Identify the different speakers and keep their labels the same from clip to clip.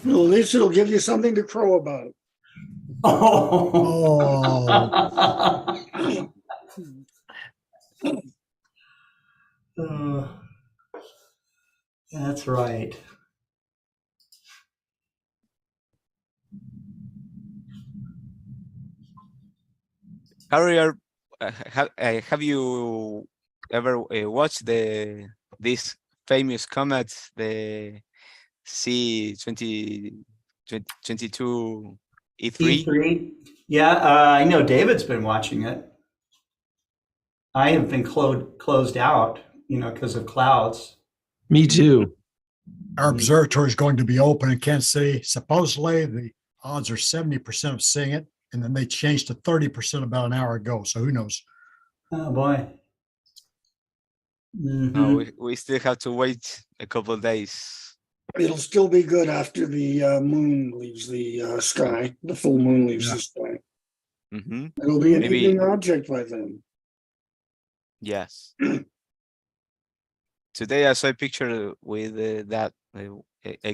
Speaker 1: Well, at least it'll give you something to crow about.
Speaker 2: Oh.
Speaker 3: That's right.
Speaker 4: Harry, have you ever watched this famous comet, the C22 E3?
Speaker 3: E3. Yeah, I know David's been watching it. I have been closed out, because of clouds.
Speaker 2: Me too.
Speaker 5: Our observatory is going to be open in Kansas City. Supposedly, the odds are 70% of seeing it, and then they changed to 30% about an hour ago. So who knows?
Speaker 3: Oh boy.
Speaker 4: No, we still have to wait a couple of days.
Speaker 1: It'll still be good after the moon leaves the sky. The full moon leaves the sky.
Speaker 4: Mm-hmm.
Speaker 1: It'll be an
Speaker 4: Maybe-
Speaker 1: evening object by then.
Speaker 4: Yes. Today I saw a picture with a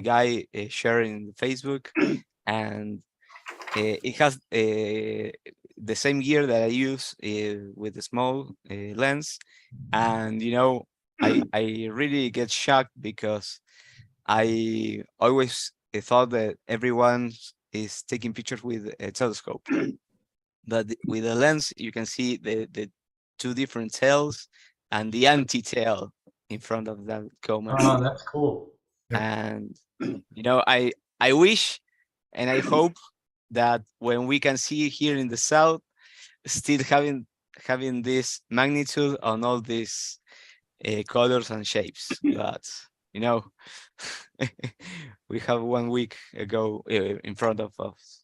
Speaker 4: guy sharing Facebook, and it has the same gear that I use with the small lens, and I really get shocked because I always thought that everyone is taking pictures with a telescope, but with a lens you can see the two different tails and the anti-tail in front of that comet.
Speaker 3: Oh, that's cool.
Speaker 4: And I wish and I hope that when we can see here in the south, still having this magnitude on all these colors and shapes, but we have 1 week ago in front of us.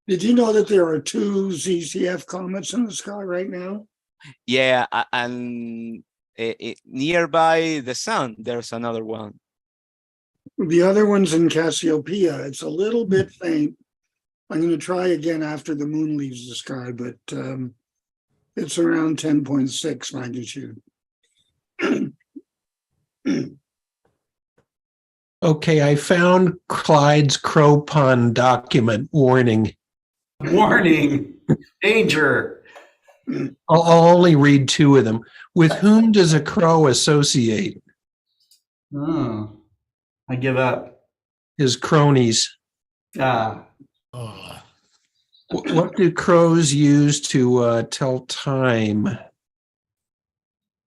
Speaker 1: Did you know that there are 2 ZCF comets in the sky right now?
Speaker 4: Yeah, and nearby the sun, there's another one.
Speaker 1: The other one's in Cassiopeia. It's a little bit faint. I'm going to try again after the moon leaves the sky, but it's around 10.6 magnitude.
Speaker 2: Okay, I found Clyde's Crow Pond document warning.
Speaker 3: Warning. Danger.
Speaker 2: I'll only read 2 of them. With whom does a crow associate?
Speaker 3: Oh, I give up.
Speaker 2: His cronies.
Speaker 3: Ah.
Speaker 5: Oh,
Speaker 2: What do crows use to tell time?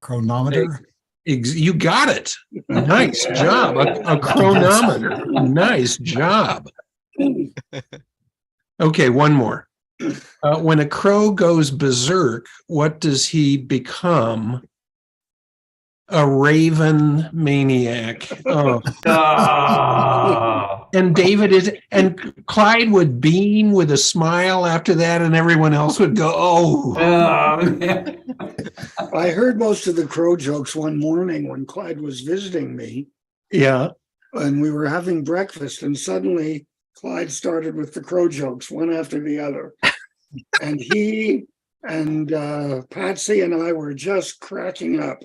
Speaker 5: chronometer.
Speaker 2: You got it. Nice job. A chronometer. Nice job. Okay, one more. When a crow goes berserk, what does he become? A raven maniac. Oh.
Speaker 3: Oh.
Speaker 2: And Clyde would beam with a smile after that, and everyone else would go, oh.
Speaker 1: I heard most of the crow jokes one morning when Clyde was visiting me,
Speaker 2: Yeah.
Speaker 1: and we were having breakfast, and suddenly Clyde started with the crow jokes one after the other. And he and Patsy and I were just cracking up.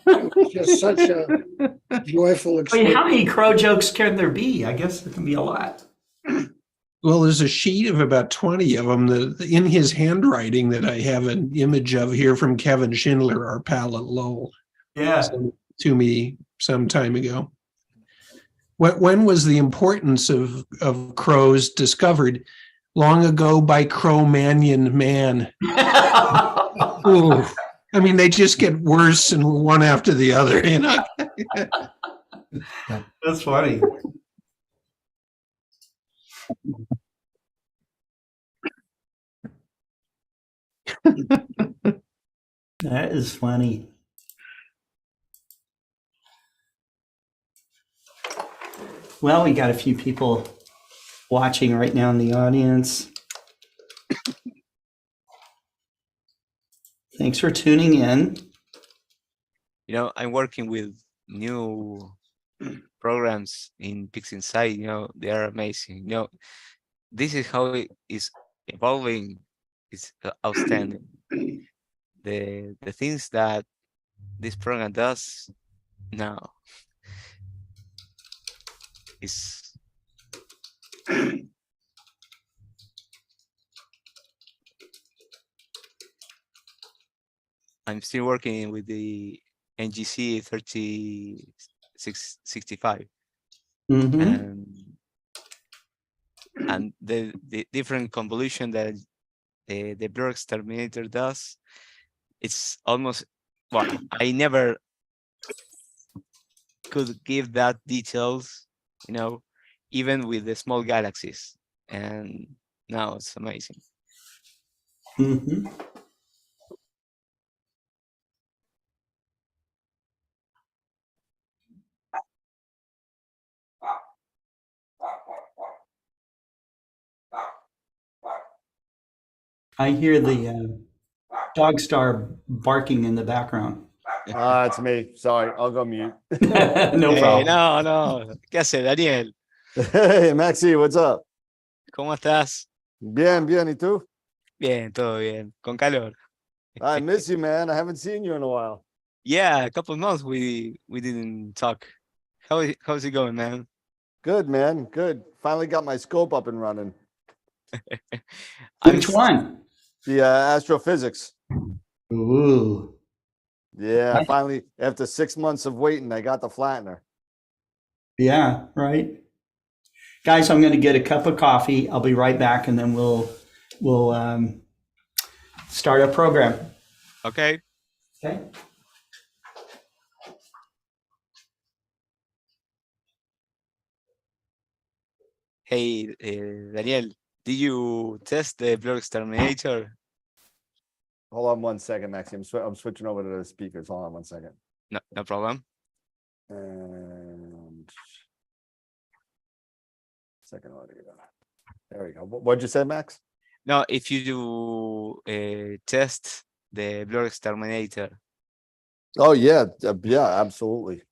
Speaker 1: It was just such a joyful
Speaker 3: Wait,
Speaker 1: experience.
Speaker 3: how many crow jokes can there be? I guess there can be a lot.
Speaker 2: Well, there's a sheet of about 20 of them that in his handwriting that I have an image of here from Kevin Schindler, our pal at Lowell.
Speaker 3: Yeah.
Speaker 2: Sent to me some time ago. When was the importance of crows discovered? Long ago by Cro-Magnon man. Ooh. I mean, they just get worse and one after the other,
Speaker 3: That's funny. That is funny. Well, we got a few people watching right now in the audience. Thanks for tuning in.
Speaker 4: I'm working with new programs in PixInsight. They are amazing. This is how it is evolving. It's outstanding. The things that this program does now. It's I'm still working with the NGC 3665,
Speaker 3: Mm-hmm.
Speaker 4: and the different convolution that the blur exterminator does, it's almost, well, I never could give that details, even with the small galaxies, and now it's amazing.
Speaker 3: Mm-hmm. I hear the dog star barking in the background.
Speaker 6: It's me. Sorry, I'll go mute.
Speaker 3: No
Speaker 4: Hey,
Speaker 3: problem.
Speaker 4: no, ¿qué haces, Daniel?
Speaker 6: Hey, Maxi, what's up?
Speaker 4: ¿Cómo estás?
Speaker 6: Bien, bien, ¿y tú?
Speaker 4: Bien, todo bien, con calor.
Speaker 6: I miss you, man. I haven't seen you in a while.
Speaker 4: Yeah, a couple of months we didn't talk. How's it going, man?
Speaker 6: Good, man. Good. Finally got my scope up and running.
Speaker 4: I'm
Speaker 3: Which one?
Speaker 6: The astrophysics.
Speaker 3: Ooh.
Speaker 6: Yeah, finally, after 6 months of waiting, I got the flattener.
Speaker 3: Yeah, right. Guys, I'm going to get a cup of coffee. I'll be right back, and then we'll start our program.
Speaker 4: Okay.
Speaker 3: Okay.
Speaker 4: Hey, Daniel, did you test the blur exterminator?
Speaker 6: Hold on 1 second, Maxi. I'm switching over to the speakers. Hold on 1 second.
Speaker 4: No problem.
Speaker 6: And second audio. There we go. What'd you say, Max?
Speaker 4: No, if you do test the blur exterminator.
Speaker 6: Oh yeah, yeah, absolutely.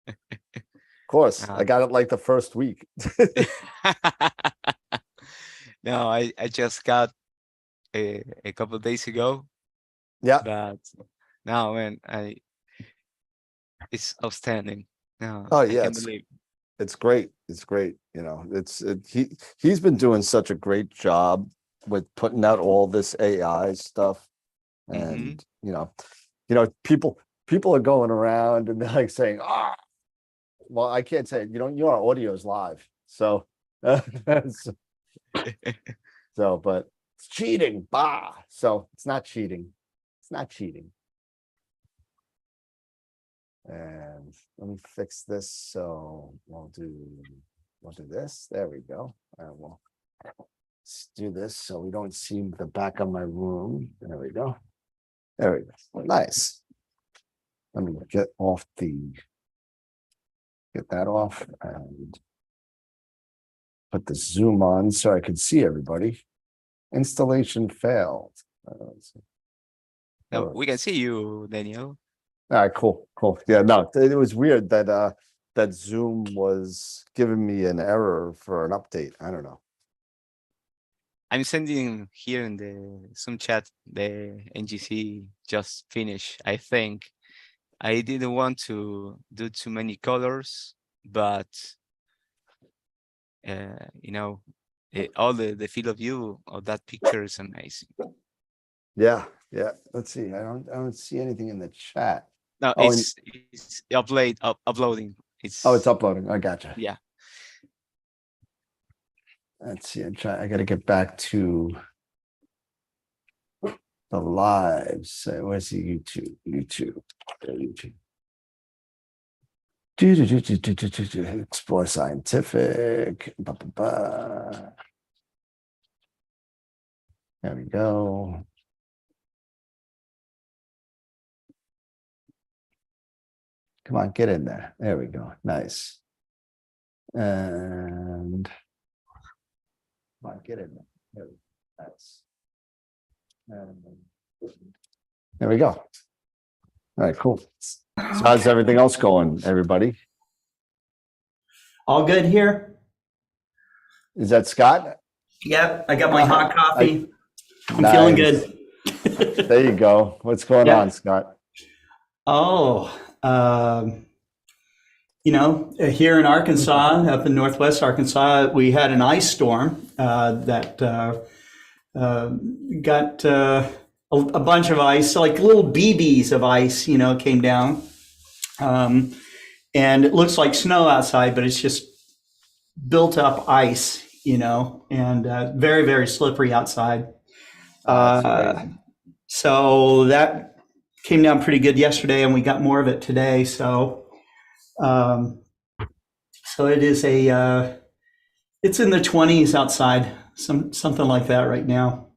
Speaker 6: Of course, I got it like the first week.
Speaker 4: No, I just got a couple of days ago,
Speaker 6: Yeah.
Speaker 4: but no, man, it's outstanding. No,
Speaker 6: Oh
Speaker 4: I
Speaker 6: yeah,
Speaker 4: can't believe.
Speaker 6: it's great. It's great. You know, he's been doing such a great job with putting out all this AI stuff, and people are going around and they're like saying, "Ah, well, I can't say it. Your audio is live, so so, but it's cheating, bah. So it's not cheating. It's not cheating." And let me fix this. So we'll do this. There we go. We'll let's do this so we don't see the back of my room. There we go. There we go. Nice. Let me get that off and put the zoom on so I can see everybody. Installation failed.
Speaker 4: No, we can see you, Daniel.
Speaker 6: All right, cool. Yeah, no, it was weird that that Zoom was giving me an error for an update. I don't know.
Speaker 4: I'm sending here in the Zoom chat the NGC just finished. I think I didn't want to do too many colors, but all the field of view of that picture is amazing.
Speaker 6: Yeah. Let's see. I don't see anything in the chat.
Speaker 4: No,
Speaker 6: Oh,
Speaker 4: it's uploading.
Speaker 6: it's uploading. I gotcha.
Speaker 4: Yeah.
Speaker 6: Let's see. I got to get back to the lives. Where's the YouTube? YouTube. Explore Scientific. There we go. Come on, get in there. There we go. Nice. And come on, get in there. There we go. Nice. And there we go. All right, cool. So how's everything else going, everybody?
Speaker 3: All good here?
Speaker 6: Is that Scott?
Speaker 3: Yep, I got my hot coffee. I'm feeling good.
Speaker 6: There you go. What's going
Speaker 3: Yeah.
Speaker 6: on, Scott?
Speaker 3: Oh, here in Arkansas, up in northwest Arkansas, we had an ice storm that got a bunch of ice, like little BBs of ice, came down. And it looks like snow outside, but it's just built up ice, and very, very slippery outside. So that came down pretty good yesterday, and we got more of it today. So it is it's in the 20s outside, something like that right now.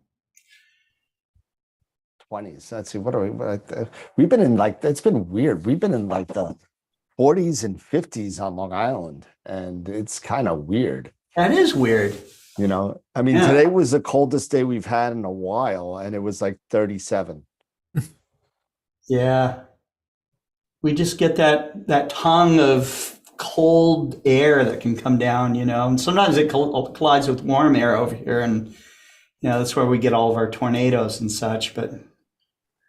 Speaker 6: 20s. Let's see. We've been in it's been weird. We've been in the 40s and 50s on Long Island, and it's kind of weird.
Speaker 3: That is weird.
Speaker 6: I mean, today was the coldest day we've had in a while, and it was 37.
Speaker 3: Yeah. We just get that tongue of cold air that can come down, and sometimes it collides with warm air over here, and that's where we get all of our tornadoes and such. But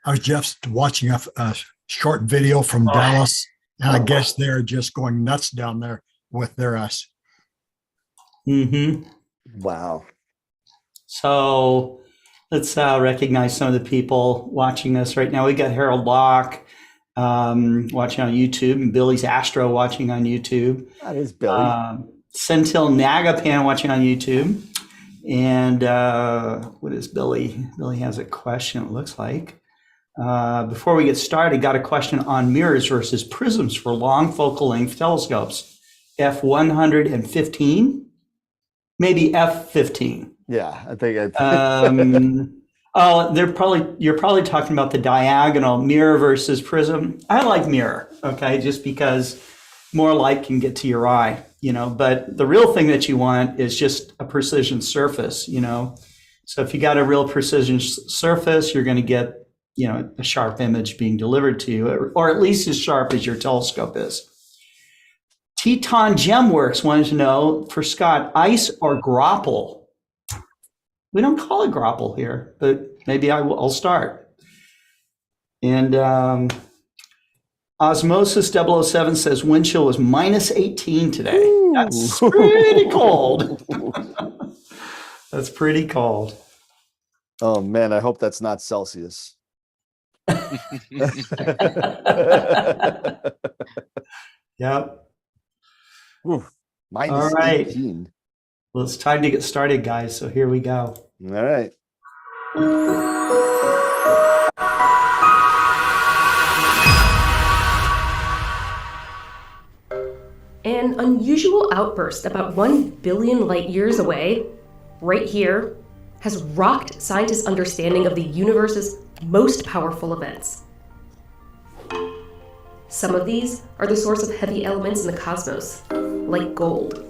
Speaker 5: I was just watching a short video from Dallas, and I guess they're just going nuts down there with their us.
Speaker 3: Mm-hmm.
Speaker 6: Wow.
Speaker 3: So let's recognize some of the people watching us right now. We got Harold Locke watching on YouTube, and Billy's Astro watching on YouTube.
Speaker 6: That is Billy.
Speaker 3: Sentil Nagapan watching on YouTube. And what is Billy? Billy has a question, it looks like. Before we get started, got a question on mirrors versus prisms for long focal length telescopes. F115? Maybe F15.
Speaker 6: Yeah, I think.
Speaker 3: You're probably talking about the diagonal mirror versus prism. I like mirror, okay, just because more light can get to your eye, but the real thing that you want is just a precision surface, So if you got a real precision surface, you're going to get, a sharp image being delivered to you, or at least as sharp as your telescope is. Teton Gemworks wanted to know, for Scott, ice or grapple? We don't call it grapple here, but maybe I'll start. And Osmosis 007 says wind chill was -18 today. Ooh. That's pretty cold. That's pretty cold.
Speaker 6: Oh man, I hope that's not Celsius.
Speaker 3: Yep.
Speaker 6: Ooh, -18.
Speaker 3: All right. Well, it's time to get started, guys. So here we go.
Speaker 6: All right.
Speaker 7: An unusual outburst about 1 billion light years away, right here, has rocked scientists' understanding of the universe's most powerful events. Some of these are the source of heavy elements in the cosmos, like gold.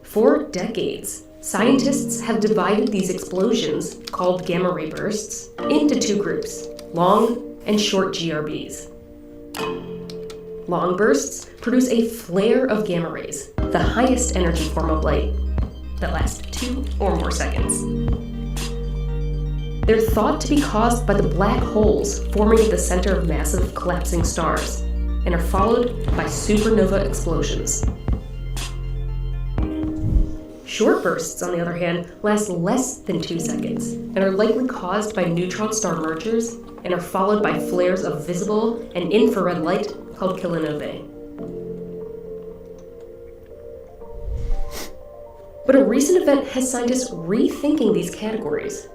Speaker 7: For decades, scientists have divided these explosions, called gamma ray bursts, into two groups, long and short GRBs. Long bursts produce a flare of gamma rays, the highest energy form of light, that lasts 2 or more seconds. They're thought to be caused by the black holes forming at the center of massive collapsing stars, and are followed by supernova explosions. Short bursts, on the other hand, last less than 2 seconds, and are likely caused by neutron star mergers, and are followed by flares of visible and infrared light called kilonovae. But a recent event has scientists rethinking these categories.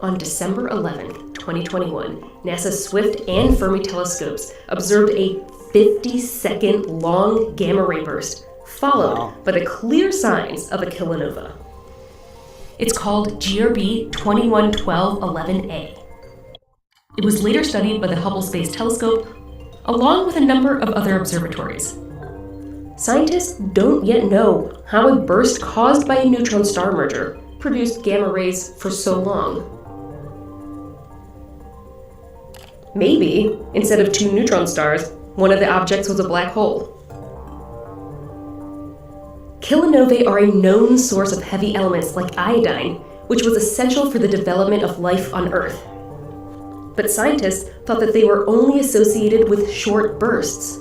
Speaker 7: On December 11th, 2021, NASA's Swift and Fermi telescopes observed a 50-second long gamma ray burst, followed by the clear signs of a kilonova. It's called GRB 211211A. It was later studied by the Hubble Space Telescope, along with a number of other observatories. Scientists don't yet know how a burst caused by a neutron star merger produced gamma rays for so long. Maybe, instead of 2 neutron stars, one of the objects was a black hole. Kilonovae are a known source of heavy elements like iodine, which was essential for the development of life on Earth. But scientists thought that they were only associated with short bursts.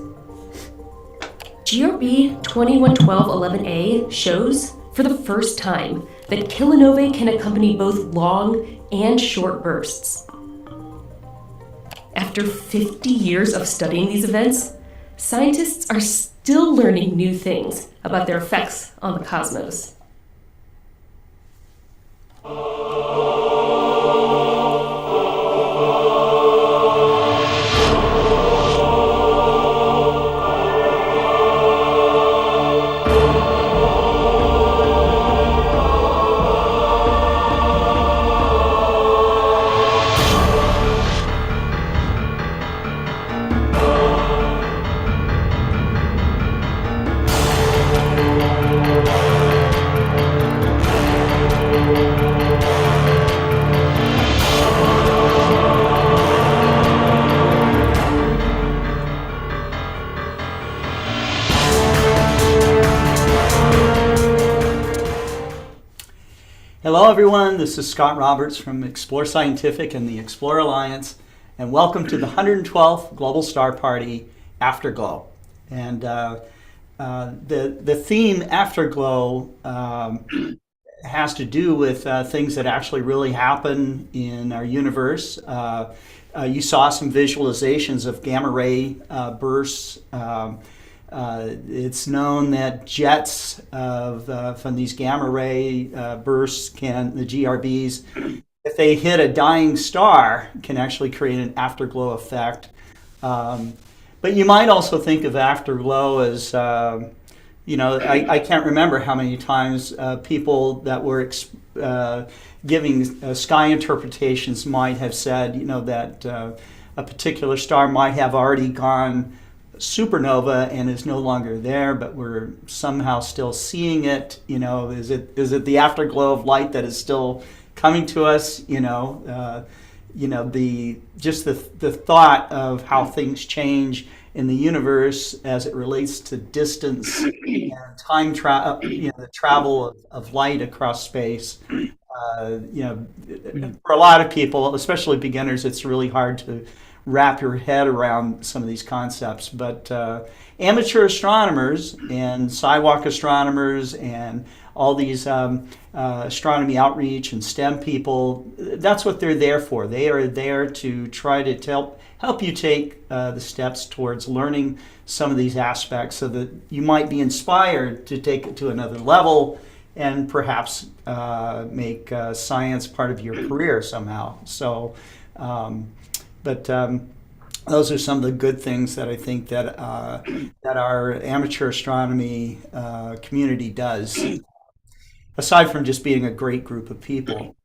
Speaker 7: GRB 211211A shows, for the first time, that kilinovae can accompany both long and short bursts. After 50 years of studying these events, scientists are still learning new things about their effects on the cosmos.
Speaker 3: Hello, everyone. This is Scott Roberts from Explore Scientific and the Explore Alliance, and welcome to the 112th Global Star Party, Afterglow. And the theme Afterglow has to do with things that actually really happen in our universe. You saw some visualizations of gamma ray bursts. It's known that jets from these gamma ray bursts the GRBs, if they hit a dying star, can actually create an afterglow effect. But you might also think of afterglow as, I can't remember how many times people that were giving sky interpretations might have said, that a particular star might have already gone supernova and is no longer there, but we're somehow still seeing it. Is it the afterglow of light that is still coming to us? The thought of how things change in the universe as it relates to distance and time travel, the travel of light across space. For a lot of people, especially beginners, it's really hard to wrap your head around some of these concepts. But amateur astronomers and sidewalk astronomers and all these astronomy outreach and STEM people, that's what they're there for. They are there to try to help you take the steps towards learning some of these aspects so that you might be inspired to take it to another level and perhaps make science part of your career somehow. So, but those are some of the good things that I think that our amateur astronomy community does, aside from just being a great group of people.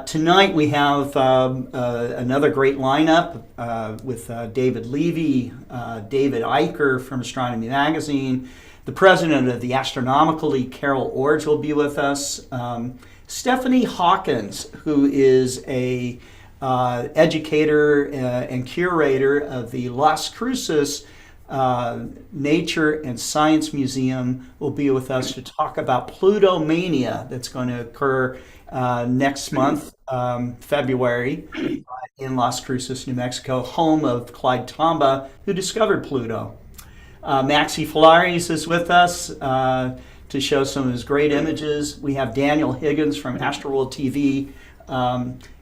Speaker 3: Tonight we have another great lineup with David Levy, David Eicher from Astronomy Magazine, the president of the Astronomical League, Carol Orge, will be with us. Stephanie Hawkins, who is a educator and curator of the Las Cruces Nature and Science Museum, will be with us to talk about Plutomania that's going to occur next month, February, in Las Cruces, New Mexico, home of Clyde Tombaugh, who discovered Pluto. Maxi Falaris is with us to show some of his great images. We have Daniel Higgins from Astroworld TV,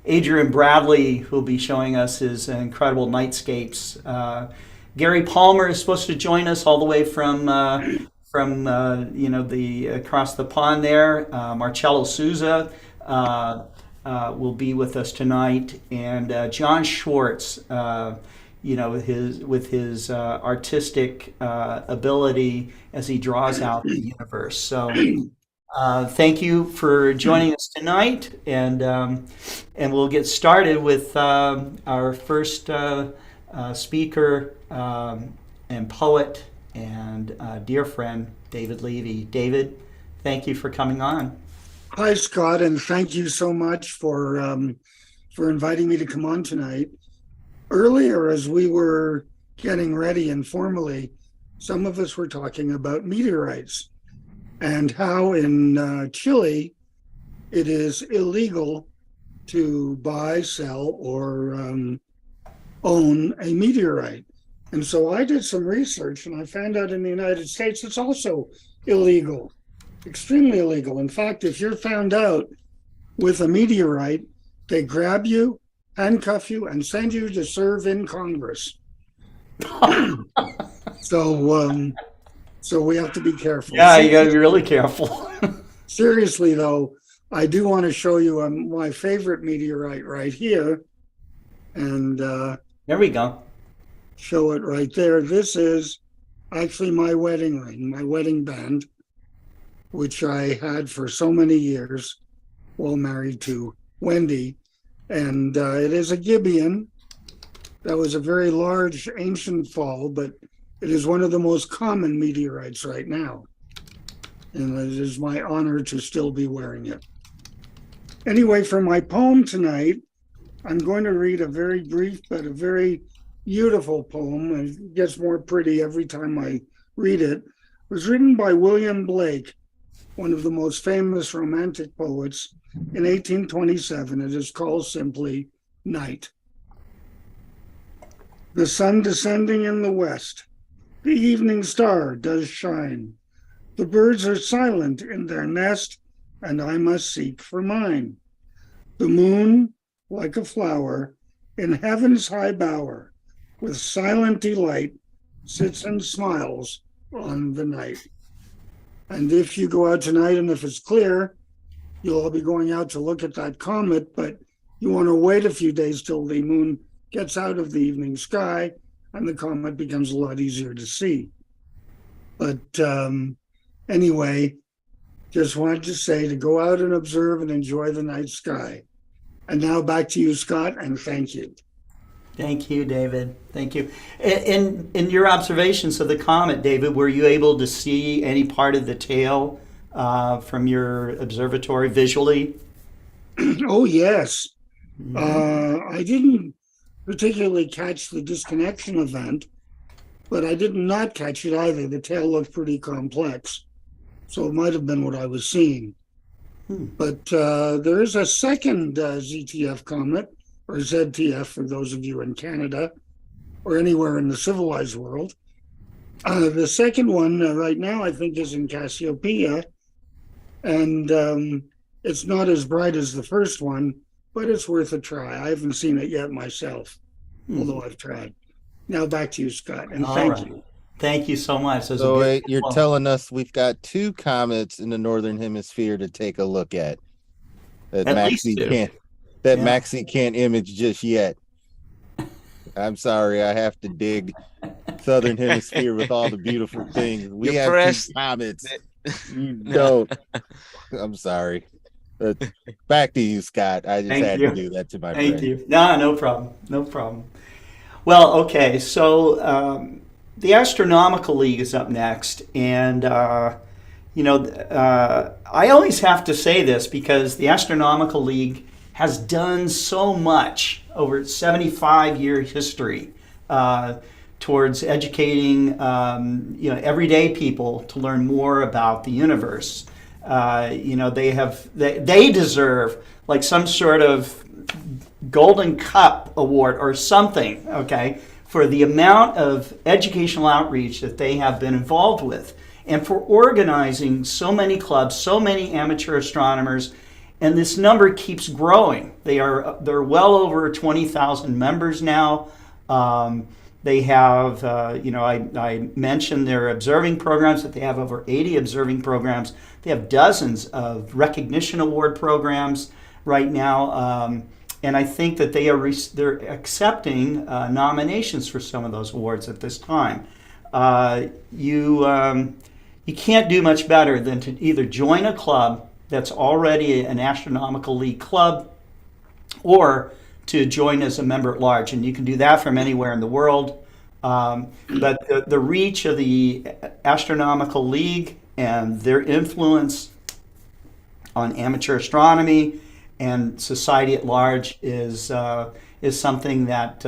Speaker 3: Adrian Bradley, who will be showing us his incredible nightscapes. Gary Palmer is supposed to join us all the way from the across the pond there. Marcello Souza will be with us tonight, and John Schwartz, with his artistic ability as he draws out the universe. So. Thank you for joining us tonight, and we'll get started with our first speaker and poet and dear friend, David Levy. David, thank you for coming on.
Speaker 1: Hi, Scott, and thank you so much for inviting me to come on tonight. Earlier, as we were getting ready informally, some of us were talking about meteorites and how in Chile it is illegal to buy, sell, or own a meteorite. And so I did some research and I found out in the United States it's also illegal, extremely illegal. In fact, if you're found out with a meteorite, they grab you, handcuff you, and send you to serve in Congress. So we have to be careful.
Speaker 3: Yeah, you got to be really careful.
Speaker 1: Seriously, though, I do want to show you my favorite meteorite right here. And
Speaker 3: There we go.
Speaker 1: show it right there. This is actually my wedding ring, my wedding band, which I had for so many years while married to Wendy. And it is a Gibeon. That was a very large ancient fall, but it is one of the most common meteorites right now. And it is my honor to still be wearing it. Anyway, for my poem tonight, I'm going to read a very brief but a very beautiful poem, and it gets more pretty every time I read it. It was written by William Blake, one of the most famous romantic poets, in 1827. It is called simply Night. The sun descending in the west, the evening star does shine. The birds are silent in their nest, and I must seek for mine. The moon, like a flower, in heaven's high bower, with silent delight, sits and smiles on the night. And if you go out tonight and if it's clear, you'll all be going out to look at that comet, but you want to wait a few days till the moon gets out of the evening sky and the comet becomes a lot easier to see. But anyway, just wanted to say to go out and observe and enjoy the night sky. And now back to you, Scott, and thank you.
Speaker 3: Thank you, David. Thank you. In your observations of the comet, David, were you able to see any part of the tail from your observatory visually?
Speaker 1: Oh, yes. I didn't particularly catch the disconnection event, but I did not catch it either. The tail looked pretty complex, so it might have been what I was seeing. But there is a second ZTF comet, or ZTF for those of you in Canada, or anywhere in the civilized world. The second one right now, I think, is in Cassiopeia, and it's not as bright as the first one, but it's worth a try. I haven't seen it yet myself, although I've tried. Now back to you, Scott, and thank you.
Speaker 3: Thank you so much.
Speaker 6: So wait, you're telling us we've got 2 comets in the northern hemisphere to take a look at that
Speaker 3: At least
Speaker 6: Maxie
Speaker 3: 2.
Speaker 6: Maxie can't image just yet. I'm sorry, I have to dig southern hemisphere with all the beautiful things. We
Speaker 4: You
Speaker 6: have
Speaker 4: pressed
Speaker 6: 2 comets. You don't. I'm sorry. Back to you, Scott. I just
Speaker 3: Thank
Speaker 6: had
Speaker 3: you.
Speaker 6: to do that to my
Speaker 3: Thank
Speaker 6: friend.
Speaker 3: you. No problem. No problem. Well, okay. So the Astronomical League is up next, and I always have to say this because the Astronomical League has done so much over its 75-year history towards educating everyday people to learn more about the universe. They deserve like some sort of Golden Cup award or something, okay, for the amount of educational outreach that they have been involved with, and for organizing so many clubs, so many amateur astronomers, and this number keeps growing. They're well over 20,000 members now. They have, I mentioned their observing programs, that they have over 80 observing programs. They have dozens of recognition award programs right now. And I think that they're accepting nominations for some of those awards at this time. You can't do much better than to either join a club that's already an Astronomical League club, or to join as a member at large. And you can do that from anywhere in the world. But the reach of the Astronomical League and their influence on amateur astronomy and society at large is something that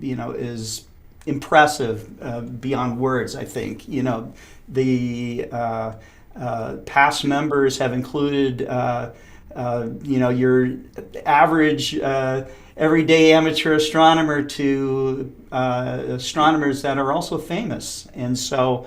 Speaker 3: is impressive beyond words. I think the past members have included your average everyday amateur astronomer to astronomers that are also famous. And so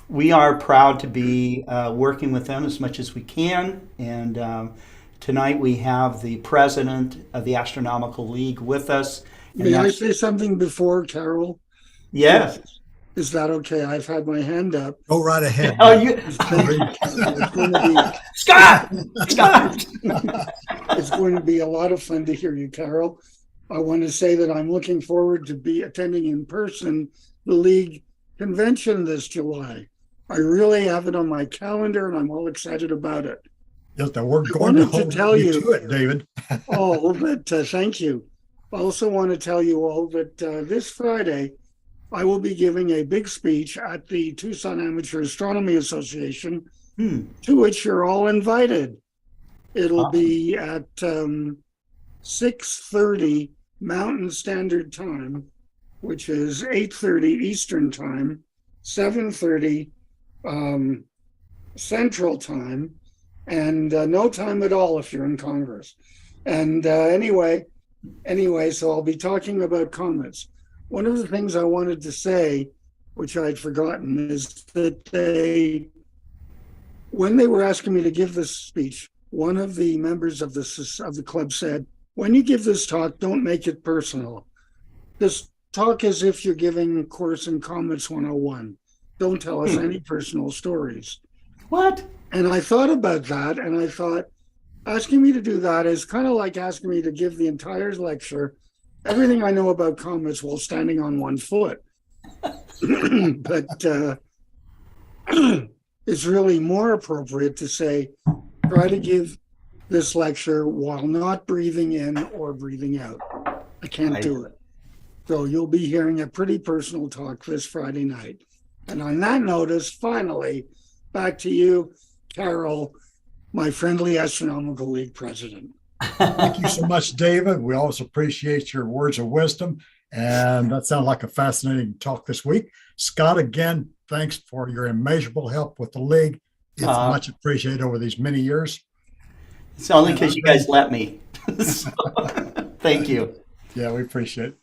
Speaker 3: we are proud to be working with them as much as we can. And tonight we have the president of the Astronomical League with us. And
Speaker 1: May I
Speaker 3: that's-
Speaker 1: say something before, Carol?
Speaker 3: Yes.
Speaker 1: Is that okay? I've had my hand up.
Speaker 5: Go right ahead.
Speaker 3: Oh, you,
Speaker 1: Thank you, Carol. It's going to be
Speaker 3: Scott! Scott!
Speaker 1: it's going to be a lot of fun to hear you, Carol. I want to say that I'm looking forward to be attending in person the League convention this July. I really have it on my calendar and I'm all excited about it.
Speaker 5: Yes, we're going to
Speaker 1: wanted to
Speaker 5: hold
Speaker 1: tell
Speaker 5: you
Speaker 1: you-
Speaker 5: to it, David.
Speaker 1: Oh, but thank you. I also want to tell you all that this Friday, I will be giving a big speech at the Tucson Amateur Astronomy Association, to which you're all invited. It'll be at 6:30 Mountain Standard Time, which is 8:30 Eastern Time, 7:30 Central Time, and no time at all if you're in Congress. And anyway, so I'll be talking about comets. One of the things I wanted to say, which I'd forgotten, is that when they were asking me to give this speech, one of the members of the club said, "When you give this talk, don't make it personal. This talk as if you're giving a course in Comets 101. Don't tell us any personal stories."
Speaker 3: What?
Speaker 1: And I thought about that, and I thought, asking me to do that is kind of like asking me to give the entire lecture, everything I know about comets while standing on one foot. But it's really more appropriate to say, try to give this lecture while not breathing in or breathing out. I can't do it. So you'll be hearing a pretty personal talk this Friday night. And on that notice, finally, back to you, Carol, my friendly Astronomical League president.
Speaker 5: Thank you so much, David. We always appreciate your words of wisdom. And that sounded like a fascinating talk this week. Scott, again, thanks for your immeasurable help with the league. It's much appreciated over these many years.
Speaker 3: It's only because you guys let me. So, thank you.
Speaker 5: Yeah, we appreciate it.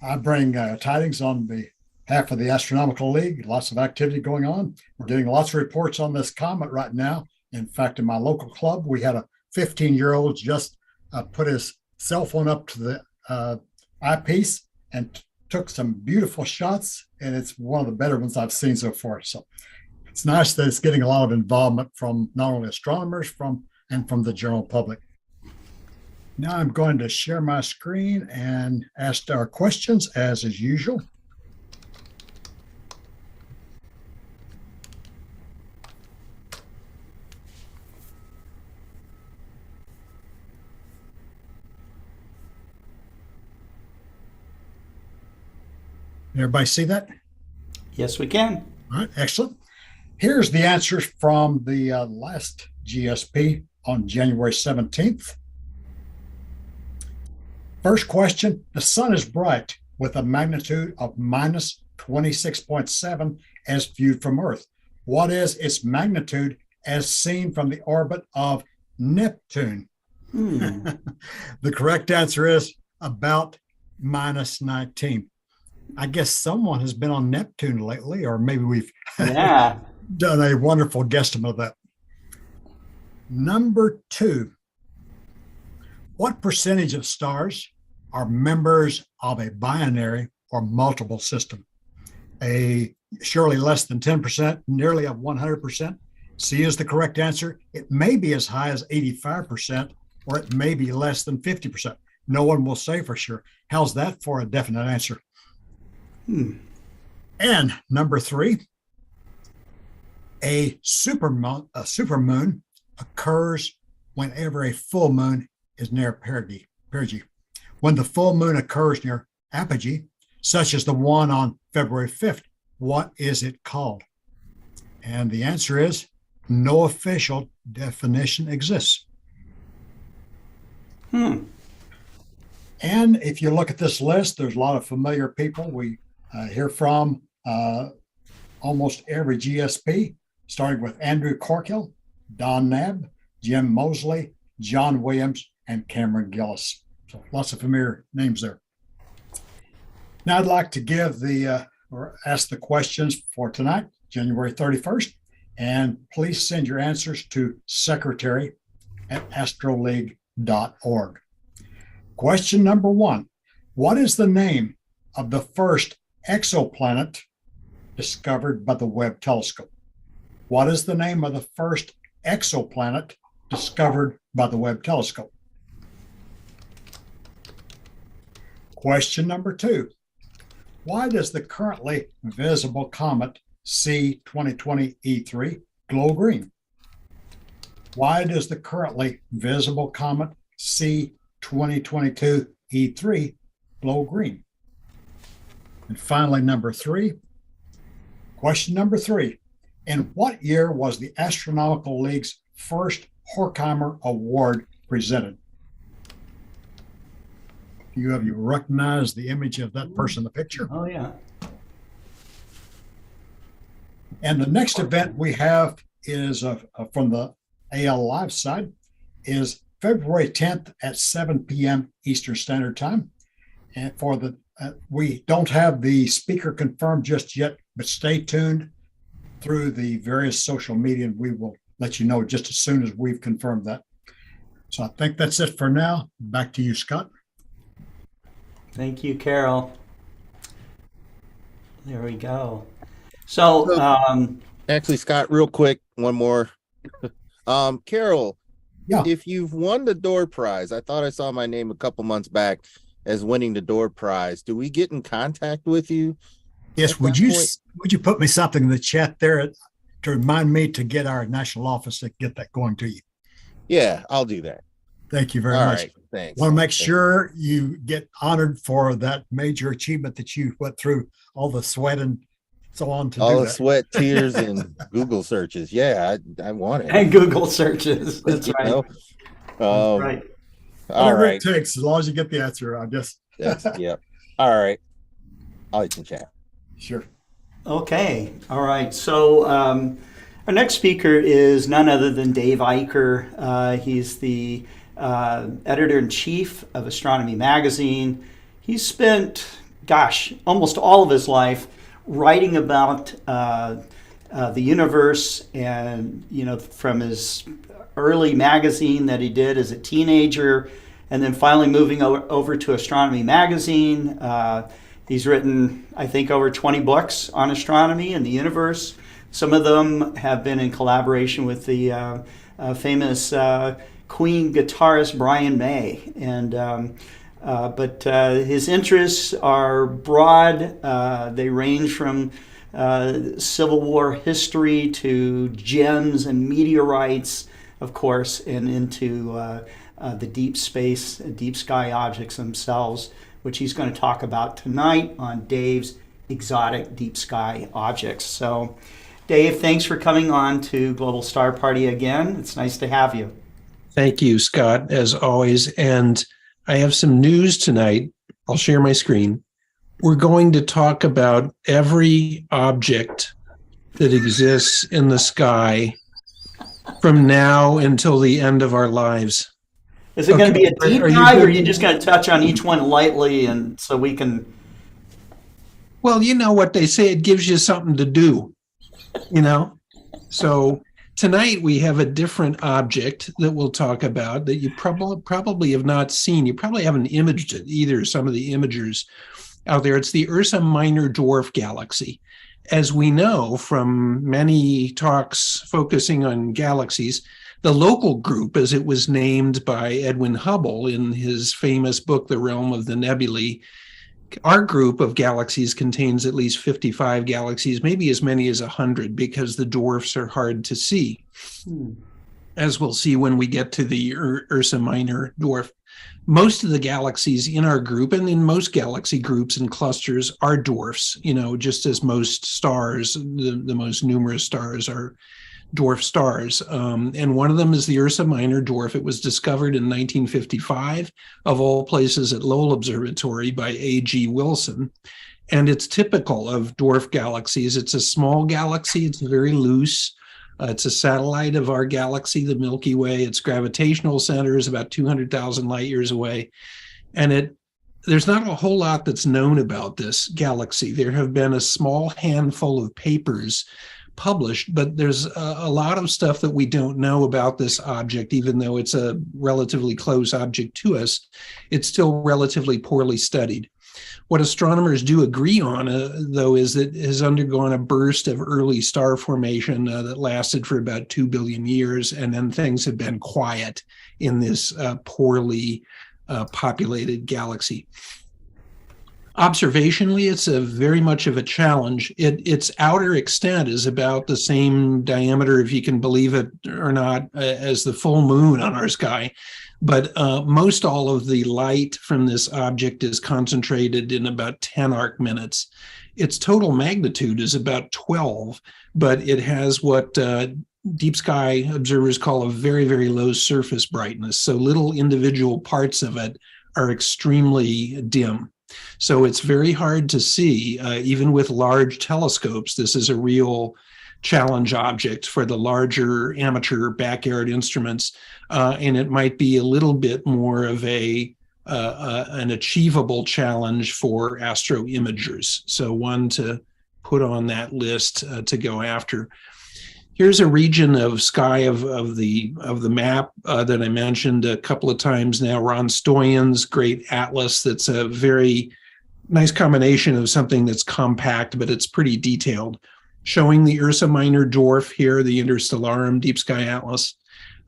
Speaker 5: I bring tidings on behalf of the Astronomical League. Lots of activity going on. We're getting lots of reports on this comet right now. In fact, in my local club, we had a 15-year-old just put his cell phone up to the eyepiece and took some beautiful shots. And it's one of the better ones I've seen so far. So it's nice that it's getting a lot of involvement from not only astronomers, and from the general public. Now I'm going to share my screen and ask our questions as is usual. Everybody see that?
Speaker 3: Yes, we can.
Speaker 5: All right, excellent. Here's the answers from the last GSP on January 17th. First question, the sun is bright with a magnitude of minus 26.7 as viewed from Earth. What is its magnitude as seen from the orbit of Neptune? The correct answer is about minus 19. I guess someone has been on Neptune lately, or maybe we've
Speaker 3: Yeah.
Speaker 5: done a wonderful guesstimate of that. Number 2, what percentage of stars are members of a binary or multiple system? Surely less than 10%, nearly a 100%. C is the correct answer. It may be as high as 85%, or it may be less than 50%. No one will say for sure. How's that for a definite answer? And number 3, a supermoon occurs whenever a full moon is near perigee. When the full moon occurs near apogee, such as the one on February 5th, what is it called? And the answer is no official definition exists. And if you look at this list, there's a lot of familiar people we hear from almost every GSP, starting with Andrew Corkill, Don Knabb, Jim Mosley, John Williams, and Cameron Gillis. So lots of familiar names there. Now I'd like to give or ask the questions for tonight, January 31st, and please send your answers to secretary@astroleague.org. Question number 1, what is the name of the first exoplanet discovered by the Webb telescope? What is the name of the first exoplanet discovered by the Webb telescope? Question number 2, why does the currently visible comet C2020 glow green? Why does the currently visible comet C2022 glow green? And finally, question number 3, in what year was the Astronomical League's first Horkheimer Award presented? You recognize the image of that person in the picture?
Speaker 3: Oh, yeah.
Speaker 5: And the next event we have is from the AL Live side is February 10th at 7 p.m. Eastern Standard Time. And for the we don't have the speaker confirmed just yet, but stay tuned through the various social media, and we will let you know just as soon as we've confirmed that. So I think that's it for now. Back to you, Scott.
Speaker 3: Thank you, Carol. There we go. So,
Speaker 8: actually, Scott, real quick, one more. Carol,
Speaker 5: Yeah.
Speaker 8: if you've won the door prize, I thought I saw my name a couple months back as winning the door prize. Do we get in contact with you?
Speaker 5: Yes,
Speaker 8: at
Speaker 5: would
Speaker 8: that
Speaker 5: you
Speaker 8: point?
Speaker 5: put me something in the chat there to remind me to get our national office to get that going to you?
Speaker 8: Yeah, I'll do that.
Speaker 5: Thank you very
Speaker 8: All
Speaker 5: much.
Speaker 8: right, thanks.
Speaker 5: Want to make sure you get honored for that major achievement that you went through all the sweat and so on to
Speaker 8: All
Speaker 5: do
Speaker 8: the
Speaker 5: that.
Speaker 8: sweat, tears, and Google searches. Yeah, I want it.
Speaker 3: and Google searches. That's
Speaker 8: You
Speaker 3: right.
Speaker 8: know?
Speaker 3: That's right.
Speaker 8: All
Speaker 5: Whatever
Speaker 8: right.
Speaker 5: it takes, as long as you get the answer, I guess.
Speaker 8: Yep. All right. I'll let you chat.
Speaker 5: Sure.
Speaker 3: Okay. All right. So our next speaker is none other than Dave Eicher. He's the editor-in-chief of Astronomy Magazine. He's spent, almost all of his life writing about the universe, and from his early magazine that he did as a teenager, and then finally moving over to Astronomy Magazine. He's written, I think, over 20 books on astronomy and the universe. Some of them have been in collaboration with the famous Queen guitarist Brian May. But his interests are broad. They range from Civil War history to gems and meteorites, of course, and into the deep space, deep sky objects themselves, which he's going to talk about tonight on Dave's Exotic Deep Sky Objects. So, Dave, thanks for coming on to Global Star Party again. It's nice to have you.
Speaker 2: Thank you, Scott, as always. And I have some news tonight. I'll share my screen. We're going to talk about every object that exists in the sky from now until the end of our lives.
Speaker 3: Is it going to be a deep
Speaker 2: Are you
Speaker 3: dive, or are
Speaker 2: good?
Speaker 3: you just going to touch on each one lightly, and so we can?
Speaker 2: Well, you know what they say, it gives you something to do, So tonight we have a different object that we'll talk about that you probably have not seen. You probably haven't imaged it either, some of the imagers out there. It's the Ursa Minor Dwarf Galaxy. As we know from many talks focusing on galaxies, the local group, as it was named by Edwin Hubble in his famous book, The Realm of the Nebulae, our group of galaxies contains at least 55 galaxies, maybe as many as 100, because the dwarfs are hard to see, as we'll see when we get to the Ursa Minor Dwarf. Most of the galaxies in our group, and in most galaxy groups and clusters, are dwarfs, just as most stars, the most numerous stars, are dwarf stars. And one of them is the Ursa Minor Dwarf. It was discovered in 1955, of all places, at Lowell Observatory by A.G. Wilson. And it's typical of dwarf galaxies. It's a small galaxy. It's very loose. It's a satellite of our galaxy, the Milky Way. Its gravitational center is about 200,000 light years away. And there's not a whole lot that's known about this galaxy. There have been a small handful of papers published, but there's a lot of stuff that we don't know about this object, even though it's a relatively close object to us. It's still relatively poorly studied. What astronomers do agree on, though, is that it has undergone a burst of early star formation that lasted for about 2 billion years, and then things have been quiet in this poorly populated galaxy. Observationally, it's very much of a challenge. Its outer extent is about the same diameter, if you can believe it or not, as the full moon on our sky. But most all of the light from this object is concentrated in about 10 arc minutes. Its total magnitude is about 12, but it has what deep sky observers call a very, very low surface brightness. So little individual parts of it are extremely dim. So it's very hard to see, even with large telescopes. This is a real challenge object for the larger amateur backyard instruments, and it might be a little bit more of an achievable challenge for astro imagers. So one to put on that list to go after. Here's a region of sky of the map that I mentioned a couple of times now, Ron Stoyan's great atlas. That's a very nice combination of something that's compact, but it's pretty detailed, showing the Ursa Minor dwarf here, the Interstellarum Deep Sky Atlas.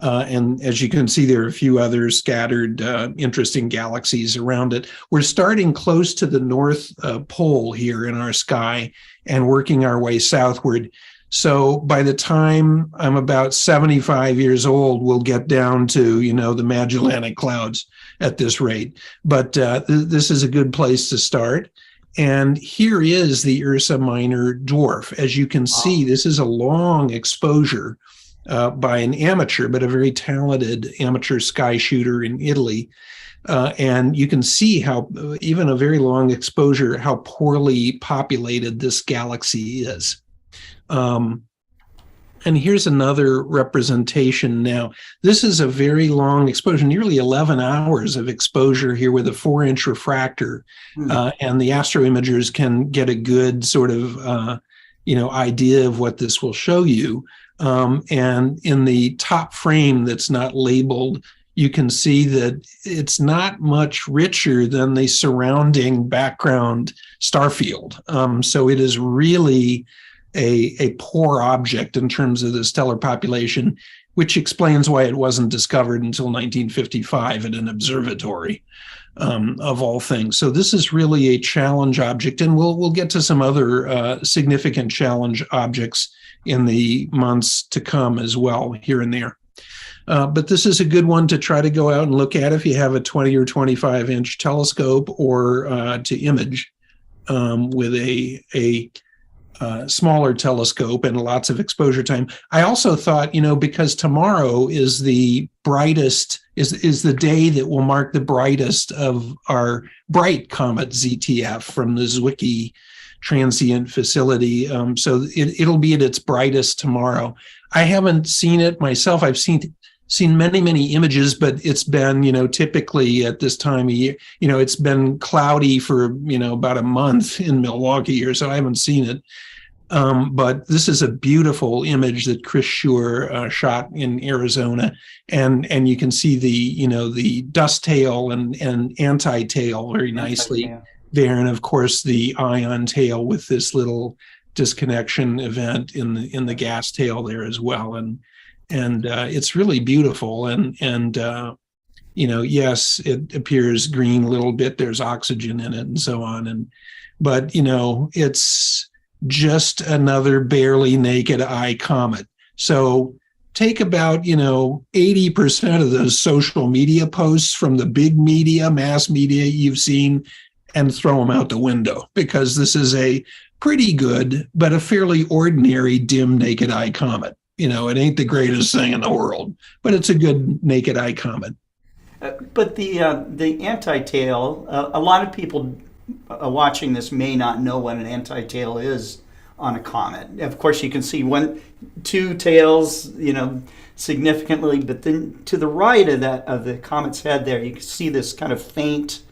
Speaker 2: And as you can see, there are a few other scattered interesting galaxies around it. We're starting close to the North Pole here in our sky and working our way southward. So by the time I'm about 75 years old, we'll get down to, the Magellanic Clouds at this rate. But this is a good place to start. And here is the Ursa Minor dwarf. As you can see, this is a long exposure by an amateur, but a very talented amateur sky shooter in Italy. And you can see how, even a very long exposure, how poorly populated this galaxy is. And here's another representation now. This is a very long exposure, nearly 11 hours of exposure here with a 4-inch refractor. And the astro imagers can get a good sort of, idea of what this will show you. And in the top frame that's not labeled, you can see that it's not much richer than the surrounding background star field. So it is really a poor object in terms of the stellar population, which explains why it wasn't discovered until 1955 at an observatory, of all things. So this is really a challenge object, and we'll get to some other significant challenge objects in the months to come as well, here and there. But this is a good one to try to go out and look at if you have a 20 or 25-inch telescope, or to image with a smaller telescope and lots of exposure time. I also thought, because tomorrow is the brightest, is the day that will mark the brightest of our bright comet ZTF from the Zwicky transient facility. So it'll be at its brightest tomorrow. I haven't seen it myself. I've seen many, many images, but it's been, typically at this time of year, it's been cloudy for, about a month in Milwaukee here, so I haven't seen it. But this is a beautiful image that Chris Schur shot in Arizona, and you can see the dust tail and anti-tail very nicely there, and of course the ion tail with this little disconnection event in the gas tail there as well, and it's really beautiful, and yes, it appears green a little bit. There's oxygen in it and so on, but it's just another barely naked eye comet. So take about 80% of those social media posts from the big media, mass media you've seen, and throw them out the window, because this is a pretty good but a fairly ordinary dim naked eye comet. It ain't the greatest thing in the world, but it's a good naked eye comet.
Speaker 3: But the anti-tail, a lot of people watching this may not know what an anti-tail is on a comet. Of course, you can see two tails, significantly, but then to the right of the comet's head there, you can see this kind of faint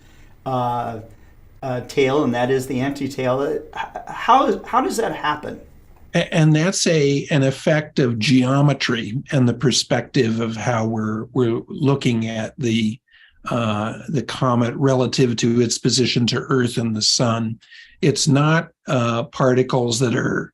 Speaker 3: tail, and that is the anti-tail. How does that happen?
Speaker 2: And that's an effect of geometry and the perspective of how we're looking at the comet relative to its position to Earth and the sun. It's not particles that are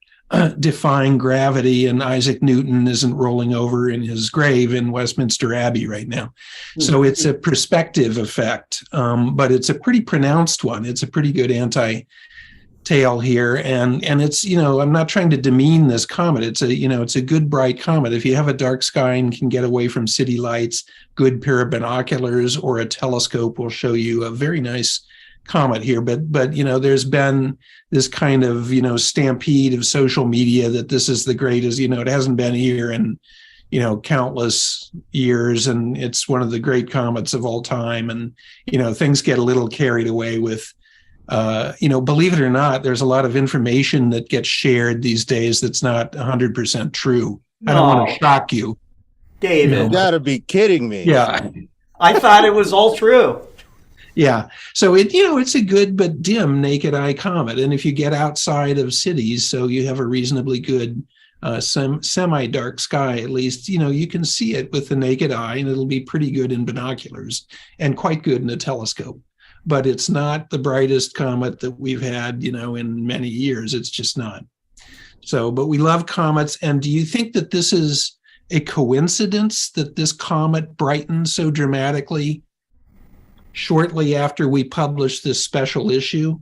Speaker 2: defying gravity, and Isaac Newton isn't rolling over in his grave in Westminster Abbey right now. So it's a perspective effect, but it's a pretty pronounced one. It's a pretty good anti-tail here, and it's, I'm not trying to demean this comet. It's a good bright comet. If you have a dark sky and can get away from city lights, good pair of binoculars or a telescope will show you a very nice comet here. But there's been this kind of stampede of social media that this is the greatest. It hasn't been here in countless years, and it's one of the great comets of all time. And things get a little carried away with believe it or not, there's a lot of information that gets shared these days that's not 100% true. I don't want to shock you,
Speaker 3: David.
Speaker 8: You gotta be kidding me.
Speaker 2: Yeah.
Speaker 3: I thought it was all true.
Speaker 2: Yeah. So it's a good but dim naked eye comet. And if you get outside of cities, so you have a reasonably good semi-dark sky, at least, you can see it with the naked eye, and it'll be pretty good in binoculars and quite good in a telescope. But it's not the brightest comet that we've had, in many years. It's just not. So, but we love comets. And do you think that this is a coincidence that this comet brightened so dramatically shortly after we published this special issue?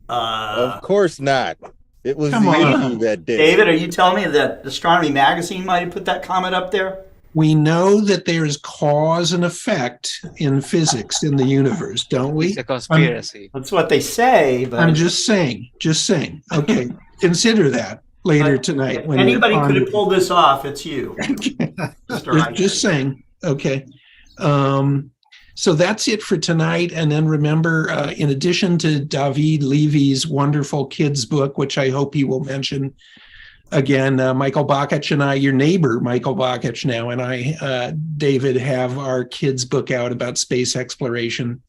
Speaker 8: Of course not. It was
Speaker 2: Come
Speaker 8: the
Speaker 2: on.
Speaker 8: issue that day.
Speaker 3: David, are you telling me that Astronomy Magazine might have put that comet up there?
Speaker 2: We know that there's cause and effect in physics in the universe, don't we?
Speaker 4: It's a conspiracy.
Speaker 3: That's what they say, but
Speaker 2: I'm just saying. Okay, consider that later tonight. When
Speaker 3: anybody
Speaker 2: you're
Speaker 3: could have
Speaker 2: on-
Speaker 3: pulled this off. It's you. Mr.
Speaker 2: just saying. Okay. So that's it for tonight. And then remember, in addition to David Levy's wonderful kids book, which I hope he will mention again, Michael Bakich and I, your neighbor, Michael Bakich now, and I, David, have our kids book out about space exploration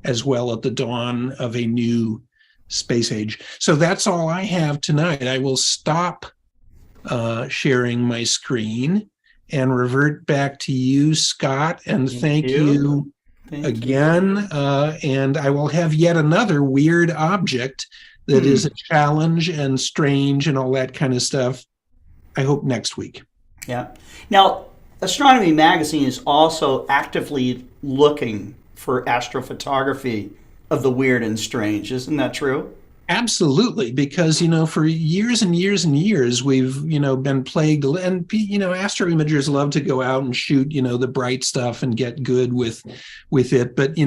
Speaker 2: as well at the dawn of a new space age. So that's all I have tonight. I will stop sharing my screen and revert back to you, Scott, and thank you again. And I will have yet another weird object that is a challenge and strange and all that kind of stuff, I hope next week.
Speaker 3: Yeah. Now, Astronomy Magazine is also actively looking for astrophotography of the weird and strange. Isn't that true?
Speaker 2: Absolutely, because, for years and years and years, we've, been plagued, and, astro imagers love to go out and shoot, the bright stuff and get good with it. But,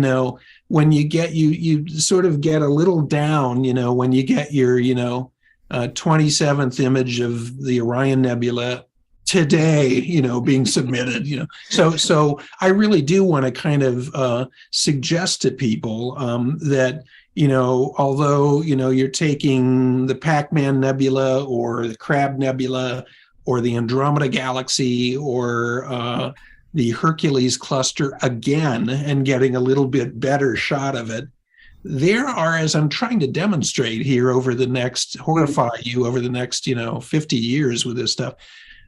Speaker 2: when you get, you sort of get a little down, when you get your, 27th image of the Orion Nebula today, being submitted, so I really do want to kind of suggest to people that, although, you're taking the Pac-Man Nebula or the Crab Nebula or the Andromeda Galaxy or the Hercules cluster again and getting a little bit better shot of it, there are, as I'm trying to demonstrate here over the next, horrify you over the next, 50 years with this stuff,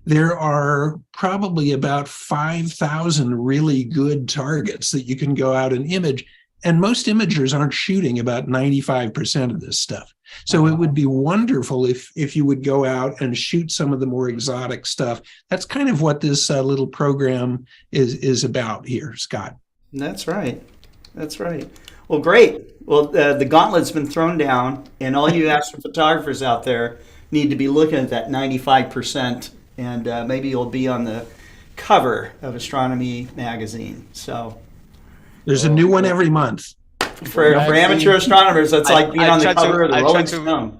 Speaker 2: there are probably about 5,000 really good targets that you can go out and image. And most imagers aren't shooting about 95% of this stuff. So it would be wonderful if you would go out and shoot some of the more exotic stuff. That's kind of what this little program is about here, Scott.
Speaker 3: That's right. That's right. Well, great. Well, the gauntlet's been thrown down, and all you astrophotographers out there need to be looking at that 95%, and maybe you'll be on the cover of Astronomy Magazine. So
Speaker 2: there's a new one every month.
Speaker 3: for amateur astronomers, that's like being on the cover of the Rolling Stone.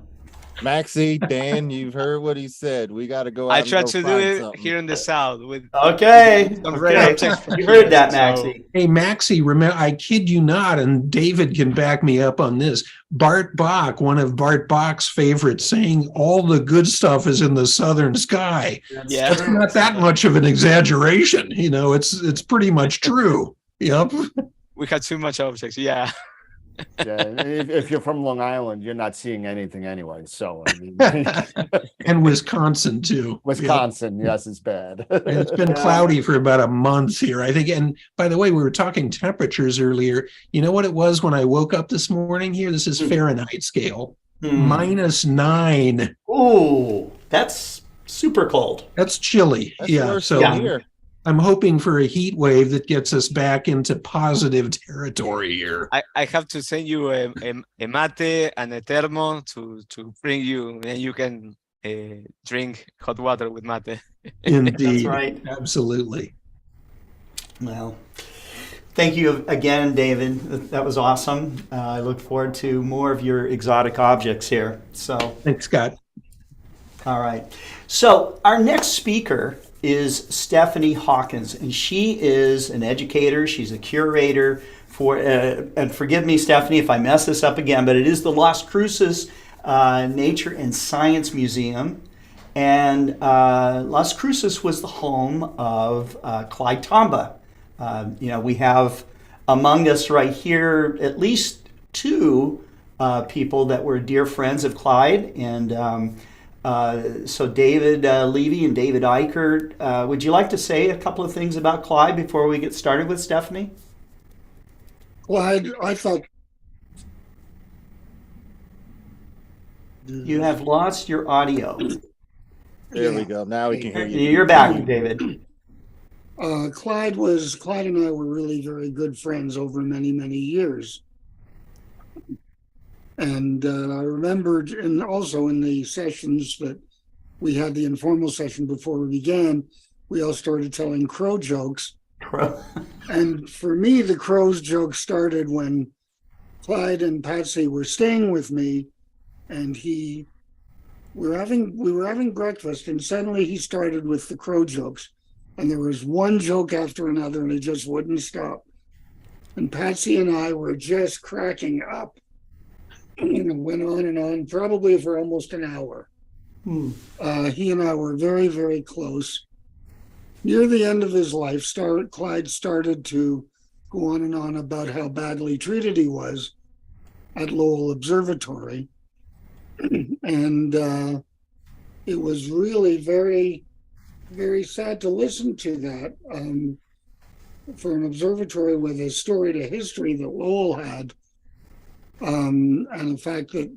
Speaker 8: Maxie, Dan, you've heard what he said. We got to go out
Speaker 4: I
Speaker 8: and
Speaker 4: tried
Speaker 8: go
Speaker 4: to do
Speaker 8: find
Speaker 4: it
Speaker 8: something.
Speaker 4: here in the South with
Speaker 3: Okay.
Speaker 4: some great objects from
Speaker 3: You heard that,
Speaker 4: so-
Speaker 3: Maxie.
Speaker 2: Hey, Maxie, remember, I kid you not, and David can back me up on this. Bart Bach, one of Bart Bach's favorites, saying all the good stuff is in the southern sky.
Speaker 4: Yeah.
Speaker 2: That's not that much of an exaggeration. It's pretty much true. Yep.
Speaker 4: We had too much objects. Yeah.
Speaker 6: Yeah, if you're from Long Island, you're not seeing anything anyway. So I mean,
Speaker 2: And Wisconsin too.
Speaker 6: Wisconsin, yes, it's bad.
Speaker 2: And it's been cloudy for about a month here, I think. And by the way, we were talking temperatures earlier. You know what it was when I woke up this morning here? This is Fahrenheit scale. -9.
Speaker 3: Ooh, that's super cold.
Speaker 2: That's chilly.
Speaker 8: That's
Speaker 2: Yeah.
Speaker 8: worse
Speaker 2: So
Speaker 8: than here.
Speaker 2: I'm hoping for a heat wave that gets us back into positive territory here.
Speaker 4: I have to send you a mate and a thermo to bring you, and you can drink hot water with mate.
Speaker 2: Indeed.
Speaker 3: That's right.
Speaker 2: Absolutely.
Speaker 3: Well, thank you again, David. That was awesome. I look forward to more of your exotic objects here. So,
Speaker 2: Thanks, Scott.
Speaker 3: all right. So our next speaker is Stephanie Hawkins, and she is an educator. She's a curator for, and forgive me, Stephanie, if I mess this up again, but it is the Las Cruces Nature and Science Museum. And Las Cruces was the home of Clyde Tombaugh. We have among us right here at least two people that were dear friends of Clyde. And so David Levy and David Eichert, would you like to say a couple of things about Clyde before we get started with Stephanie?
Speaker 1: Clyde, I thought
Speaker 3: You have lost your audio.
Speaker 8: There we go. Now we can hear you.
Speaker 3: You're back, David.
Speaker 1: Clyde and I were really very good friends over many, many years. And I remembered, and also in the sessions that we had, the informal session before we began, we all started telling crow jokes. And for me, the crow's joke started when Clyde and Patsy were staying with me, and we were having breakfast, and suddenly he started with the crow jokes, and there was one joke after another, and it just wouldn't stop. And Patsy and I were just cracking up, and went on and on, probably for almost an hour. He and I were very, very close. Near the end of his life, Clyde started to go on and on about how badly treated he was at Lowell Observatory. And it was really very, very sad to listen to that. For an observatory with a storied history that Lowell had, and the fact that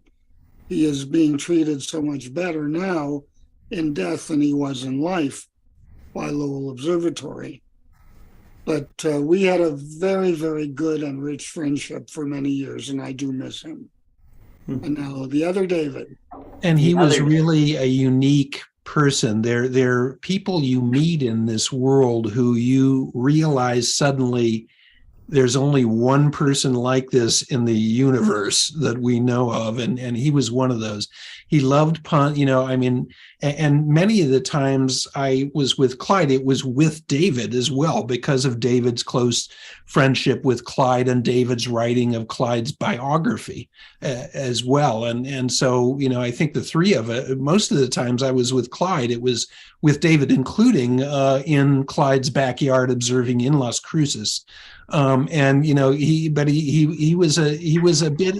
Speaker 1: he is being treated so much better now in death than he was in life by Lowell Observatory. But we had a very, very good and rich friendship for many years, and I do miss him. And now the other David.
Speaker 2: And he was really a unique person. There are people you meet in this world who you realize suddenly there's only one person like this in the universe that we know of, and he was one of those. He loved and many of the times I was with Clyde, it was with David as well, because of David's close friendship with Clyde and David's writing of Clyde's biography as well. And so, I think the three of it, most of the times I was with Clyde, it was with David, including in Clyde's backyard observing in Las Cruces. He was a bit,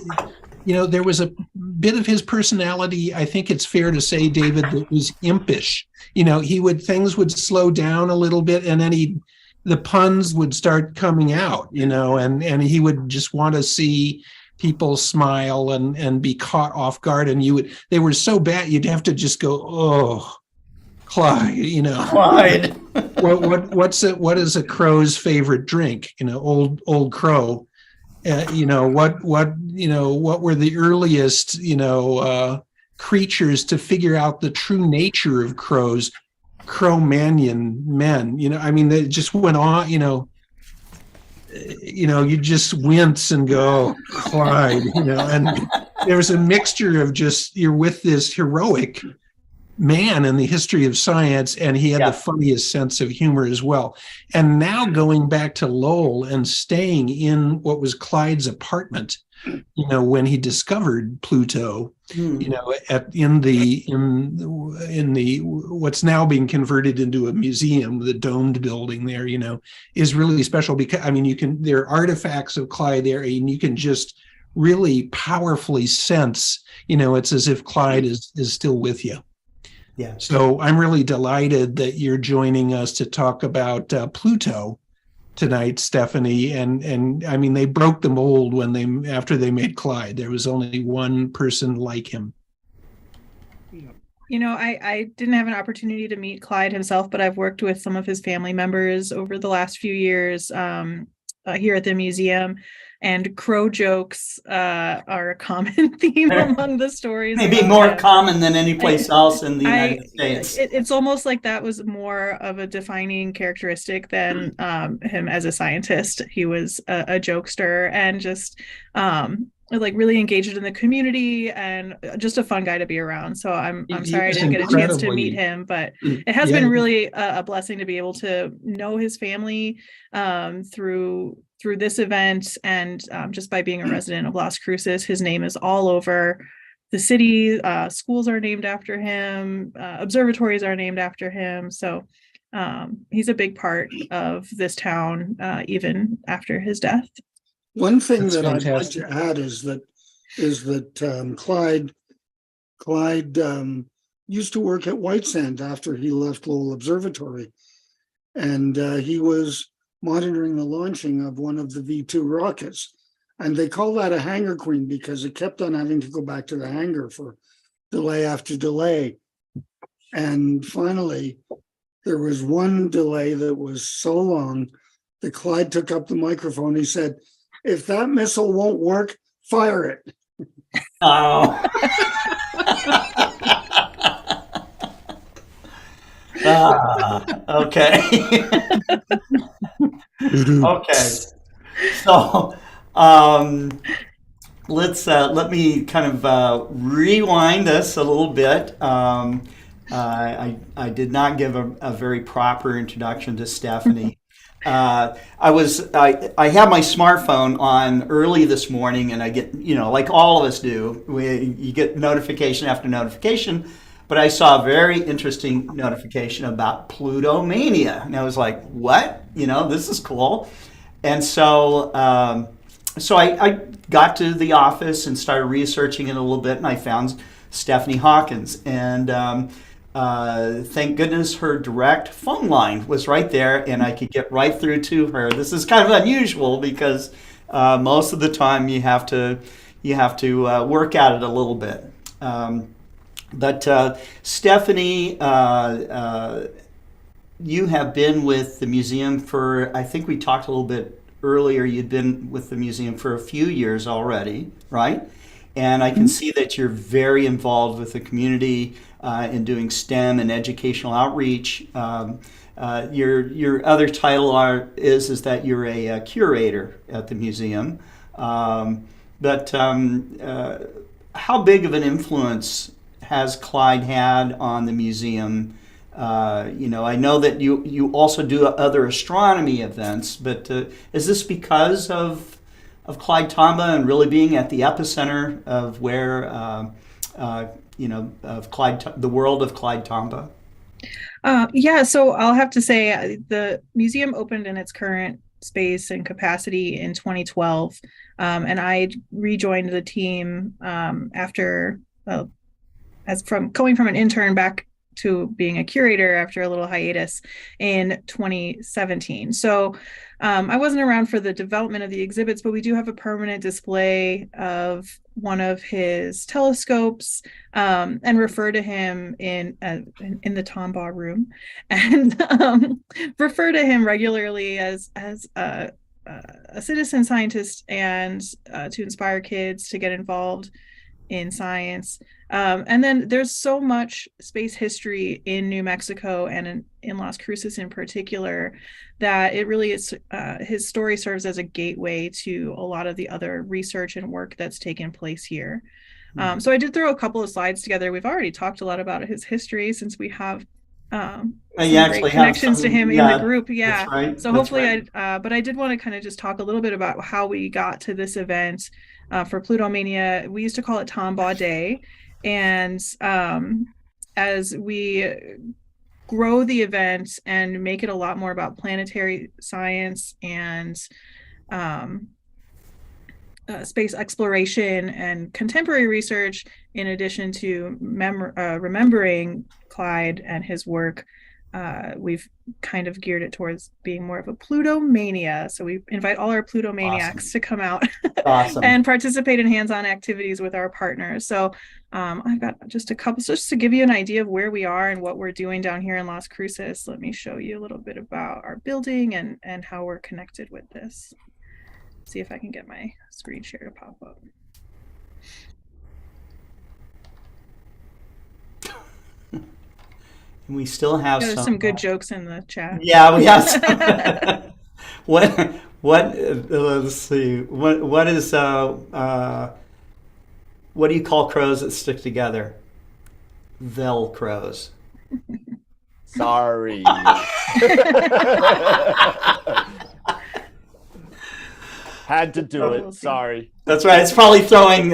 Speaker 2: there was a bit of his personality, I think it's fair to say, David, that was impish. Things would slow down a little bit, and then the puns would start coming out, and he would just want to see people smile and be caught off guard. And they were so bad, you'd have to just go, oh, Clyde,
Speaker 3: Clyde.
Speaker 2: what is a crow's favorite drink? Old crow. What were the earliest creatures to figure out the true nature of crows? Cro-Magnon men. They just went on. You just wince and go, Clyde. And there's a mixture of just, you're with this heroic man in the history of science, and he had the funniest sense of humor as well. And now going back to Lowell and staying in what was Clyde's apartment, when he discovered Pluto, in the what's now being converted into a museum, the domed building there, is really special because there are artifacts of Clyde there, and you can just really powerfully sense, it's as if Clyde is still with you.
Speaker 3: Yeah.
Speaker 2: So I'm really delighted that you're joining us to talk about Pluto tonight, Stephanie. And I mean, they broke the mold after they made Clyde. There was only one person like him.
Speaker 9: I didn't have an opportunity to meet Clyde himself, but I've worked with some of his family members over the last few years here at the museum. And crow jokes are a common theme among the stories.
Speaker 3: Maybe more common than any place else in the United States.
Speaker 9: It's almost like that was more of a defining characteristic than him as a scientist. He was a jokester and just like really engaged in the community and just a fun guy to be around. So I'm sorry I didn't get a chance to meet him, but it has been really a blessing to be able to know his family through this event, and just by being a resident of Las Cruces. His name is all over the city. Schools are named after him. Observatories are named after him. So he's a big part of this town, even after his death.
Speaker 1: One thing
Speaker 2: That's
Speaker 1: that
Speaker 2: fantastic.
Speaker 1: I'd like to add is that Clyde used to work at White Sand after he left Lowell Observatory, and he was monitoring the launching of one of the V2 rockets. And they call that a hangar queen because it kept on having to go back to the hangar for delay after delay. And finally, there was one delay that was so long that Clyde took up the microphone. He said, "If that missile won't work, fire it."
Speaker 3: Oh. Okay. Okay. So let me kind of rewind this a little bit. I did not give a very proper introduction to Stephanie. I have my smartphone on early this morning, and I get, like all of us do, you get notification after notification. But I saw a very interesting notification about Pluto mania, and I was like, "What? This is cool." And so, I got to the office and started researching it a little bit, and I found Stephanie Hawkins, and thank goodness her direct phone line was right there, and I could get right through to her. This is kind of unusual because most of the time you have to work at it a little bit. But Stephanie, you have been with the museum for, I think we talked a little bit earlier, you'd been with the museum for a few years already, right? And I can see that you're very involved with the community in doing STEM and educational outreach. Your other title is that you're a curator at the museum. But how big of an influence has Clyde had on the museum? I know that you also do other astronomy events, but is this because of Clyde Tombaugh and really being at the epicenter of where of Clyde, the world of Clyde Tombaugh?
Speaker 9: Yeah, so I'll have to say the museum opened in its current space and capacity in 2012, and I rejoined the team after going from an intern back to being a curator after a little hiatus in 2017. So I wasn't around for the development of the exhibits, but we do have a permanent display of one of his telescopes, and refer to him in the Tombaugh room, and refer to him regularly as a citizen scientist, and to inspire kids to get involved in science. And then there's so much space history in New Mexico and in Las Cruces in particular that it really is, his story serves as a gateway to a lot of the other research and work that's taken place here. So I did throw a couple of slides together. We've already talked a lot about his history since we have great connections to him in the group. Yeah. Right. So hopefully but I did want to kind of just talk a little bit about how we got to this event. For Pluto Mania, we used to call it Tombaugh Day. And as we grow the event and make it a lot more about planetary science and space exploration and contemporary research, in addition to remembering Clyde and his work. We've kind of geared it towards being more of a Pluto-mania. So we invite all our Pluto-maniacs to come out and participate in hands-on activities with our partners. So I've got just a couple, just to give you an idea of where we are and what we're doing down here in Las Cruces. Let me show you a little bit about our building and how we're connected with this. See if I can get my screen share to pop up.
Speaker 3: And we still have
Speaker 9: There's some good jokes in the chat.
Speaker 3: Yeah, we have some. Let's see. What do you call crows that stick together? Velcros.
Speaker 6: Sorry. Had to do it. Sorry.
Speaker 3: That's right. It's probably throwing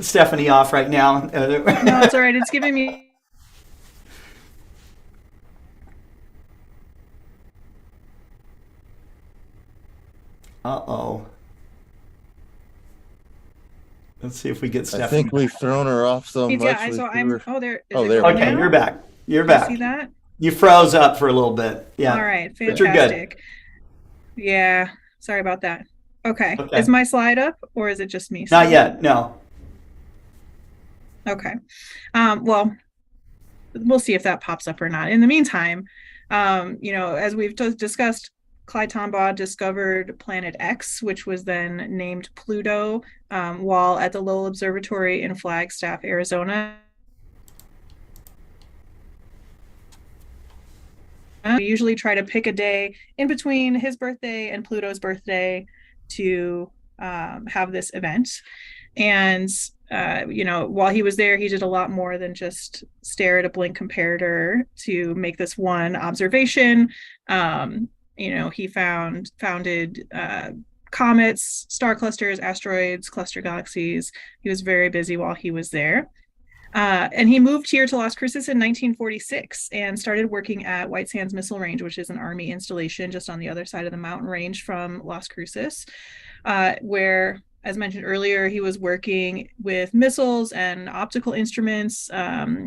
Speaker 3: Stephanie off right now.
Speaker 9: No, it's all right. It's giving me.
Speaker 3: Uh-oh. Let's see if we get Stephanie.
Speaker 8: I think we've thrown her off so much.
Speaker 9: Yeah, so I'm. Oh, there.
Speaker 8: There.
Speaker 3: Okay, you're back. You're back.
Speaker 9: See that?
Speaker 3: You froze up for a little bit. Yeah.
Speaker 9: All right. Fantastic.
Speaker 3: But you're good.
Speaker 9: Yeah. Sorry about that. Okay. Is my slide up or is it just me?
Speaker 3: Not yet. No.
Speaker 9: Okay. Well, we'll see if that pops up or not. In the meantime, as we've discussed, Clyde Tombaugh discovered Planet X, which was then named Pluto, while at the Lowell Observatory in Flagstaff, Arizona. We usually try to pick a day in between his birthday and Pluto's birthday to have this event. And, while he was there, he did a lot more than just stare at a blink comparator to make this one observation. He founded comets, star clusters, asteroids, cluster galaxies. He was very busy while he was there. And he moved here to Las Cruces in 1946 and started working at White Sands Missile Range, which is an Army installation just on the other side of the mountain range from Las Cruces, where, as mentioned earlier, he was working with missiles and optical instruments.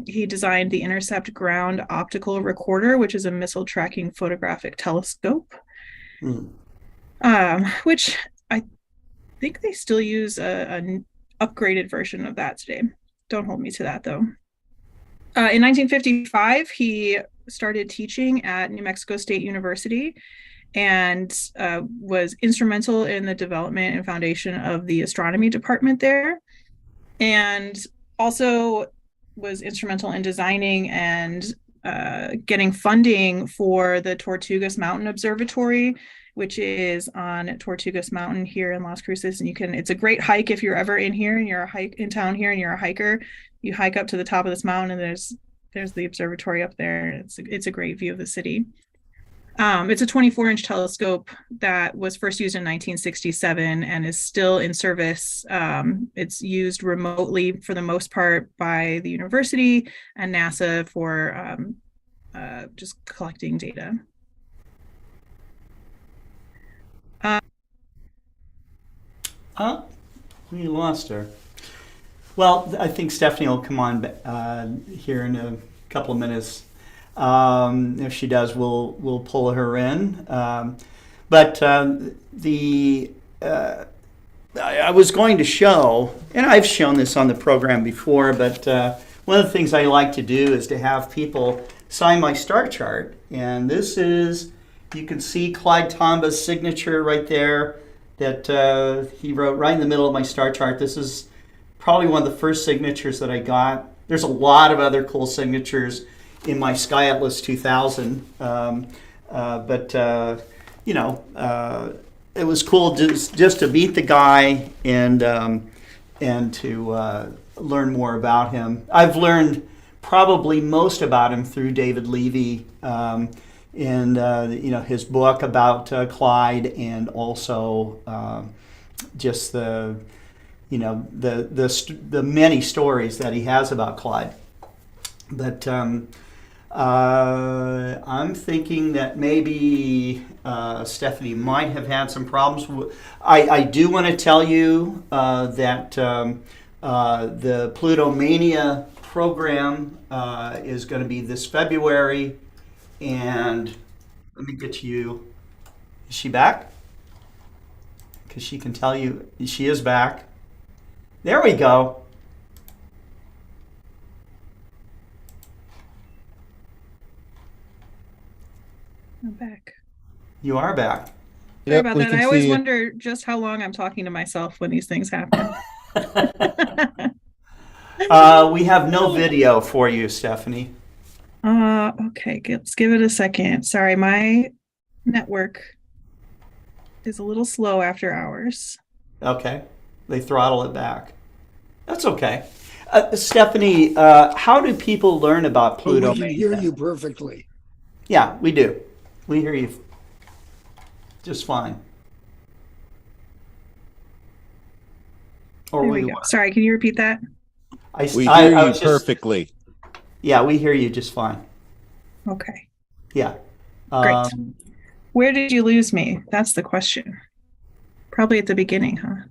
Speaker 9: He designed the Intercept Ground Optical Recorder, which is a missile tracking photographic telescope, which I think they still use an upgraded version of that today. Don't hold me to that, though. In 1955, he started teaching at New Mexico State University and was instrumental in the development and foundation of the astronomy department there, and also was instrumental in designing and getting funding for the Tortugas Mountain Observatory, which is on Tortugas Mountain here in Las Cruces. And it's a great hike if you're ever in here and you're in town here and you're a hiker. You hike up to the top of this mountain and there's the observatory up there. It's a great view of the city. It's a 24-inch telescope that was first used in 1967 and is still in service. It's used remotely for the most part by the university and NASA for just collecting data.
Speaker 3: We lost her. Well, I think Stephanie will come on here in a couple of minutes. If she does, we'll pull her in. But I was going to show, and I've shown this on the program before, but one of the things I like to do is to have people sign my star chart. And this is, you can see Clyde Tombaugh's signature right there that he wrote right in the middle of my star chart. This is probably one of the first signatures that I got. There's a lot of other cool signatures in my Sky Atlas 2000, it was cool just to meet the guy and to learn more about him. I've learned probably most about him through David Levy in his book about Clyde, and also just the many stories that he has about Clyde. But I'm thinking that maybe Stephanie might have had some problems. I do want to tell you that the Pluto Mania program is going to be this February. And let me get you. Is she back? Because she can tell you she is back. There we go.
Speaker 9: I'm back.
Speaker 3: You are back.
Speaker 9: Sorry about
Speaker 8: we
Speaker 9: that.
Speaker 8: can
Speaker 9: I always
Speaker 8: see you.
Speaker 9: wonder just how long I'm talking to myself when these things happen.
Speaker 3: We have no video for you, Stephanie.
Speaker 9: Okay, let's give it a second. Sorry, my network is a little slow after hours.
Speaker 3: Okay. They throttle it back. That's okay. Stephanie, how do people learn about
Speaker 1: But
Speaker 3: Pluto
Speaker 1: we can hear
Speaker 3: Mania?
Speaker 1: you perfectly.
Speaker 3: Yeah, we do. We hear you just fine. Or
Speaker 9: There
Speaker 3: were
Speaker 9: we
Speaker 3: you?
Speaker 9: go. Sorry, can you repeat that?
Speaker 8: We
Speaker 3: I
Speaker 8: hear you
Speaker 3: was just-
Speaker 8: perfectly.
Speaker 3: Yeah, we hear you just fine.
Speaker 9: Okay,
Speaker 3: Yeah.
Speaker 9: great. Where did you lose me? That's the question. Probably at the beginning, huh?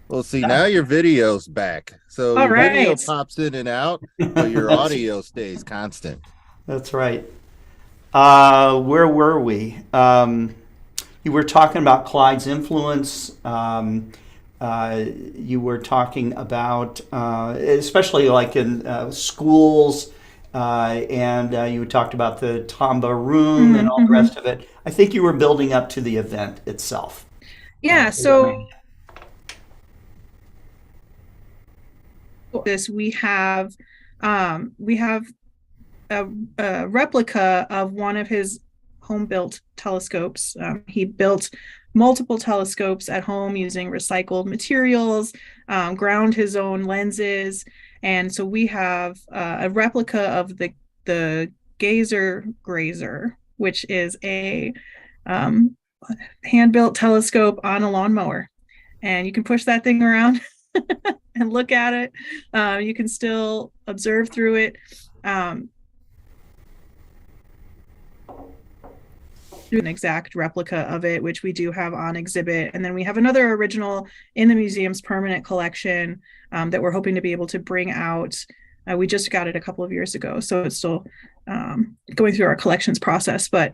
Speaker 8: Well, see, now your video's back. So
Speaker 9: All
Speaker 8: your video
Speaker 9: right.
Speaker 8: pops in and out, but your audio stays constant.
Speaker 3: That's right. Where were we? You were talking about Clyde's influence. You were talking about, especially like in schools, and you talked about the Tamba room and all the rest of it. I think you were building up to the event itself.
Speaker 9: Yeah, so this we have a replica of one of his home-built telescopes. He built multiple telescopes at home using recycled materials, ground his own lenses, and so we have a replica of the Gazer Grazer, which is a hand-built telescope on a lawnmower, and you can push that thing around and look at it. You can still observe through it. Do an exact replica of it, which we do have on exhibit. And then we have another original in the museum's permanent collection that we're hoping to be able to bring out. We just got it a couple of years ago, so it's still going through our collections process, but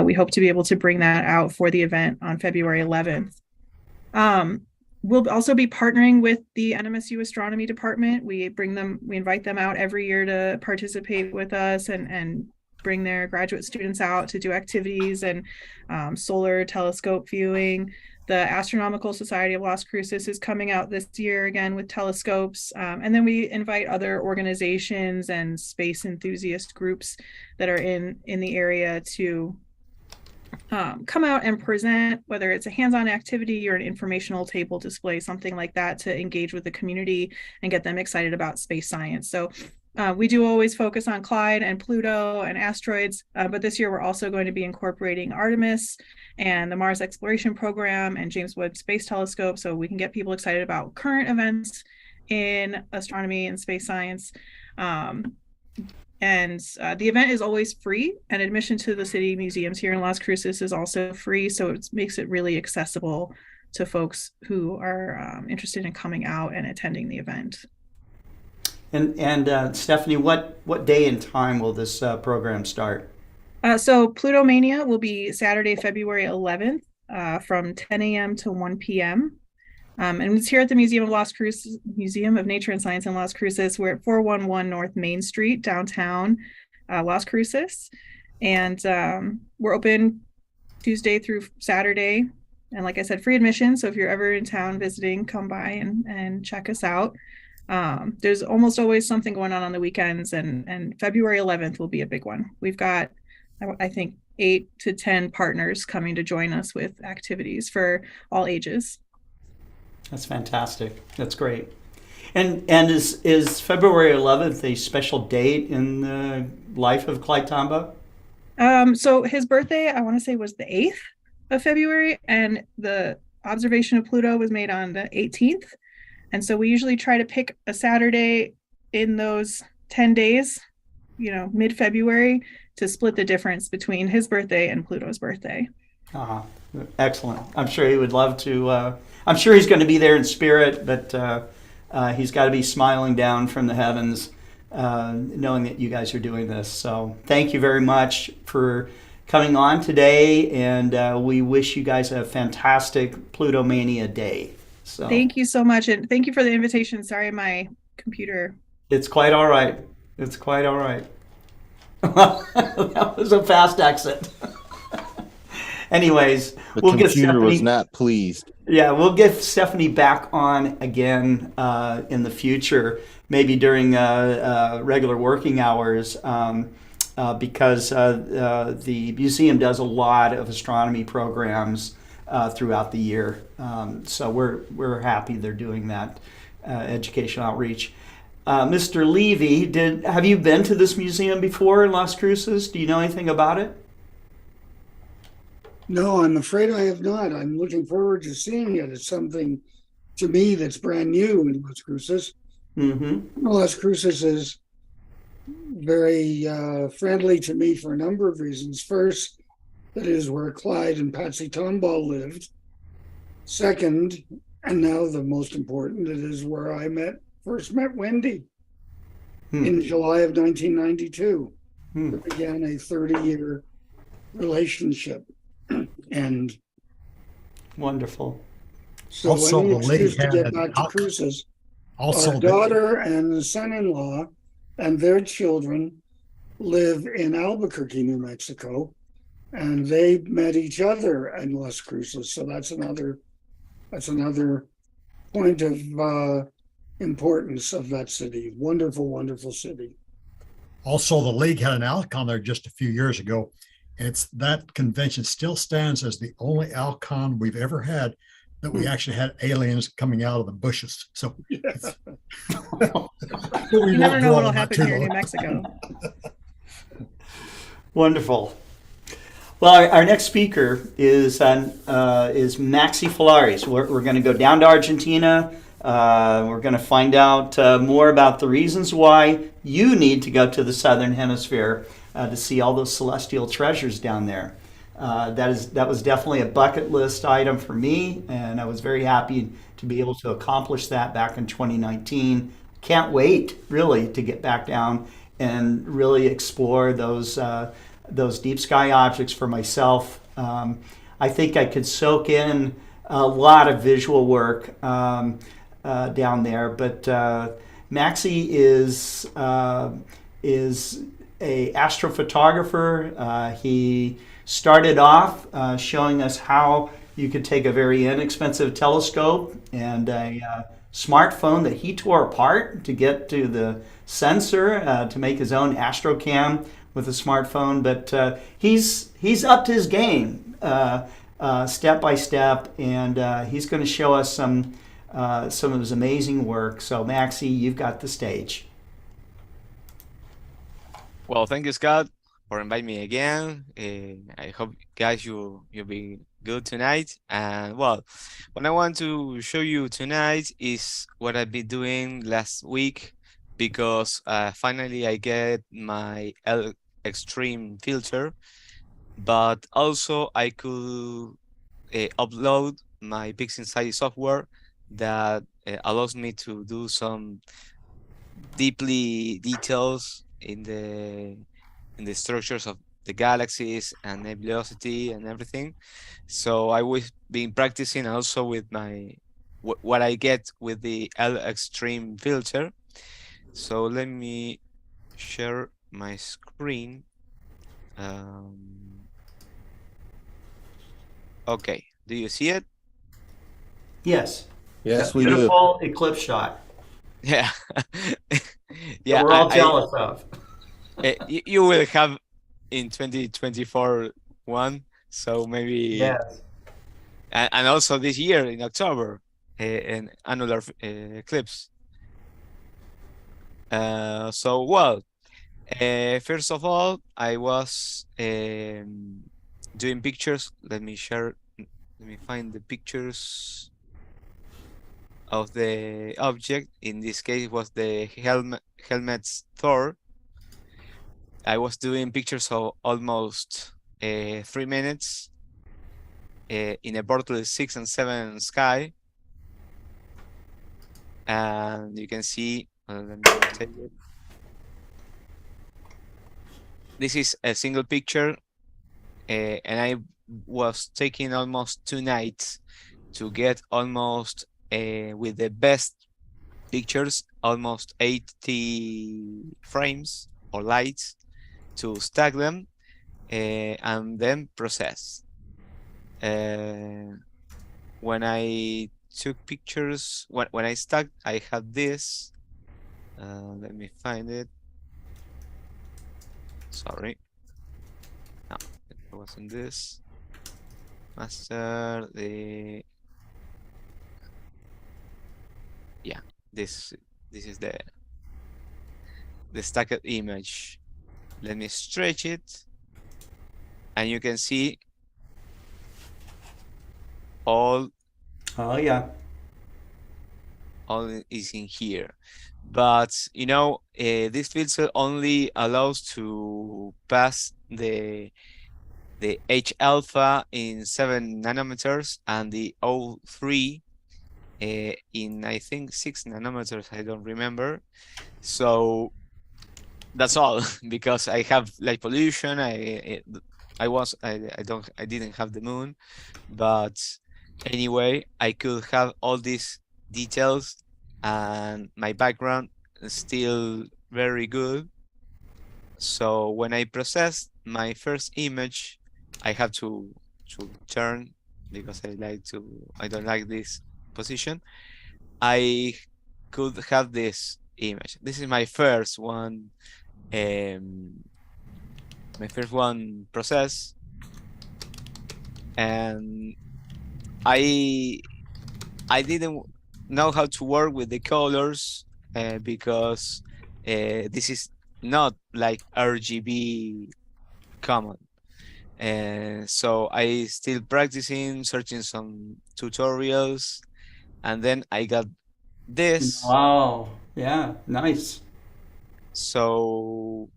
Speaker 9: we hope to be able to bring that out for the event on February 11th. We'll also be partnering with the NMSU Astronomy Department. We invite them out every year to participate with us and bring their graduate students out to do activities and solar telescope viewing. The Astronomical Society of Las Cruces is coming out this year again with telescopes. And then we invite other organizations and space enthusiast groups that are in the area to come out and present, whether it's a hands-on activity or an informational table display, something like that, to engage with the community and get them excited about space science. So we do always focus on Clyde and Pluto and asteroids, but this year we're also going to be incorporating Artemis and the Mars Exploration Program and James Webb Space Telescope, so we can get people excited about current events in astronomy and space science. And the event is always free, and admission to the city museums here in Las Cruces is also free, so it makes it really accessible to folks who are interested in coming out and attending the event.
Speaker 3: And Stephanie, what day and time will this program start?
Speaker 9: So Pluto Mania will be Saturday, February 11th from 10 a.m. to 1 p.m. And it's here at the Museum of Las Cruces, Museum of Nature and Science in Las Cruces. We're at 411 North Main Street, downtown Las Cruces. And we're open Tuesday through Saturday. And like I said, free admission. So if you're ever in town visiting, come by and check us out. There's almost always something going on the weekends, and February 11th will be a big one. We've got, I think, 8 to 10 partners coming to join us with activities for all ages.
Speaker 3: That's fantastic. That's great. And is February 11th a special date in the life of Clyde Tombaugh?
Speaker 9: So his birthday, I want to say, was the 8th of February, and the observation of Pluto was made on the 18th. And so we usually try to pick a Saturday in those 10 days mid-February to split the difference between his birthday and Pluto's birthday.
Speaker 3: Uh, Excellent. I'm sure he would love to. I'm sure he's going to be there in spirit, but he's got to be smiling down from the heavens, knowing that you guys are doing this. So thank you very much for coming on today, and we wish you guys a fantastic Plutomania day. So
Speaker 9: Thank you so much, and thank you for the invitation. Sorry, my computer.
Speaker 3: it's quite all right. It's quite all right. That was a fast exit. Anyways,
Speaker 8: The
Speaker 3: we'll get
Speaker 8: computer was
Speaker 3: Stephanie.
Speaker 8: not pleased.
Speaker 3: Yeah, we'll get Stephanie back on again in the future, maybe during regular working hours, because the museum does a lot of astronomy programs throughout the year. So we're happy they're doing that education outreach. Mr. Levy, have you been to this museum before in Las Cruces? Do you know anything about it?
Speaker 1: No, I'm afraid I have not. I'm looking forward to seeing it. It's something to me that's brand new in Las Cruces.
Speaker 3: Mm-hmm.
Speaker 1: Las Cruces is very friendly to me for a number of reasons. First, that is where Clyde and Patsy Tomball lived. Second, and now the most important, it is where I first met Wendy in July of 1992. It began a 30-year relationship. And
Speaker 3: wonderful.
Speaker 1: so
Speaker 5: Also,
Speaker 1: any
Speaker 5: the lady
Speaker 1: excuse to
Speaker 5: had
Speaker 1: get
Speaker 5: an
Speaker 1: back to Cruces.
Speaker 5: Also,
Speaker 1: Our daughter and son-in-law and their children live in Albuquerque, New Mexico, and they met each other in Las Cruces. So that's another point of importance of that city. Wonderful, wonderful city.
Speaker 5: also, the league had an Alcon there just a few years ago. It's that convention still stands as the only Alcon we've ever had that we actually had aliens coming out of the bushes. So
Speaker 1: Yeah.
Speaker 9: You never know what'll happen here in New Mexico.
Speaker 3: Wonderful. Well, our next speaker is Maxi Falaris. We're going to go down to Argentina. We're going to find out more about the reasons why you need to go to the Southern Hemisphere to see all those celestial treasures down there. That was definitely a bucket list item for me, and I was very happy to be able to accomplish that back in 2019. Can't wait, really, to get back down and really explore those deep sky objects for myself. I think I could soak in a lot of visual work down there, but Maxi is a astrophotographer. He started off showing us how you could take a very inexpensive telescope and a smartphone that he tore apart to get to the sensor to make his own astrocam with a smartphone. But he's upped his game step by step, and he's going to show us some of his amazing work. So Maxi, you've got the stage.
Speaker 4: Well, thank you, Scott, for inviting me again. I hope, guys, you'll be good tonight. And well, what I want to show you tonight is what I've been doing last week, because finally I get my L Extreme filter, but also I could upload my PixInsight software that allows me to do some deeply details in the structures of the galaxies and nebulosity and everything. So I was been practicing also with my what I get with the L Extreme filter. So let me share my screen. Okay, do you see it?
Speaker 3: Yes.
Speaker 8: Yes, we do.
Speaker 3: Beautiful eclipse shot.
Speaker 4: Yeah.
Speaker 3: Yeah, we're all jealous of.
Speaker 4: You will have in 2024 one, so maybe
Speaker 3: Yes.
Speaker 4: and also this year in October an annular eclipse. So well, first of all, I was doing pictures. Let me find the pictures of the object. In this case, it was the helmet's Thor. I was doing pictures of almost 3 minutes in a Bortle 6 and 7 sky. And you can see, let me rotate it. This is a single picture, and I was taking almost 2 nights to get almost, with the best pictures, almost 80 frames or lights to stack them and then process. When I took pictures, when I stacked, I had this. Let me find it. Sorry. No, it wasn't this. Master, yeah, this is the stacked image. Let me stretch it, and you can see all
Speaker 3: Oh yeah.
Speaker 4: is in here. But you know, this filter only allows to pass the H alpha in 7 nanometers and the O3 in, I think, 6 nanometers. I don't remember. So that's all because I have light pollution. I didn't have the moon, but anyway, I could have all these details and my background is still very good. So when I processed my first image, I have to turn because I don't like this position. I could have this image. This is my first one, process, and I didn't know how to work with the colors because this is not like RGB common. So I still practicing, searching some tutorials, and then I got this.
Speaker 3: Wow. Yeah. Nice.
Speaker 4: So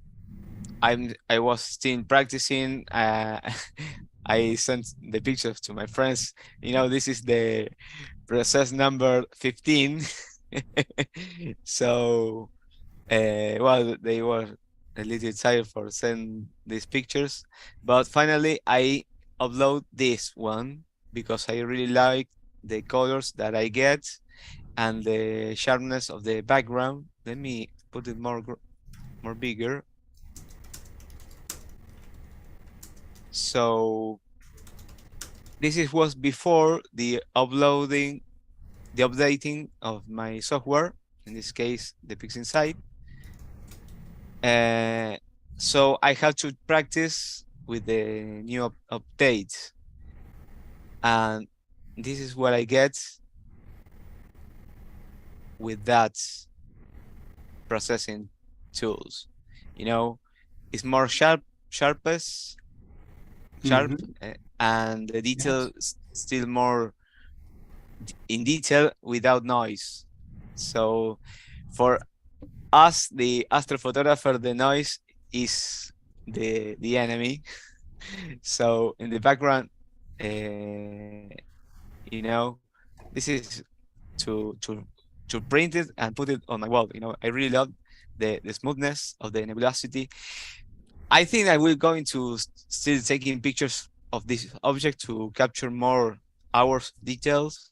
Speaker 4: I was still practicing. I sent the pictures to my friends. You know, this is the process number 15. So, well, they were a little tired for sending these pictures, but finally I upload this one because I really like the colors that I get and the sharpness of the background. Let me put it more bigger. So was before the updating of my software, in this case, the PixInsight. So I have to practice with the new updates. And this is what I get with that processing tools. You know, it's more sharp, and the detail still more in detail without noise. So for us, the astrophotographer, the noise is the enemy. So in the background, you know, this is to print it and put it on my wall. You know, I really love the smoothness of the nebulosity. I think I will go into still taking pictures of this object to capture more hours details.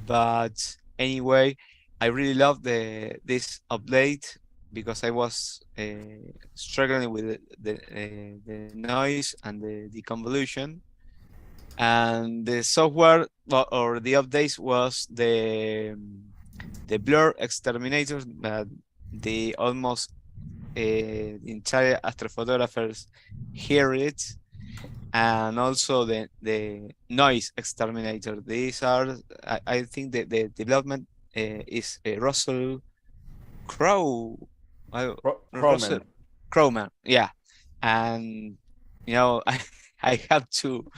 Speaker 4: But anyway, I really love this update because I was struggling with the noise and the convolution. And the software or the updates was the blur exterminator that the almost entire astrophotographers hear it, and also the noise exterminator. These are, I think, the development is Russell Crowe. Crowman, yeah. And you know, I have to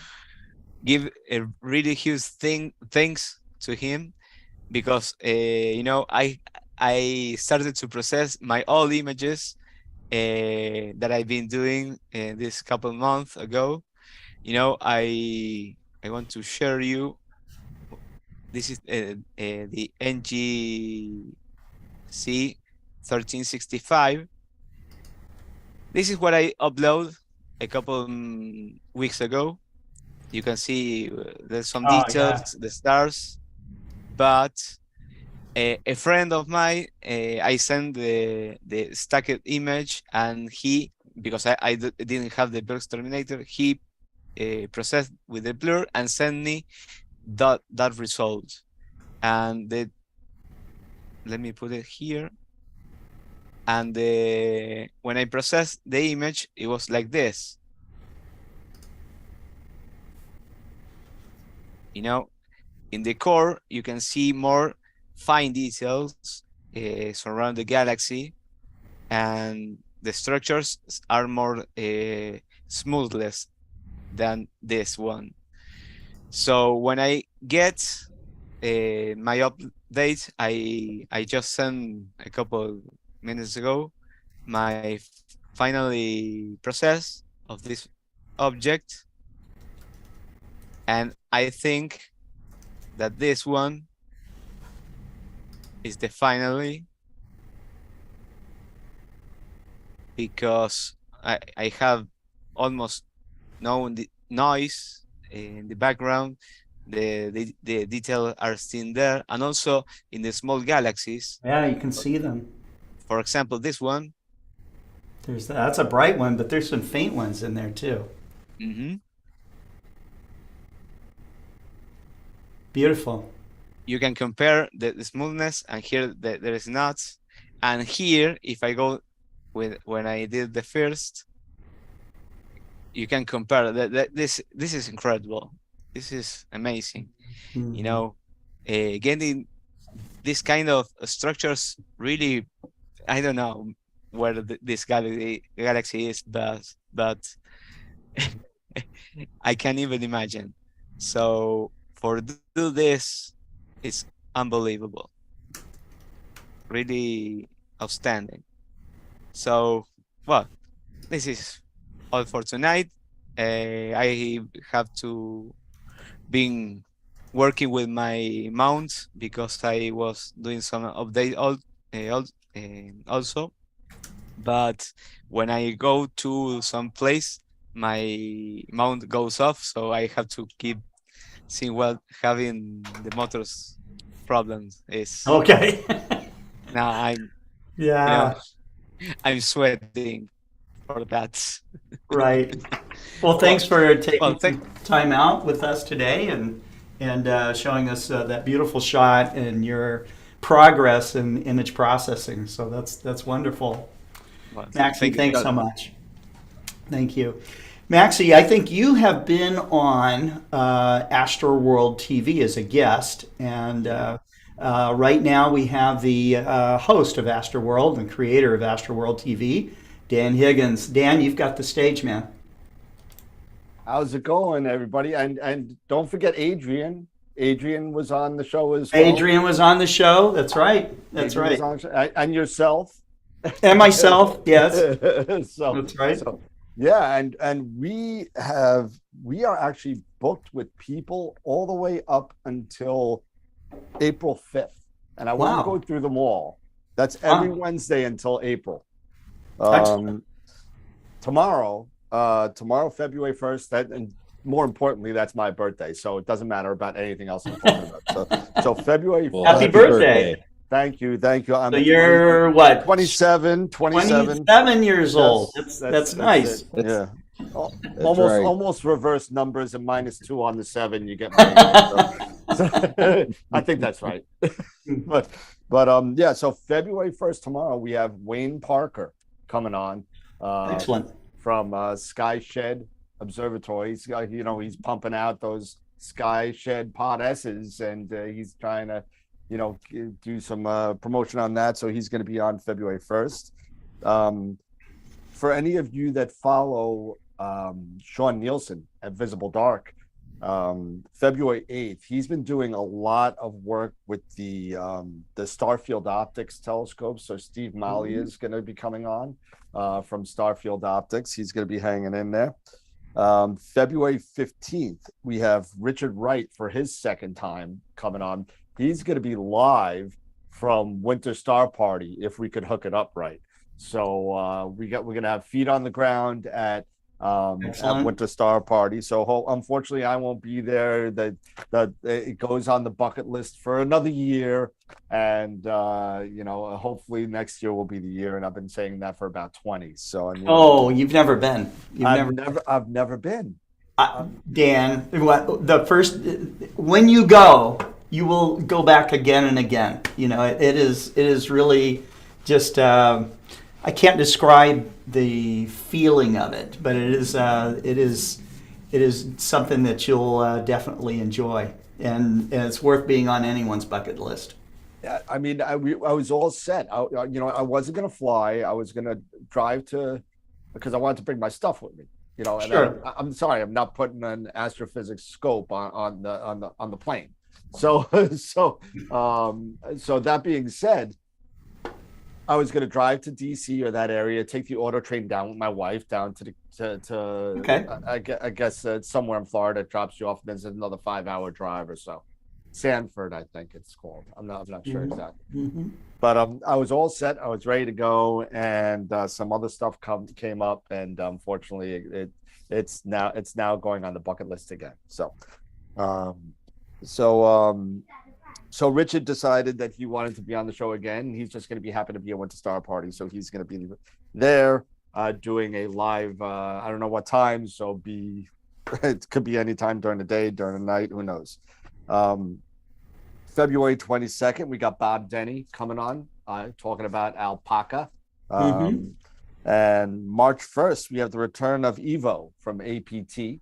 Speaker 4: give a really huge thanks to him because you know, I started to process my old images that I've been doing this couple months ago. You know, I want to share you. This is the NGC 1365. This is what I upload a couple weeks ago. You can see there's some
Speaker 3: Oh,
Speaker 4: details,
Speaker 3: yeah.
Speaker 4: the stars, but a friend of mine, I sent the stacked image, and he, because I didn't have the blur exterminator, he processed with the blur and sent me that result. And let me put it here. And when I processed the image, it was like this. You know, in the core, you can see more fine details surround the galaxy, and the structures are more smoothless than this one. So when I get my update, I just sent a couple minutes ago my finally process of this object, and I think that this one is the finally, because I have almost no noise in the background. The details are still there, and also in the small galaxies.
Speaker 3: Yeah, you can see them.
Speaker 4: For example, this one.
Speaker 3: That's a bright one, but there's some faint ones in there too.
Speaker 4: Mm-hmm.
Speaker 3: Beautiful.
Speaker 4: You can compare the smoothness, and here there is not. And here, if I go with when I did the first, you can compare that. This is incredible. This is amazing. You know, getting this kind of structures really, I don't know where this galaxy is, but I can't even imagine. So for do this, it's unbelievable, really outstanding. So, well, this is all for tonight. I have to been working with my mount because I was doing some update also. But when I go to some place, my mount goes off, so I have to keep seeing what having the motors problems is.
Speaker 3: Okay.
Speaker 4: Now I'm,
Speaker 3: Yeah.
Speaker 4: I'm sweating for that.
Speaker 3: Right. Well, thanks for taking
Speaker 4: Well,
Speaker 3: time out with us today and showing us that beautiful shot and your progress in image processing. So that's wonderful.
Speaker 4: Well,
Speaker 3: Maxie,
Speaker 4: thank you.
Speaker 3: thanks so much. Thank you. Maxie, I think you have been on Astro World TV as a guest, and right now we have the host of Astro World and creator of Astro World TV, Dan Higgins. Dan, you've got the stage, man.
Speaker 6: How's it going, everybody? And don't forget Adrian. Adrian was on the show as well.
Speaker 3: Adrian was on the show. That's right. That's
Speaker 6: Adrian
Speaker 3: right.
Speaker 6: and yourself.
Speaker 3: And myself, yes.
Speaker 6: So,
Speaker 3: that's right.
Speaker 6: So, yeah, and we are actually booked with people all the way up until April 5th. And I won't go through them all. That's every Wednesday until April. Tomorrow, February 1st, and more importantly, that's my birthday. So it doesn't matter about anything else I'm talking about. So February.
Speaker 3: Well, happy birthday.
Speaker 6: Thank you. I'm
Speaker 3: so you're what?
Speaker 6: 27
Speaker 3: years old. That's nice.
Speaker 6: Yeah. Almost reverse numbers and -2 on the 7. You get my so, I think that's right. but yeah. So February 1st tomorrow we have Wayne Parker coming on.
Speaker 3: Excellent.
Speaker 6: From Sky Shed Observatory. He's pumping out those Sky Shed Pod S's, and he's trying to do some promotion on that. So he's going to be on February 1st. For any of you that follow Sean Nielsen at Visible Dark, February 8th. He's been doing a lot of work with the Starfield Optics telescope. So Steve Malley is going to be coming on from Starfield Optics. He's going to be hanging in there. February 15th, we have Richard Wright for his second time coming on. He's going to be live from Winter Star Party if we could hook it up right. So we're going to have feet on the ground at Winter Star Party. So unfortunately, I won't be there. It goes on the bucket list for another year, and hopefully next year will be the year. And I've been saying that for about 20. So I mean,
Speaker 3: Oh, you've never been.
Speaker 6: I've never been.
Speaker 3: Dan, when you go, you will go back again and again. It is really just. I can't describe the feeling of it, but it is something that you'll definitely enjoy, and it's worth being on anyone's bucket list.
Speaker 6: Yeah, I mean, I was all set. I wasn't going to fly. I was going to drive because I wanted to bring my stuff with me. And
Speaker 3: Sure.
Speaker 6: I'm sorry, I'm not putting an astrophysics scope on the plane. So that being said, I was going to drive to DC or that area, take the auto train down with my wife down to
Speaker 3: Okay.
Speaker 6: I guess somewhere in Florida. It drops you off, and there's another 5-hour drive or so. Sanford, I think it's called. I'm not sure exactly.
Speaker 3: Mm-hmm.
Speaker 6: But I was all set. I was ready to go, and some other stuff came up, and unfortunately, it's now going on the bucket list again. So Richard decided that he wanted to be on the show again. He's just going to be happy to be at Winter Star Party, so he's going to be there doing a live. I don't know what time, so it could be any time during the day, during the night, who knows. February 22nd, we got Bob Denny coming on, talking about alpaca. And March 1st, we have the return of Evo from APT.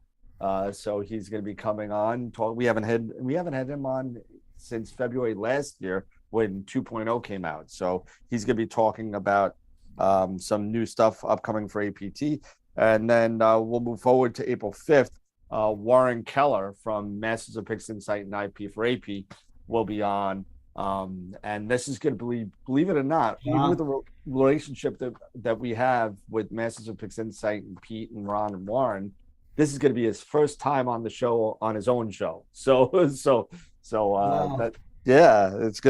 Speaker 6: So he's going to be coming on. We haven't had him on since February last year when 2.0 came out. So he's going to be talking about some new stuff upcoming for APT. And then we'll move forward to April 5th. Warren Keller from Masters of Pixel Insight and IP for AP will be on. And this is going to believe it or not, even with the relationship that we have with Masters of Pixel Insight and Pete and Ron and Warren, this is going to be his first time on the show, on his own show. So it's going to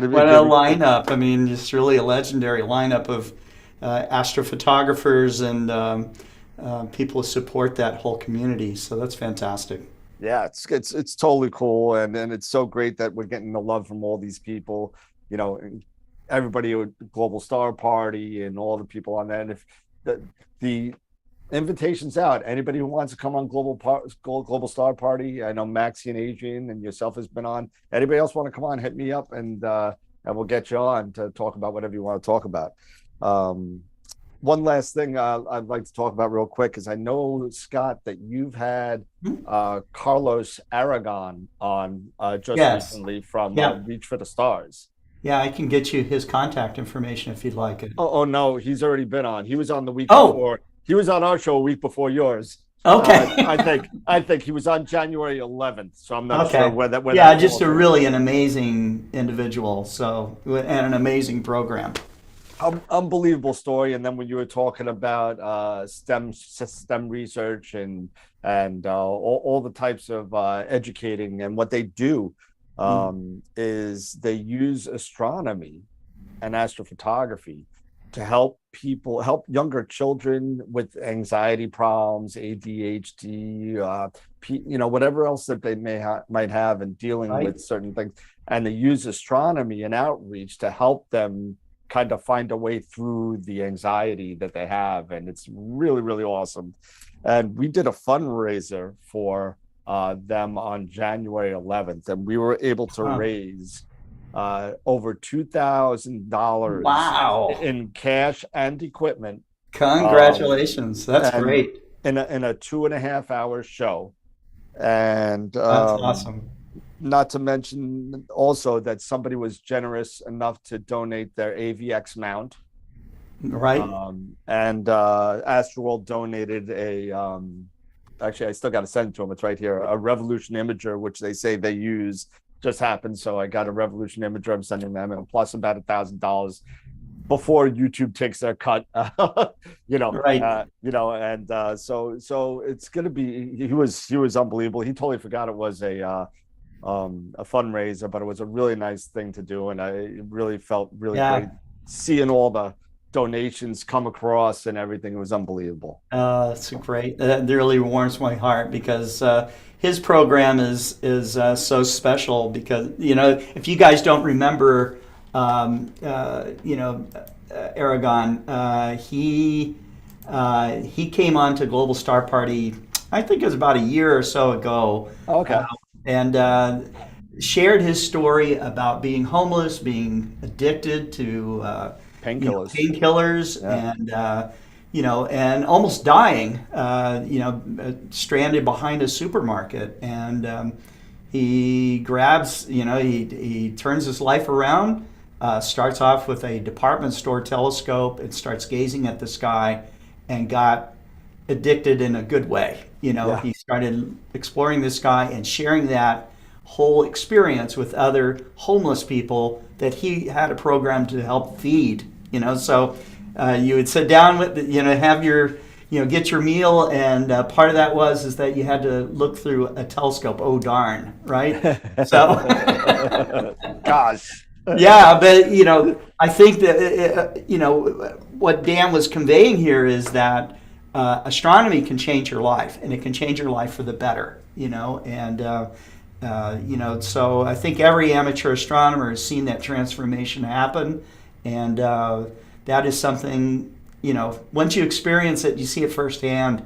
Speaker 6: be
Speaker 3: what a lineup. I mean, just really a legendary lineup of astrophotographers and people who support that whole community. So that's fantastic.
Speaker 6: Yeah, it's totally cool, and it's so great that we're getting the love from all these people. Everybody at Global Star Party and all the people on that. And if the invitation's out, anybody who wants to come on Global Star Party, I know Maxie and Adrian and yourself has been on. Anybody else want to come on? Hit me up, and we'll get you on to talk about whatever you want to talk about. One last thing I'd like to talk about real quick is I know, Scott, that you've had Carlos Aragon on just recently from Reach for the Stars.
Speaker 3: Yeah, I can get you his contact information if you'd like it.
Speaker 6: Oh no, he's already been on. He was on the week before. He was on our show a week before yours.
Speaker 3: Okay.
Speaker 6: I think he was on January 11th, so I'm not sure whether
Speaker 3: just an amazing individual, and an amazing program.
Speaker 6: Unbelievable story. And then when you were talking about STEM research and all the types of educating and what they do, is they use astronomy and astrophotography to help younger children with anxiety problems, ADHD, whatever else that they might have in dealing with certain things. And they use astronomy and outreach to help them kind of find a way through the anxiety that they have. And it's really, really awesome. And we did a fundraiser for them on January 11th, and we were able to raise over $2,000 in cash and equipment.
Speaker 3: Congratulations. That's great.
Speaker 6: In a 2.5-hour show. And
Speaker 3: that's awesome.
Speaker 6: Not to mention also that somebody was generous enough to donate their AVX mount.
Speaker 3: Right.
Speaker 6: And Astroworld donated a actually, I still got to send it to them. It's right here. A Revolution Imager, which they say they use, just happened. So I got a Revolution Imager. I'm sending them, and plus about $1,000 before YouTube takes their cut.
Speaker 3: Right.
Speaker 6: So it's gonna be. He was unbelievable. He totally forgot it was a fundraiser, but it was a really nice thing to do, and I really felt really
Speaker 3: Yeah.
Speaker 6: great seeing all the donations come across and everything. It was unbelievable.
Speaker 3: It's great. That really warms my heart because his program is so special. Because if you guys don't remember, Aragon, he came on to Global Star Party. I think it was about a year or so ago.
Speaker 6: Okay.
Speaker 3: And shared his story about being homeless, being addicted to painkillers,
Speaker 6: Yeah.
Speaker 3: and almost dying, stranded behind a supermarket. And he grabs, he turns his life around, starts off with a department store telescope and starts gazing at the sky and got addicted in a good way. He started exploring the sky and sharing that whole experience with other homeless people that he had a program to help feed. So you would sit down with, have your, get your meal, and part of that is that you had to look through a telescope. Oh darn, right? So,
Speaker 6: gosh,
Speaker 3: yeah, but I think that what Dan was conveying here is that astronomy can change your life, and it can change your life for the better. So I think every amateur astronomer has seen that transformation happen, and that is something, once you experience it, you see it firsthand,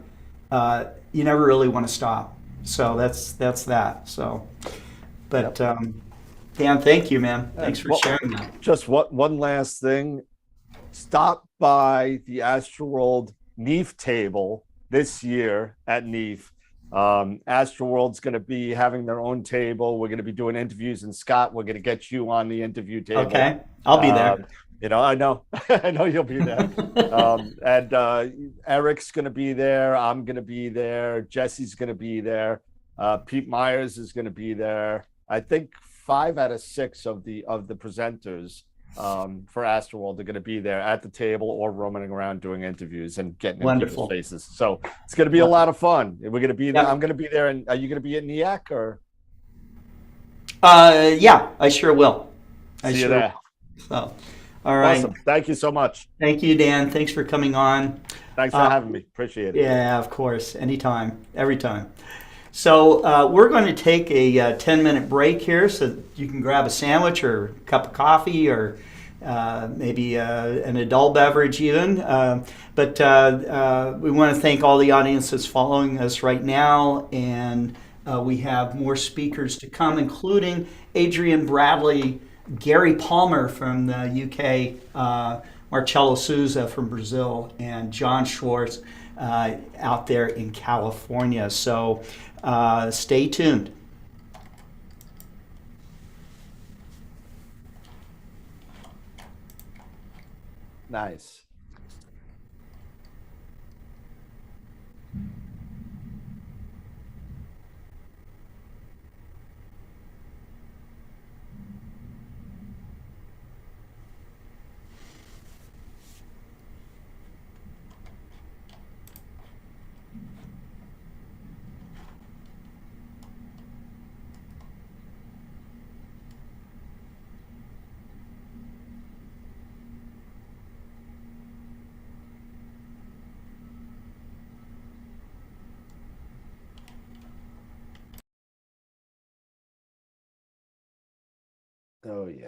Speaker 3: you never really want to stop. So that's that. So, but Dan, thank you, man. Thanks for sharing that.
Speaker 6: Just one last thing. Stop by the Astroworld NEAF table this year at NEAF. Astroworld's going to be having their own table. We're going to be doing interviews, and Scott, we're going to get you on the interview table.
Speaker 3: Okay, I'll be there.
Speaker 6: I know, I know you'll be there. And Eric's going to be there. I'm going to be there. Jesse's going to be there. Pete Myers is going to be there. I think 5 out of 6 of the presenters for Astroworld are going to be there at the table or roaming around doing interviews and getting in people's faces. So it's going to be a lot of fun. We're going to be there. I'm going to be there. And are you going to be at NEAC or?
Speaker 3: Yeah, I sure will.
Speaker 6: See you there.
Speaker 3: So, all right.
Speaker 6: Awesome. Thank you so much.
Speaker 3: Thank you, Dan. Thanks for coming on.
Speaker 6: Thanks for having me. Appreciate it.
Speaker 3: Yeah, of course. Anytime, every time. So we're going to take a 10-minute break here so that you can grab a sandwich or a cup of coffee or maybe an adult beverage even. But we want to thank all the audience that's following us right now. And we have more speakers to come, including Adrian Bradley, Gary Palmer from the UK, Marcello Souza from Brazil, and John Schwartz out there in California. So stay tuned.
Speaker 6: Nice. Oh yeah.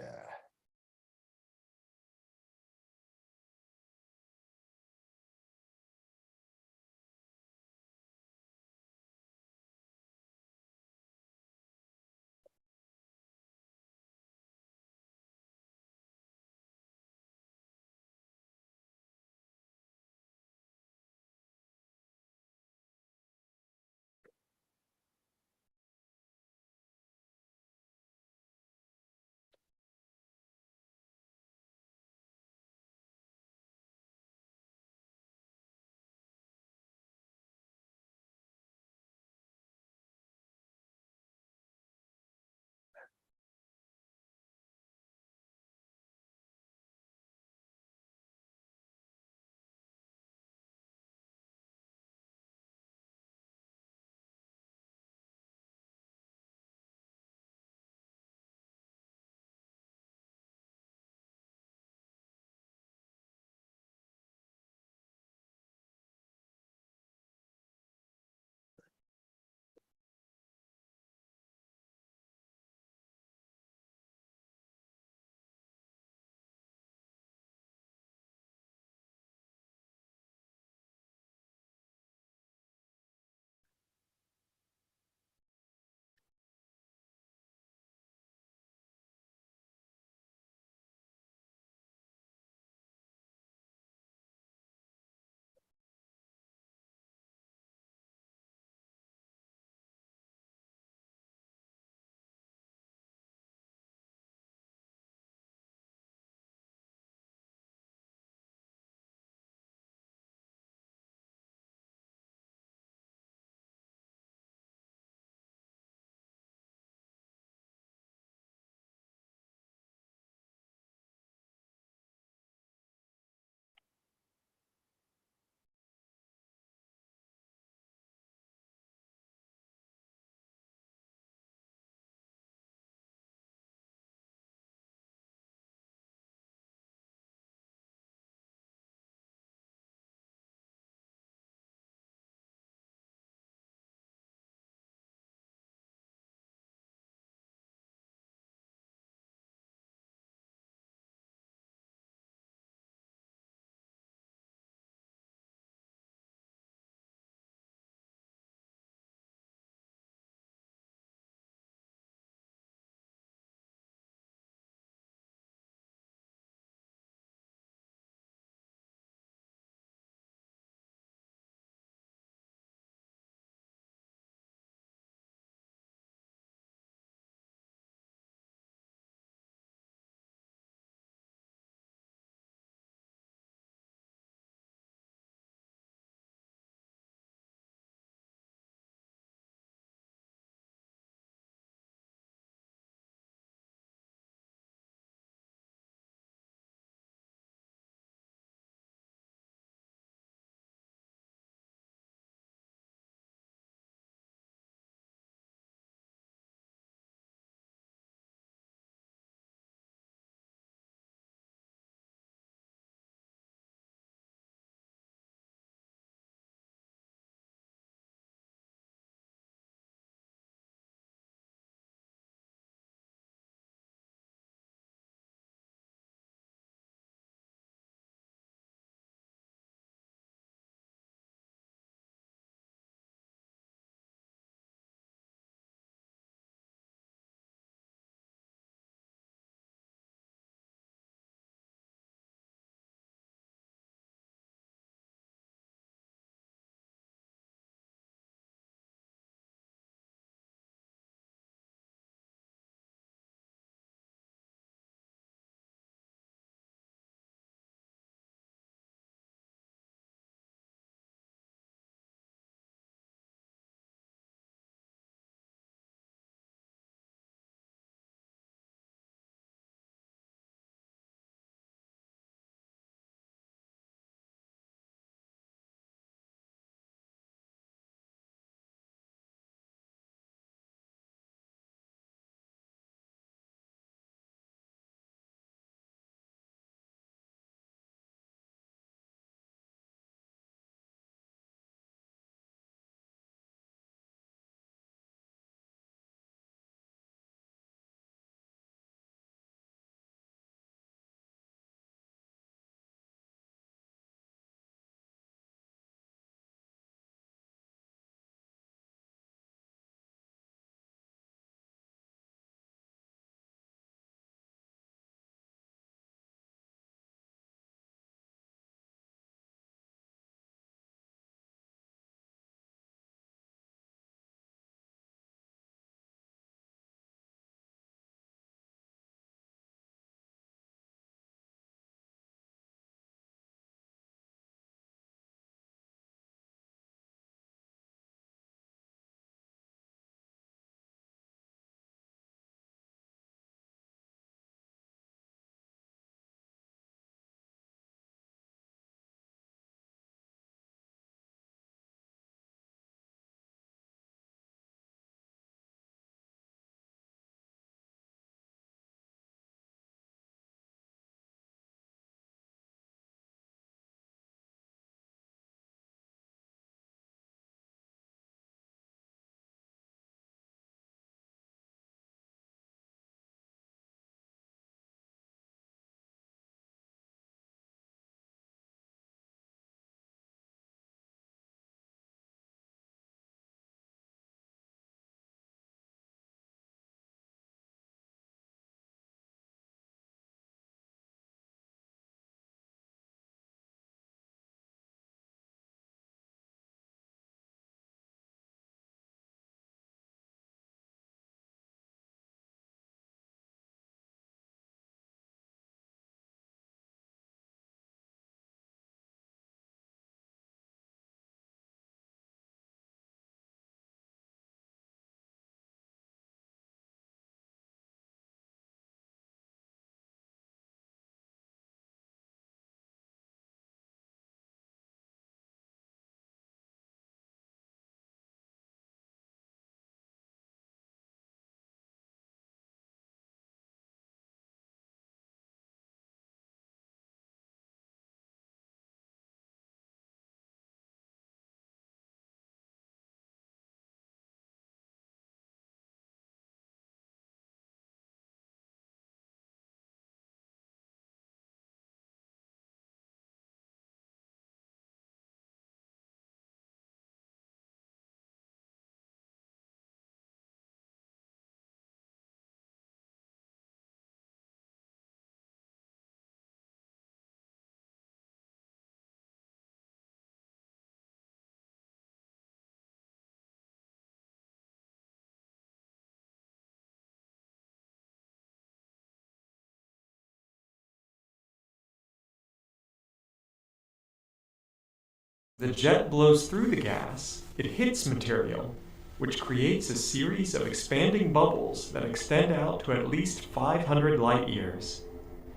Speaker 10: The jet blows through the gas, it hits material, which creates a series of expanding bubbles that extend out to at least 500 light years.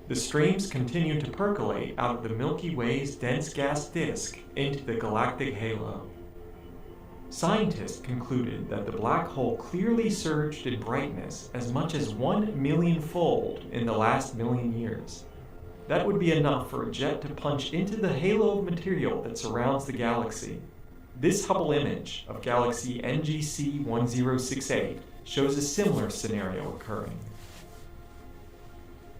Speaker 10: The streams continue to percolate out of the Milky Way's dense gas disk into the galactic halo. Scientists concluded that the black hole clearly surged in brightness as much as 1,000,000-fold in the last million years. That would be enough for a jet to punch into the halo of material that surrounds the galaxy. This Hubble image of galaxy NGC 1068 shows a similar scenario occurring.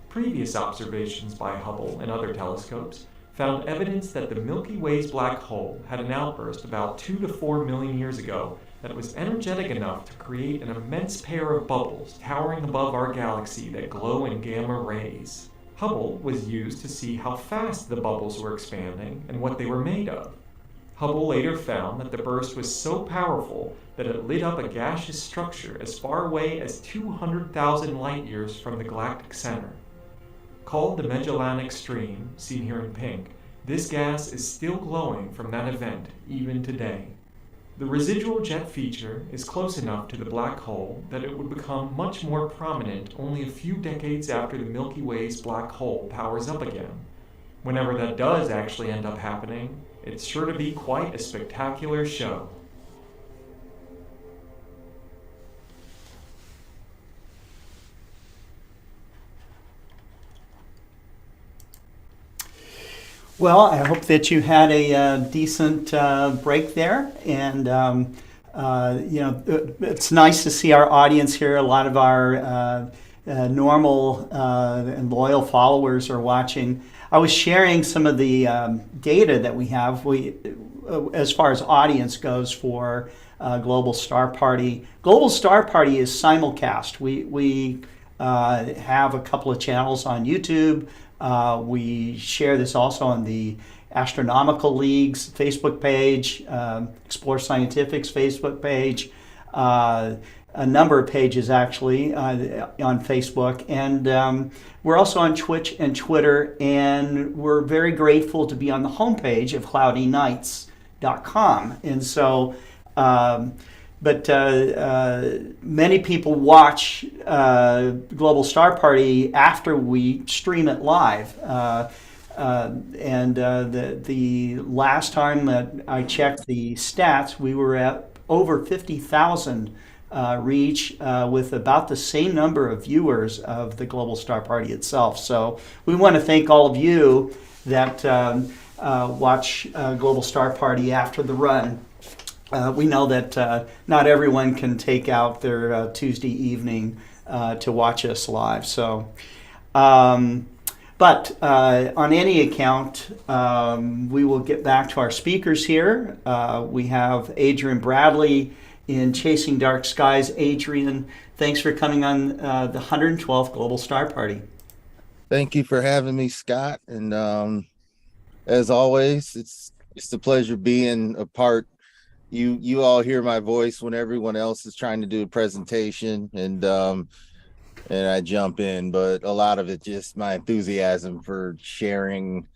Speaker 10: Previous observations by Hubble and other telescopes found evidence that the Milky Way's black hole had an outburst about 2 to 4 million years ago that was energetic enough to create an immense pair of bubbles towering above our galaxy that glow in gamma rays. Hubble was used to see how fast the bubbles were expanding and what they were made of. Hubble later found that the burst was so powerful that it lit up a gaseous structure as far away as 200,000 light years from the galactic center. Called the Magellanic Stream, seen here in pink, this gas is still glowing from that event even today. The residual jet feature is close enough to the black hole that it would become much more prominent only a few decades after the Milky Way's black hole powers up again. Whenever that does actually end up happening, it's sure to be quite a spectacular show.
Speaker 3: Well, I hope that you had a decent break there, and it's nice to see our audience here. A lot of our normal and loyal followers are watching. I was sharing some of the data that we have. As far as audience goes for Global Star Party. Global Star Party is simulcast. We have a couple of channels on YouTube. We share this also on the Astronomical League's Facebook page, Explore Scientific's Facebook page, a number of pages actually on Facebook. And we're also on Twitch and Twitter, and we're very grateful to be on the homepage of cloudynights.com. And so, many people watch Global Star Party after we stream it live. The last time that I checked the stats, we were at over 50,000 reach with about the same number of viewers of the Global Star Party itself. So we want to thank all of you that watch Global Star Party after the run. We know that not everyone can take out their Tuesday evening to watch us live. So, but on any account, we will get back to our speakers here. We have Adrian Bradley in Chasing Dark Skies. Adrian, thanks for coming on the 112th Global Star Party.
Speaker 8: Thank you for having me, Scott. And as always, it's a pleasure being a part. You all hear my voice when everyone else is trying to do a presentation, and I jump in, but a lot of it just my enthusiasm for sharing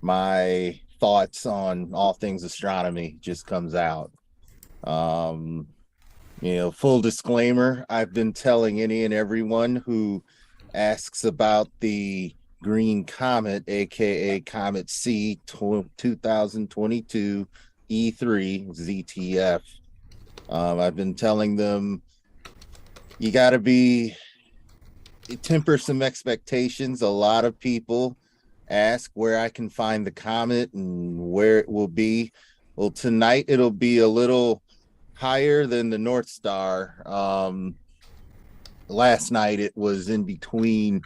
Speaker 8: my thoughts on all things astronomy just comes out. Full disclaimer, I've been telling any and everyone who asks about the green comet, aka Comet C 2022 E3 ZTF. I've been telling them you got to temper some expectations. A lot of people ask where I can find the comet and where it will be. Well, tonight it'll be a little higher than the North Star. Last night it was in between,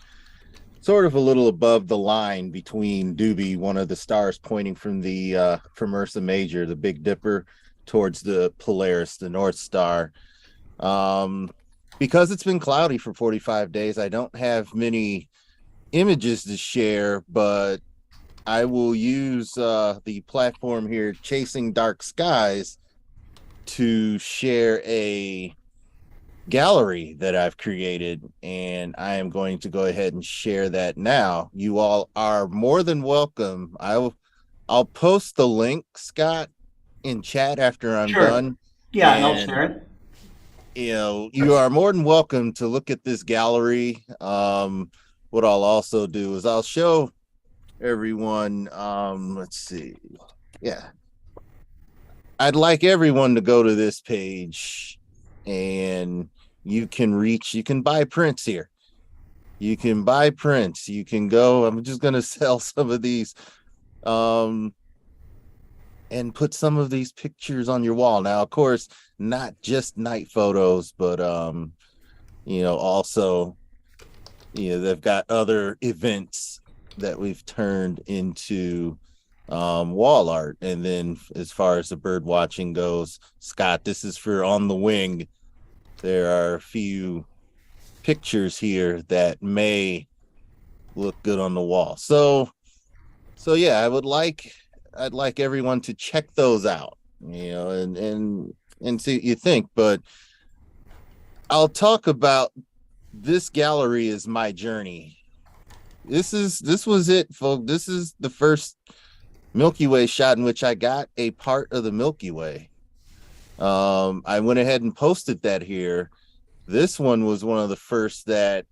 Speaker 8: sort of a little above the line between Doobie, one of the stars pointing from Ursa Major, the Big Dipper, towards the Polaris, the North Star. Because it's been cloudy for 45 days, I don't have many images to share, but I will use the platform here, Chasing Dark Skies, to share a gallery that I've created, and I am going to go ahead and share that now. You all are more than welcome. I'll post the link, Scott, in chat after I'm
Speaker 3: Sure.
Speaker 8: done.
Speaker 3: Yeah, and I'll share it.
Speaker 8: You know, you are more than welcome to look at this gallery. What I'll also do is I'll show everyone, let's see. Yeah. I'd like everyone to go to this page, and you can buy prints here. You can buy prints. You can go. I'm just going to sell some of these and put some of these pictures on your wall. Now, of course, not just night photos, but also, they've got other events that we've turned into wall art. And then as far as the bird watching goes, Scott, this is for On the Wing. There are a few pictures here that may look good on the wall. So yeah, I'd like everyone to check those out, and see what you think. But I'll talk about this gallery is my journey. This was it, folks. This is the first Milky Way shot in which I got a part of the Milky Way. I went ahead and posted that here. This one was one of the first that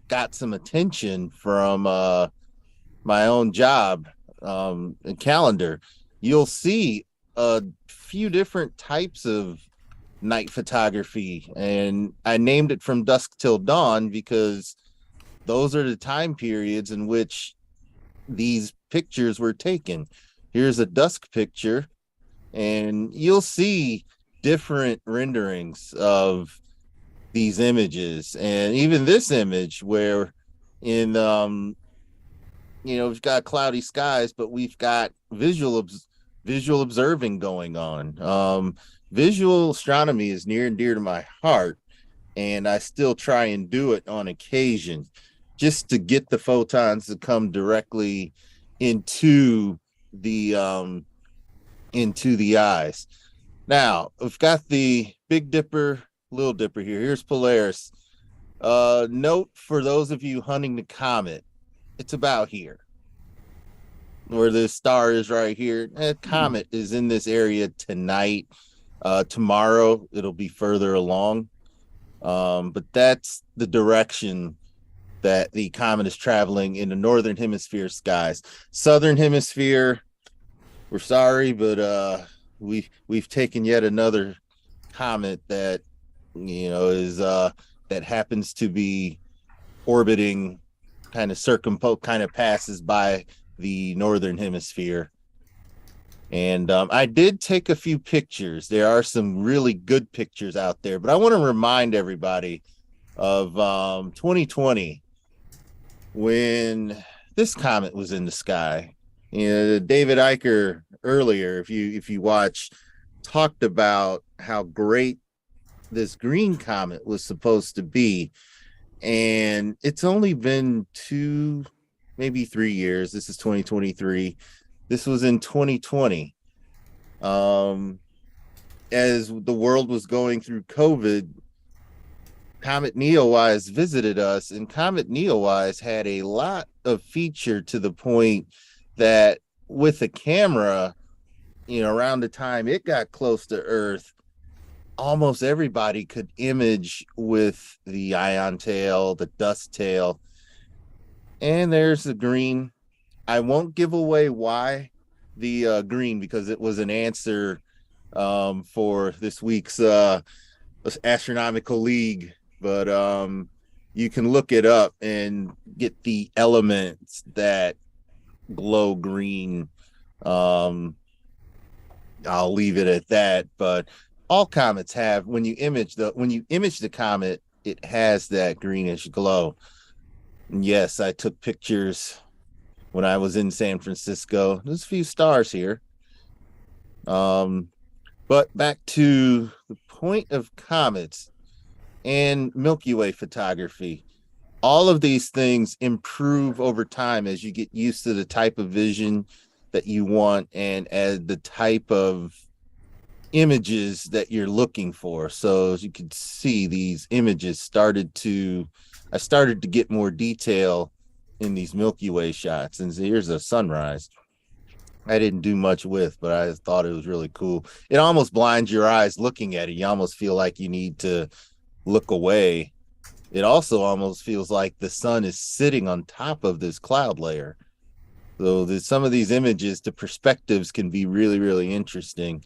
Speaker 8: got some attention from my own job and calendar. You'll see a few different types of night photography, and I named it From Dusk Till Dawn because those are the time periods in which these pictures were taken. Here's a dusk picture, and you'll see different renderings of these images, and even this image where in we've got cloudy skies, but we've got visual observing going on. Visual astronomy is near and dear to my heart, and I still try and do it on occasion just to get the photons to come directly into the eyes. Now, we've got the Big Dipper, Little Dipper here. Here's Polaris. Note for those of you hunting the comet, it's about here where the star is right here. Comet is in this area tonight. Tomorrow it'll be further along, but that's the direction that the comet is traveling in the northern hemisphere skies. Southern hemisphere, we're sorry, but we've taken yet another comet that is that happens to be orbiting, kind of passes by the northern hemisphere. And I did take a few pictures. There are some really good pictures out there, but I want to remind everybody of 2020 when this comet was in the sky. David Eicher earlier, if you watch, talked about how great this green comet was supposed to be, and it's only been 2, maybe 3 years. This is 2023. This was in 2020. As the world was going through COVID, Comet Neowise visited us, and Comet Neowise had a lot of feature to the point that with a camera, around the time it got close to Earth, almost everybody could image with the ion tail, the dust tail. And there's the green. I won't give away why the green, because it was an answer for this week's Astronomical League. But you can look it up and get the elements that glow green. I'll leave it at that. But all comets have, when you image the comet, it has that greenish glow. And yes, I took pictures when I was in San Francisco. There's a few stars here. But back to the point of comets and Milky Way photography. All of these things improve over time as you get used to the type of vision that you want and as the type of images that you're looking for. So as you can see, these images I started to get more detail in these Milky Way shots. And here's a sunrise. I didn't do much with, but I thought it was really cool. It almost blinds your eyes looking at it. You almost feel like you need to look away. It also almost feels like the sun is sitting on top of this cloud layer. So there's some of these images, the perspectives can be really, really interesting.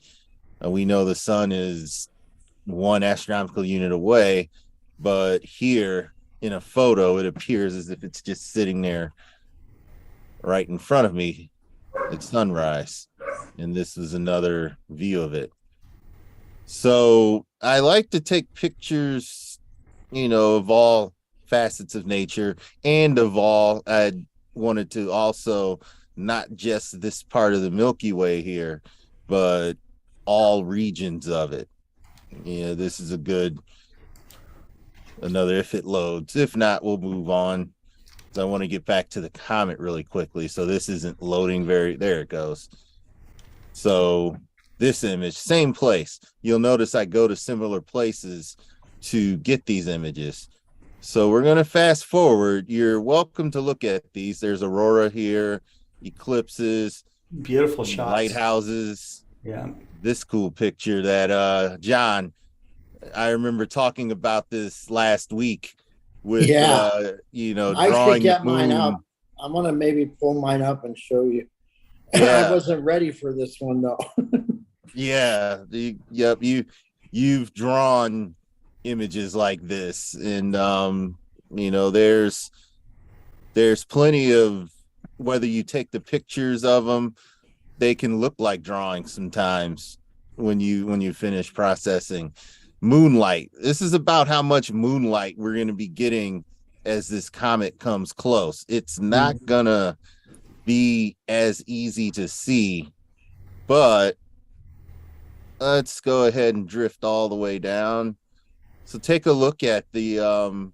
Speaker 8: We know the sun is 1 astronomical unit away, but here in a photo, it appears as if it's just sitting there right in front of me at sunrise. And this is another view of it. So I like to take pictures, of all facets of nature, and of all, I wanted to also not just this part of the Milky Way here, but all regions of it. This is another if it loads. If not, we'll move on. I want to get back to the comet really quickly. So this isn't loading there it goes. So this image, same place. You'll notice I go to similar places to get these images. So we're going to fast forward. You're welcome to look at these. There's aurora here, eclipses,
Speaker 3: Beautiful shots.
Speaker 8: lighthouses.
Speaker 3: Yeah.
Speaker 8: This cool picture that John, I remember talking about this last week with
Speaker 11: I
Speaker 8: drawing
Speaker 11: could get
Speaker 8: the
Speaker 11: mine
Speaker 8: moon.
Speaker 11: up. I'm gonna maybe pull mine up and show you.
Speaker 8: Yeah.
Speaker 11: I wasn't ready for this one though.
Speaker 8: Yeah, you've drawn images like this, and there's plenty of, whether you take the pictures of them, they can look like drawings sometimes when you finish processing. Moonlight. This is about how much moonlight we're going to be getting as this comet comes close. It's not gonna be as easy to see, but let's go ahead and drift all the way down. So take a look at you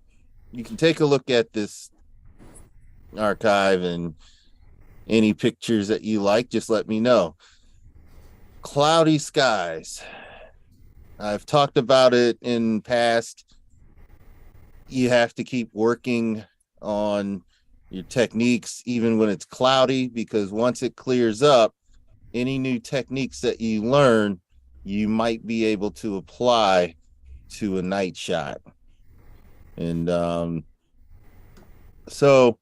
Speaker 8: can take a look at this archive, and any pictures that you like, just let me know. Cloudy skies. I've talked about it in past. You have to keep working on your techniques even when it's cloudy, because once it clears up, any new techniques that you learn, you might be able to apply to a night shot. And so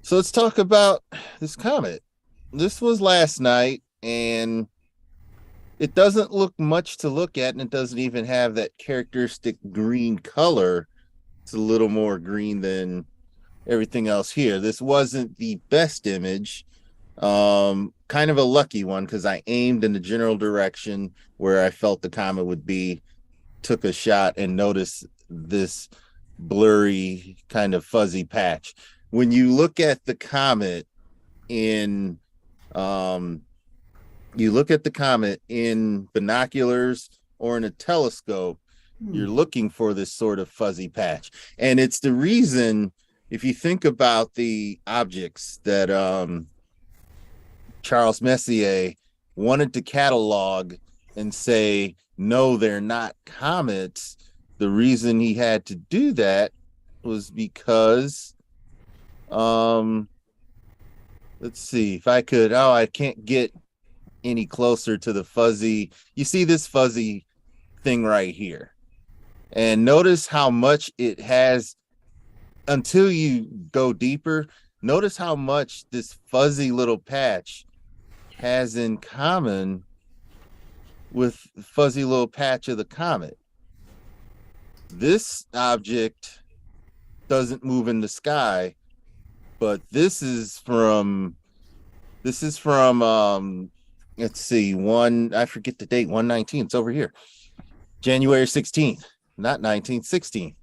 Speaker 8: let's talk about this comet. This was last night, and it doesn't look much to look at, and it doesn't even have that characteristic green color. It's a little more green than everything else here. This wasn't the best image. Kind of a lucky one, because I aimed in the general direction where I felt the comet would be, took a shot, and noticed this blurry kind of fuzzy patch. When you look at the comet in binoculars or in a telescope, you're looking for this sort of fuzzy patch. And it's the reason, if you think about the objects that Charles Messier wanted to catalog and say, no, they're not comets, the reason he had to do that was because, let's see if I could, I can't get any closer to the fuzzy. You see this fuzzy thing right here, and notice how much it has. Until you go deeper, notice how much this fuzzy little patch has in common with the fuzzy little patch of the comet. This object doesn't move in the sky, but this is from let's see, I forget the date, 119, it's over here, January 16th, not 19th, 16th.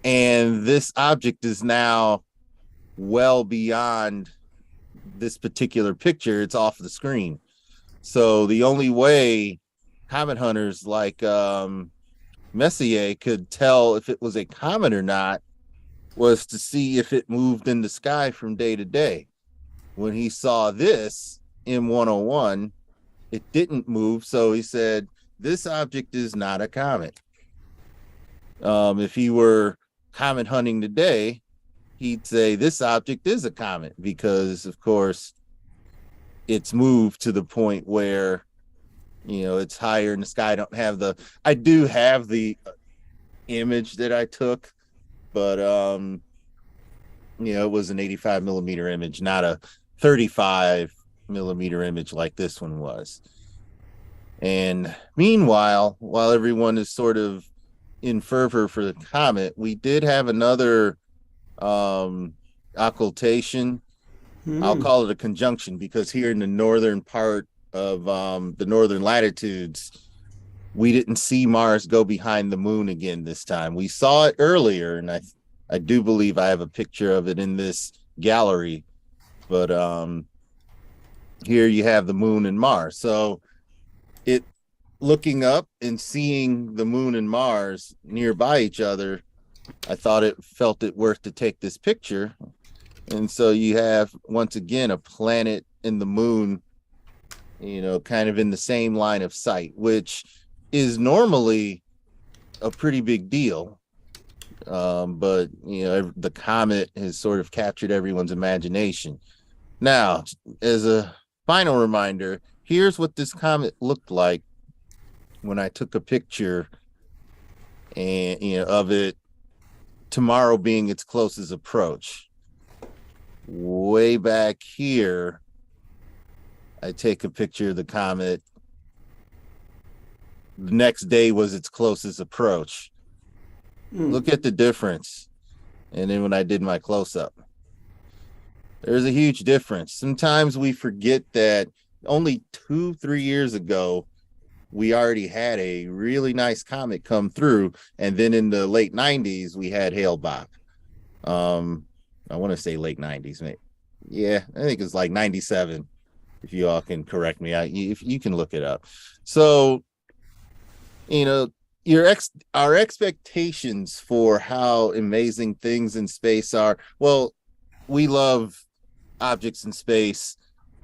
Speaker 8: And this object is now well beyond this particular picture. It's off the screen. So the only way comet hunters like Messier could tell if it was a comet or not was to see if it moved in the sky from day to day. When he saw this M101, it didn't move, so he said, this object is not a comet. If he were comet hunting today, he'd say this object is a comet, because of course it's moved to the point where, it's higher in the sky. I do have the image that I took, but it was an 85 millimeter image, not a 35 millimeter image like this one was. And meanwhile, while everyone is sort of in fervor for the comet, we did have another occultation. I'll call it a conjunction, because here in the northern part of the northern latitudes, we didn't see Mars go behind the moon again this time. We saw it earlier, and I do believe I have a picture of it in this gallery. But here you have the moon and Mars. So looking up and seeing the moon and Mars nearby each other, I felt it worth to take this picture. And so you have, once again, a planet and the moon, kind of in the same line of sight, which is normally a pretty big deal. But the comet has sort of captured everyone's imagination. Now, as a final reminder, here's what this comet looked like when I took a picture of it, tomorrow being its closest approach. Way back here, I take a picture of the comet. The next day was its closest approach. Look at the difference. And then when I did my close-up, there's a huge difference. Sometimes we forget that only 2-3 years ago, we already had a really nice comet come through. And then in the late 90s, we had Hale-Bopp. I want to say late 90s, mate. Yeah, I think it's like 97. If you all can correct me, if you can look it up. So, our expectations for how amazing things in space are. Well, we love objects in space.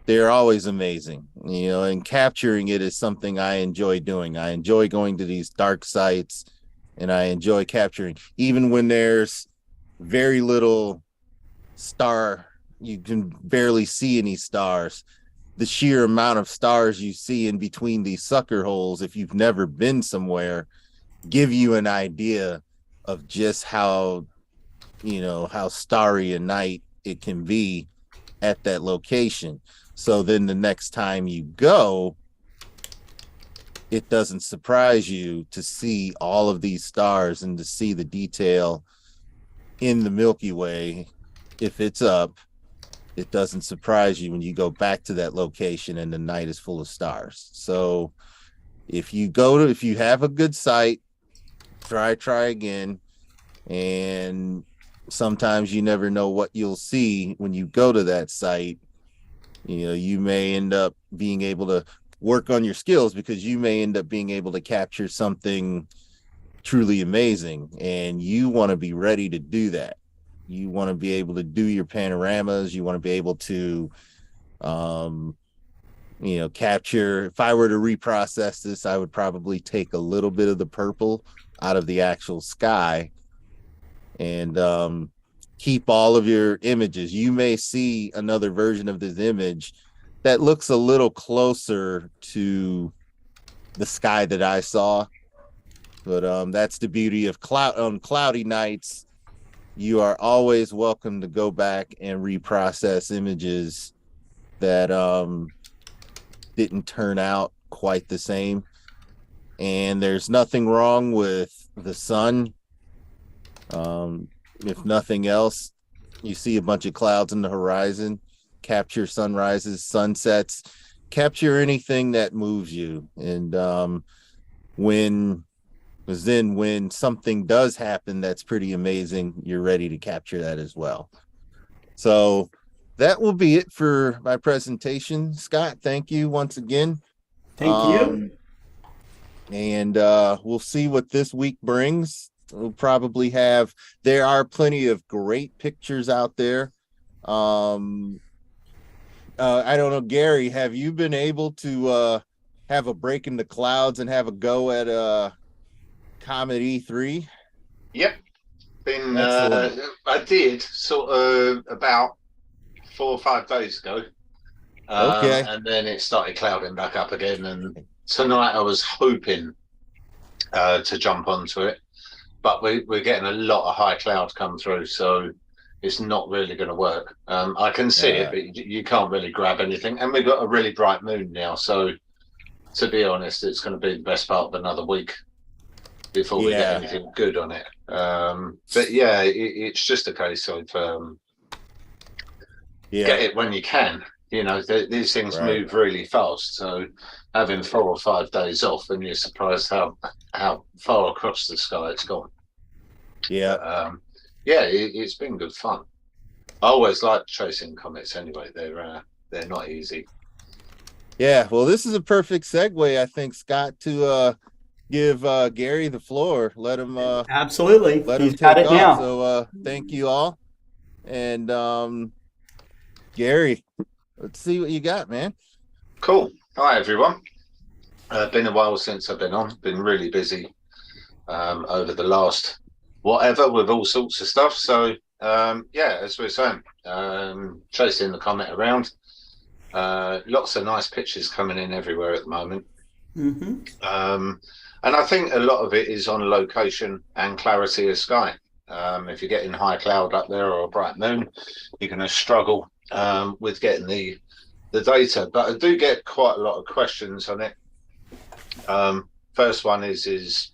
Speaker 8: They're always amazing, and capturing it is something I enjoy doing. I enjoy going to these dark sites, and I enjoy capturing, even when there's very little star, you can barely see any stars. The sheer amount of stars you see in between these sucker holes, if you've never been somewhere, give you an idea of just how starry a night it can be at that location. So then the next time you go, it doesn't surprise you to see all of these stars and to see the detail in the Milky Way. If it's up, it doesn't surprise you when you go back to that location and the night is full of stars. So if you have a good sight, try again. And sometimes you never know what you'll see when you go to that site. You may end up being able to work on your skills, because you may end up being able to capture something truly amazing, and you want to be ready to do that. You want to be able to do your panoramas. You want to be able to capture. If I were to reprocess this, I would probably take a little bit of the purple out of the actual sky and keep all of your images. You may see another version of this image that looks a little closer to the sky that I saw, but that's the beauty of cloudy nights. You are always welcome to go back and reprocess images that didn't turn out quite the same. And there's nothing wrong with the sun. If nothing else, you see a bunch of clouds in the horizon, capture sunrises, sunsets, capture anything that moves you. And when something does happen that's pretty amazing, you're ready to capture that as well. So that will be it for my presentation. Scott, thank you once again.
Speaker 3: Thank you.
Speaker 8: And we'll see what this week brings. We'll probably there are plenty of great pictures out there. I don't know, Gary, have you been able to have a break in the clouds and have a go at Comet E3?
Speaker 12: Yep. I did sort of about 4 or 5 days ago.
Speaker 8: Okay.
Speaker 6: And then it started clouding back up again. And tonight I was hoping to jump onto it, but we're getting a lot of high cloud come through, so it's not really going to work. I can see it, but you can't really grab anything. And we've got a really bright moon now, so to be honest, it's going to be the best part of another week before we get anything good on it. But yeah, it's just a case of get it when you can. You know, these things move really fast. So having 4 or 5 days off, and you're surprised how far across the sky it's gone.
Speaker 8: Yeah.
Speaker 6: Yeah, it's been good fun. I always like chasing comets anyway. They're not easy.
Speaker 8: Yeah. Well, this is a perfect segue, I think, Scott, to give Gary the floor. Let him
Speaker 3: absolutely
Speaker 8: let
Speaker 3: He's
Speaker 8: him
Speaker 3: got
Speaker 8: take
Speaker 3: it
Speaker 8: off.
Speaker 3: now.
Speaker 8: So thank you all. And Gary, let's see what you got, man.
Speaker 6: Cool. Hi everyone. Been a while since I've been on. Been really busy over the last whatever with all sorts of stuff. So yeah, as we're saying, chasing the comet around. Lots of nice pictures coming in everywhere at the moment. And I think a lot of it is on location and clarity of sky. If you're getting high cloud up there or a bright moon, you're going to struggle with getting the data. But I do get quite a lot of questions on it. First one is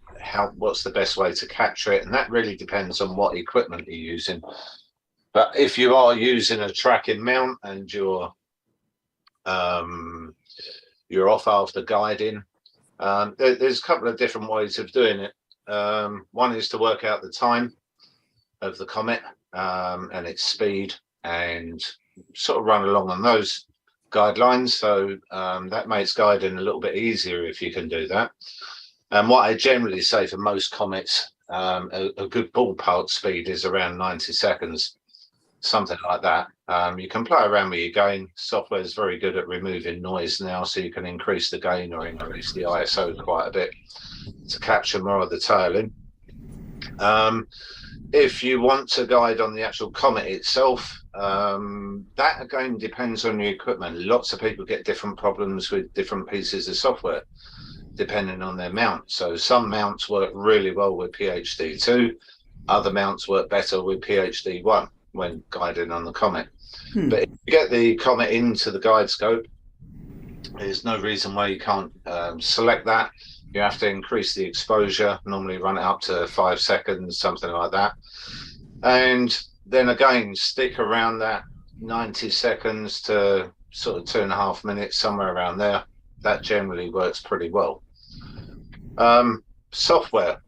Speaker 6: what's the best way to capture it, and that really depends on what equipment you're using. But if you are using a tracking mount and you're off after guiding, there's a couple of different ways of doing it. One is to work out the time of the comet and its speed, and sort of run along on those guidelines. So that makes guiding a little bit easier if you can do that. And what I generally say for most comets, a good ballpark speed is around 90 seconds, something like that. You can play around with your gain. Software is very good at removing noise now, so you can increase the gain or increase the ISO quite a bit to capture more of the tailing. If you want to guide on the actual comet itself, that again depends on your equipment. Lots of people get different problems with different pieces of software depending on their mount. So some mounts work really well with PhD2, other mounts work better with PhD1 when guiding on the comet. But if you get the comet into the guide scope, there's no reason why you can't select that. You have to increase the exposure, normally run it up to 5 seconds, something like that. And then again, stick around that 90 seconds to sort of 2.5 minutes, somewhere around there. That generally works pretty well. Software,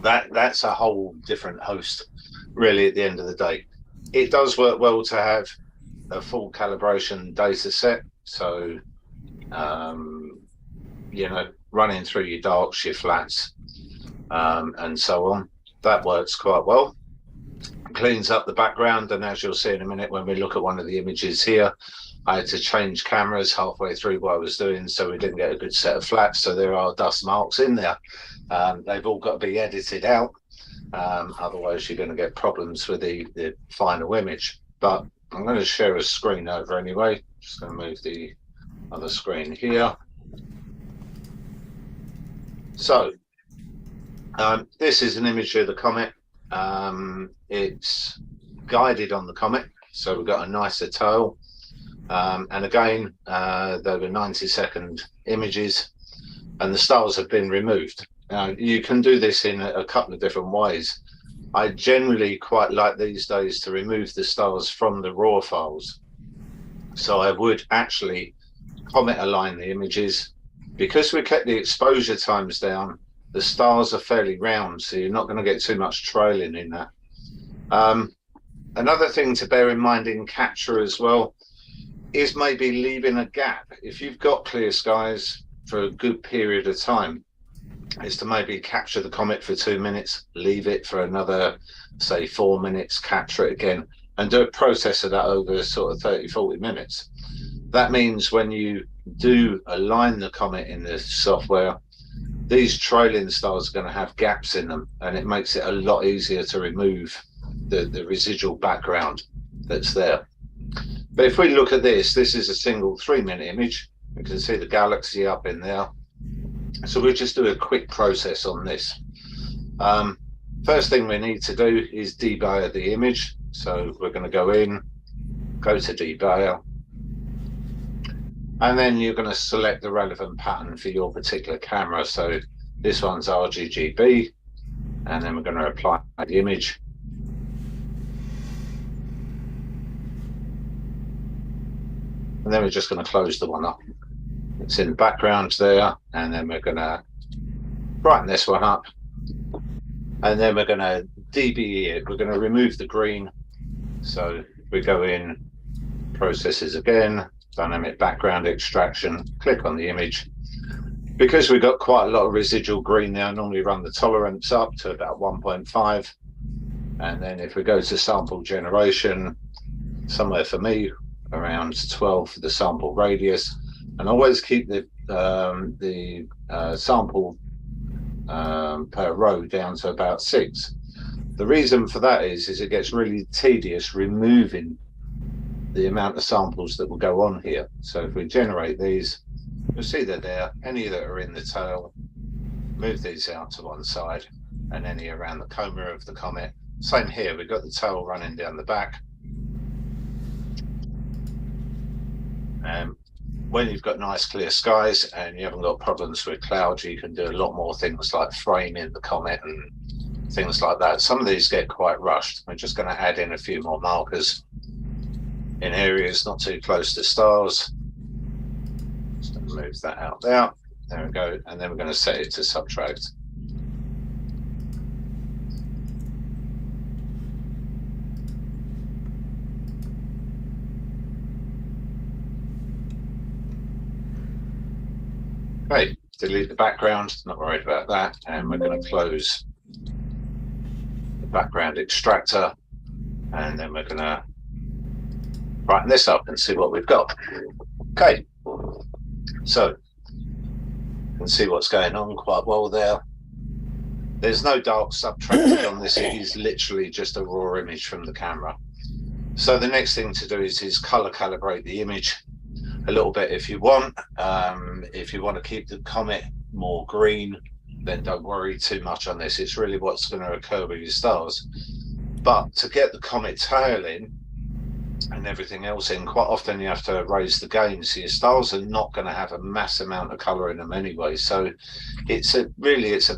Speaker 6: that's a whole different host, really, at the end of the day. It does work well to have a full calibration data set. So, you know, running through your darks, your flats, and so on. That works quite well. Cleans up the background, and as you'll see in a minute when we look at one of the images here, I had to change cameras halfway through what I was doing, so we didn't get a good set of flats. So there are dust marks in there. They've all got to be edited out. Otherwise, you're going to get problems with the final image. But I'm going to share a screen over anyway. Just going to move the other screen here. So this is an image of the comet. It's guided on the comet, so we've got a nicer tail. And again, there were 90-second images, and the stars have been removed. Now, you can do this in a couple of different ways. I generally quite like these days to remove the stars from the raw files. So I would actually comet align the images. Because we kept the exposure times down, the stars are fairly round, so you're not going to get too much trailing in that. Another thing to bear in mind in capture as well is maybe leaving a gap. If you've got clear skies for a good period of time, is to maybe capture the comet for 2 minutes, leave it for another, say, 4 minutes, capture it again, and do a process of that over sort of 30-40 minutes. That means when you do align the comet in the software, these trailing stars are going to have gaps in them, and it makes it a lot easier to remove the residual background that's there.
Speaker 12: But if we look at this is a single 3-minute image. You can see the galaxy up in there. So we'll just do a quick process on this. First thing we need to do is debayer the image. So we're going to go in, go to debayer, and then you're going to select the relevant pattern for your particular camera. So this one's RGGB, and then we're going to apply the image. And then we're just going to close the one up. It's in the background there, and then we're going to brighten this one up. And then we're going to DBE it. We're going to remove the green. So we go in, processes again, dynamic background extraction, click on the image. Because we've got quite a lot of residual green there, I normally run the tolerance up to about 1.5. And then if we go to sample generation, somewhere for me, around 12 for the sample radius, and always keep the sample per row down to about 6. The reason for that is it gets really tedious removing the amount of samples that will go on here. So if we generate these, you'll see they're there. Any that are in the tail, move these out to one side, and any around the coma of the comet. Same here, we've got the tail running down the back. When you've got nice clear skies and you haven't got problems with clouds, you can do a lot more things like framing the comet and things like that. Some of these get quite rushed. We're just going to add in a few more markers in areas not too close to stars. Just going to move that out there. There we go. And then we're going to set it to subtract. Okay, delete the background, not worried about that. And we're going to close the background extractor. And then we're going to brighten this up and see what we've got. Okay, so you can see what's going on quite well there. There's no dark subtracted on this. It is literally just a raw image from the camera. So the next thing to do is color calibrate the image a little bit if you want. If you want to keep the comet more green, then don't worry too much on this. It's really what's going to occur with your stars. But to get the comet tail in and everything else in, quite often you have to raise the gain. So your stars are not going to have a mass amount of color in them anyway. So it's a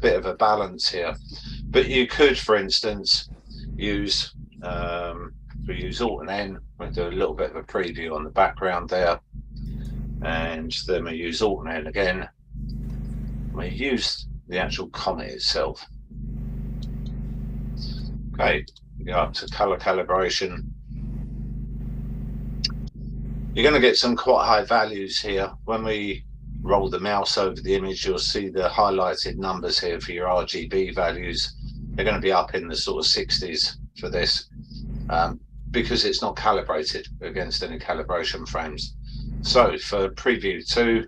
Speaker 12: bit of a balance here. But you could, for instance, use we use Alt and N. We'll do a little bit of a preview on the background there. And then we use Alt and N again. We use the actual comet itself. Okay, go up to color calibration. You're going to get some quite high values here. When we roll the mouse over the image, you'll see the highlighted numbers here for your RGB values. They're going to be up in the sort of 60s for this, because it's not calibrated against any calibration frames. So for preview 2,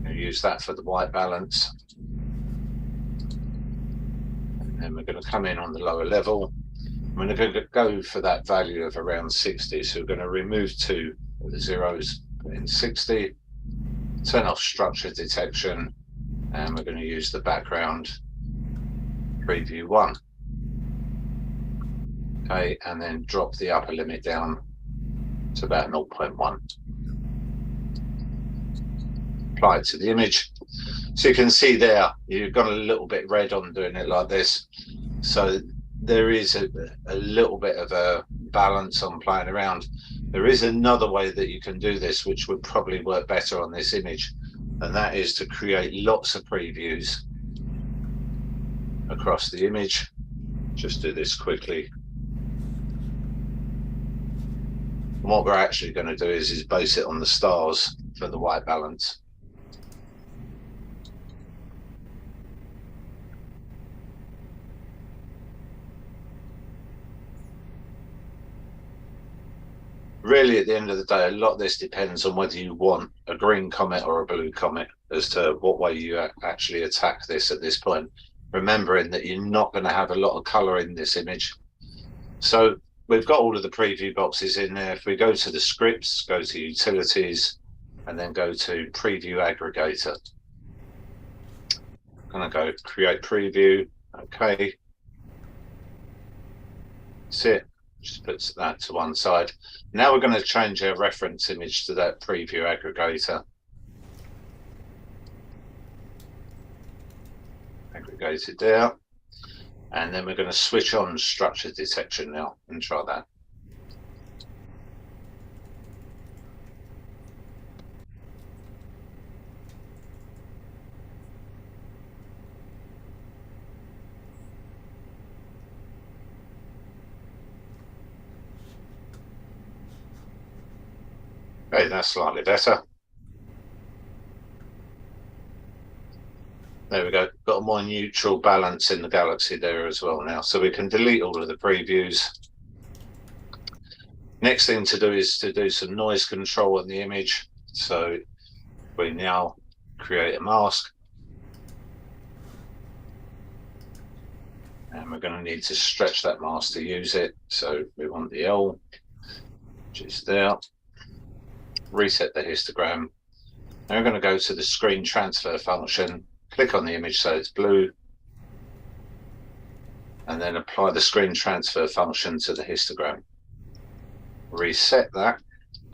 Speaker 12: we'll use that for the white balance. And then we're going to come in on the lower level. We're going to go for that value of around 60. So we're going to remove 2 of the zeros, put in 60, turn off structure detection, and we're going to use the background preview 1. Okay, and then drop the upper limit down to about 0.1. Apply it to the image. So you can see there, you've got a little bit red on doing it like this. So there is a little bit of a balance on playing around. There is another way that you can do this, which would probably work better on this image, and that is to create lots of previews across the image. Just do this quickly. And what we're actually going to do is base it on the stars for the white balance. Really, at the end of the day, a lot of this depends on whether you want a green comet or a blue comet as to what way you actually attack this at this point. Remembering that you're not going to have a lot of color in this image. So we've got all of the preview boxes in there. If we go to the scripts, go to utilities, and then go to preview aggregator. I'm going to go create preview. Okay. That's it. Just puts that to one side. Now we're going to change our reference image to that preview aggregator. Aggregate it there. And then we're going to switch on structure detection now and try that. Okay, that's slightly better. There we go. Got a more neutral balance in the galaxy there as well now. So we can delete all of the previews. Next thing to do is to do some noise control on the image. So we now create a mask. And we're going to need to stretch that mask to use it. So we want the L, which is there. Reset the histogram. Now we're going to go to the screen transfer function, click on the image so it's blue, and then apply the screen transfer function to the histogram. Reset that,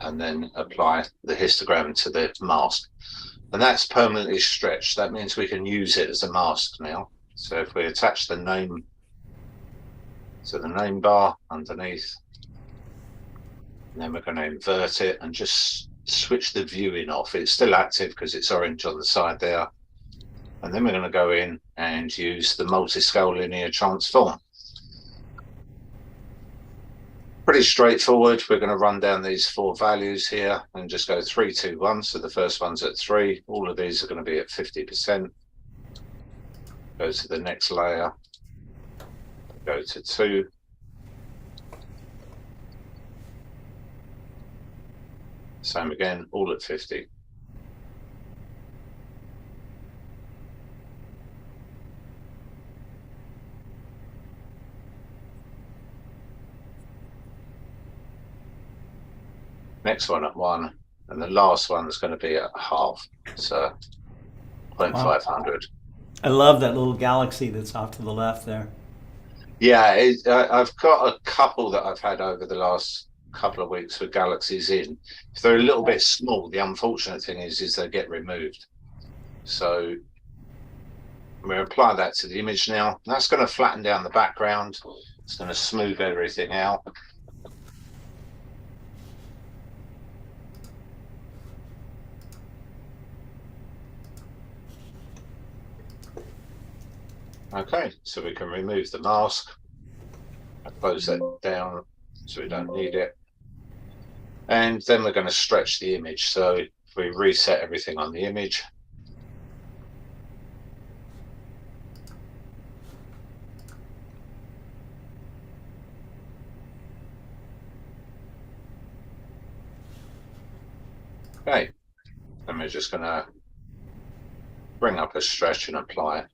Speaker 12: and then apply the histogram to the mask. And that's permanently stretched. That means we can use it as a mask now. So if we attach the name to the name bar underneath, and then we're going to invert it and just switch the viewing off. It's still active because it's orange on the side there. And then we're going to go in and use the multi-scale linear transform. Pretty straightforward. We're going to run down these 4 values here and just go 3, 2, 1. So the first one's at 3. All of these are going to be at 50%. Go to the next layer. Go to 2. Same again, all at 50. Next one at 1, and the last one is going to be at half, so 0.500.
Speaker 3: I love that little galaxy that's off to the left there.
Speaker 12: Yeah, I've got a couple that I've had over the last couple of weeks with galaxies in. If they're a little bit small, the unfortunate thing is they get removed. So I'm going to apply that to the image now. That's going to flatten down the background. It's going to smooth everything out. Okay, so we can remove the mask. I close that down so we don't need it. And then we're going to stretch the image. So if we reset everything on the image. Okay, and we're just going to bring up a stretch and apply it.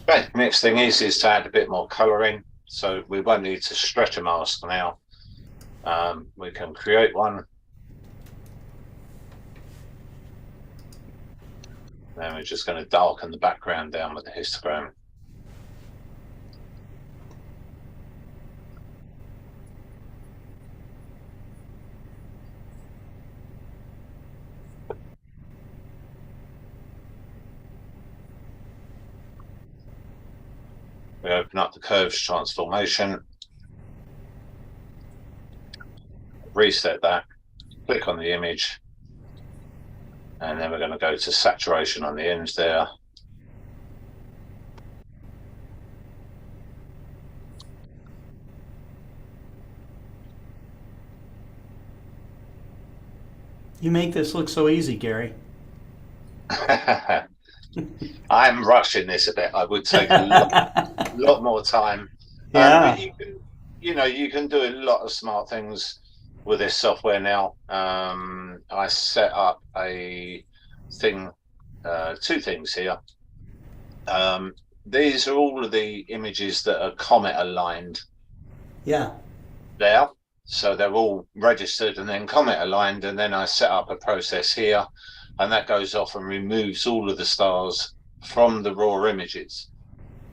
Speaker 12: Okay, next thing is to add a bit more colouring. So we won't need to stretch a mask now. We can create one. Then we're just going to darken the background down with the histogram. We open up the curves transformation, reset that, click on the image, and then we're going to go to saturation on the ends there.
Speaker 3: You make this look so easy, Gary.
Speaker 12: I'm rushing this a bit. I would take a lot more time.
Speaker 3: Yeah.
Speaker 12: But you can do a lot of smart things with this software now. I set up a thing, two things here. These are all of the images that are comet aligned.
Speaker 3: Yeah.
Speaker 12: There. So they're all registered and then comet aligned. And then I set up a process here, and that goes off and removes all of the stars from the raw images,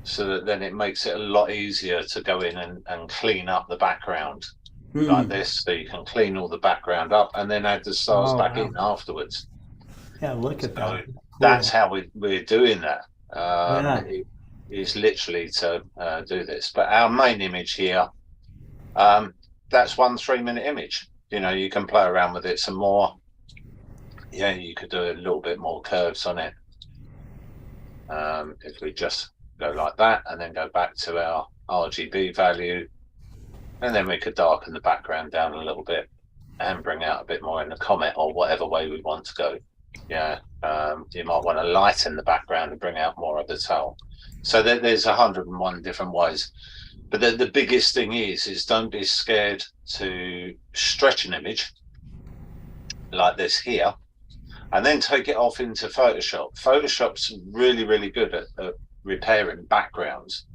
Speaker 12: so that then it makes it a lot easier to go in and clean up the background like this. So you can clean all the background up and then add the stars back in afterwards.
Speaker 3: Yeah, look at that. Cool.
Speaker 12: That's how we're doing that.
Speaker 3: Yeah.
Speaker 12: It is literally to do this. But our main image here, that's 1 3-minute image. You can play around with it some more. Yeah, you could do a little bit more curves on it. If we just go like that and then go back to our RGB value, and then we could darken the background down a little bit and bring out a bit more in the comet or whatever way we want to go. Yeah, you might want to lighten the background and bring out more of the tail. So there's 101 different ways. But the biggest thing is don't be scared to stretch an image like this here, and then take it off into Photoshop. Photoshop's really, really good at repairing backgrounds.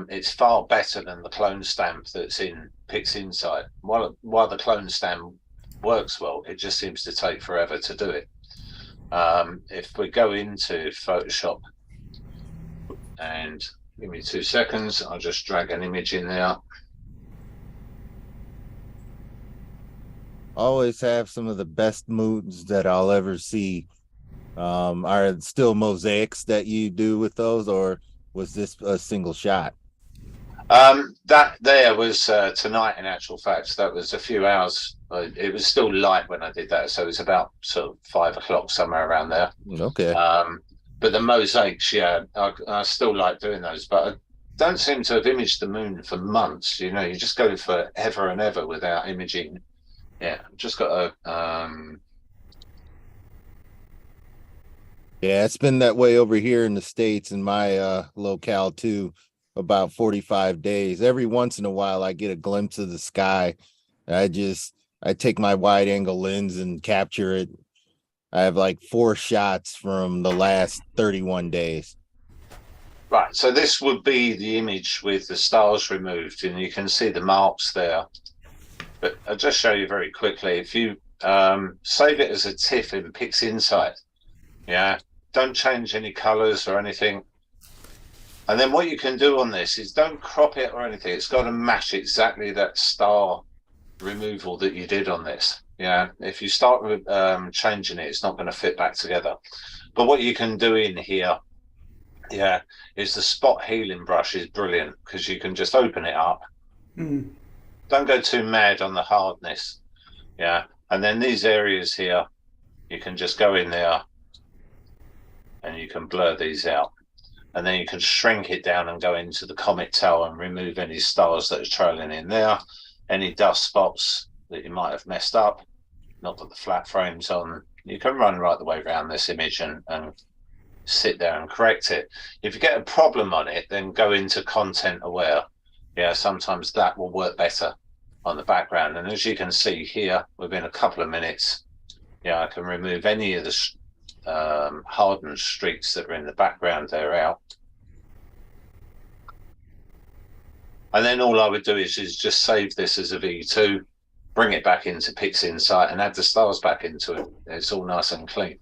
Speaker 12: It's far better than the clone stamp that's in PixInsight. While the clone stamp works well, it just seems to take forever to do it. If we go into Photoshop, and give me 2 seconds, I'll just drag an image in there.
Speaker 8: Always have some of the best moods that I'll ever see. Are still mosaics that you do with those, or was this a single shot?
Speaker 12: That there was tonight, in actual fact. That was a few hours. It was still light when I did that, so it was about sort of 5 o'clock, somewhere around there.
Speaker 8: Okay.
Speaker 12: But the mosaics, yeah, I still like doing those, but I don't seem to have imaged the moon for months. You just go for ever and ever without imaging. Yeah, just got to.
Speaker 8: Yeah, it's been that way over here in the States, in my locale too, about 45 days. Every once in a while I get a glimpse of the sky. I take my wide angle lens and capture it. I have like 4 shots from the last 31 days.
Speaker 12: Right, so this would be the image with the stars removed, and you can see the marks there. But I'll just show you very quickly. If you save it as a TIFF in PixInsight, yeah, don't change any colors or anything. And then what you can do on this is don't crop it or anything. It's got to match exactly that star removal that you did on this. Yeah, if you start changing it, it's not going to fit back together. But what you can do in here, yeah, is the spot healing brush is brilliant, because you can just open it up. Don't go too mad on the hardness. Yeah, and then these areas here, you can just go in there and you can blur these out. And then you can shrink it down and go into the comet tail and remove any stars that are trailing in there, any dust spots that you might have messed up, not put the flat frames on. You can run right the way around this image and sit there and correct it. If you get a problem on it, then go into content aware. Yeah, sometimes that will work better on the background. And as you can see here, within a couple of minutes, yeah, I can remove any of the hardened streaks that are in the background there out. And then all I would do is just save this as a V2, bring it back into PixInsight and add the stars back into it. It's all nice and clean.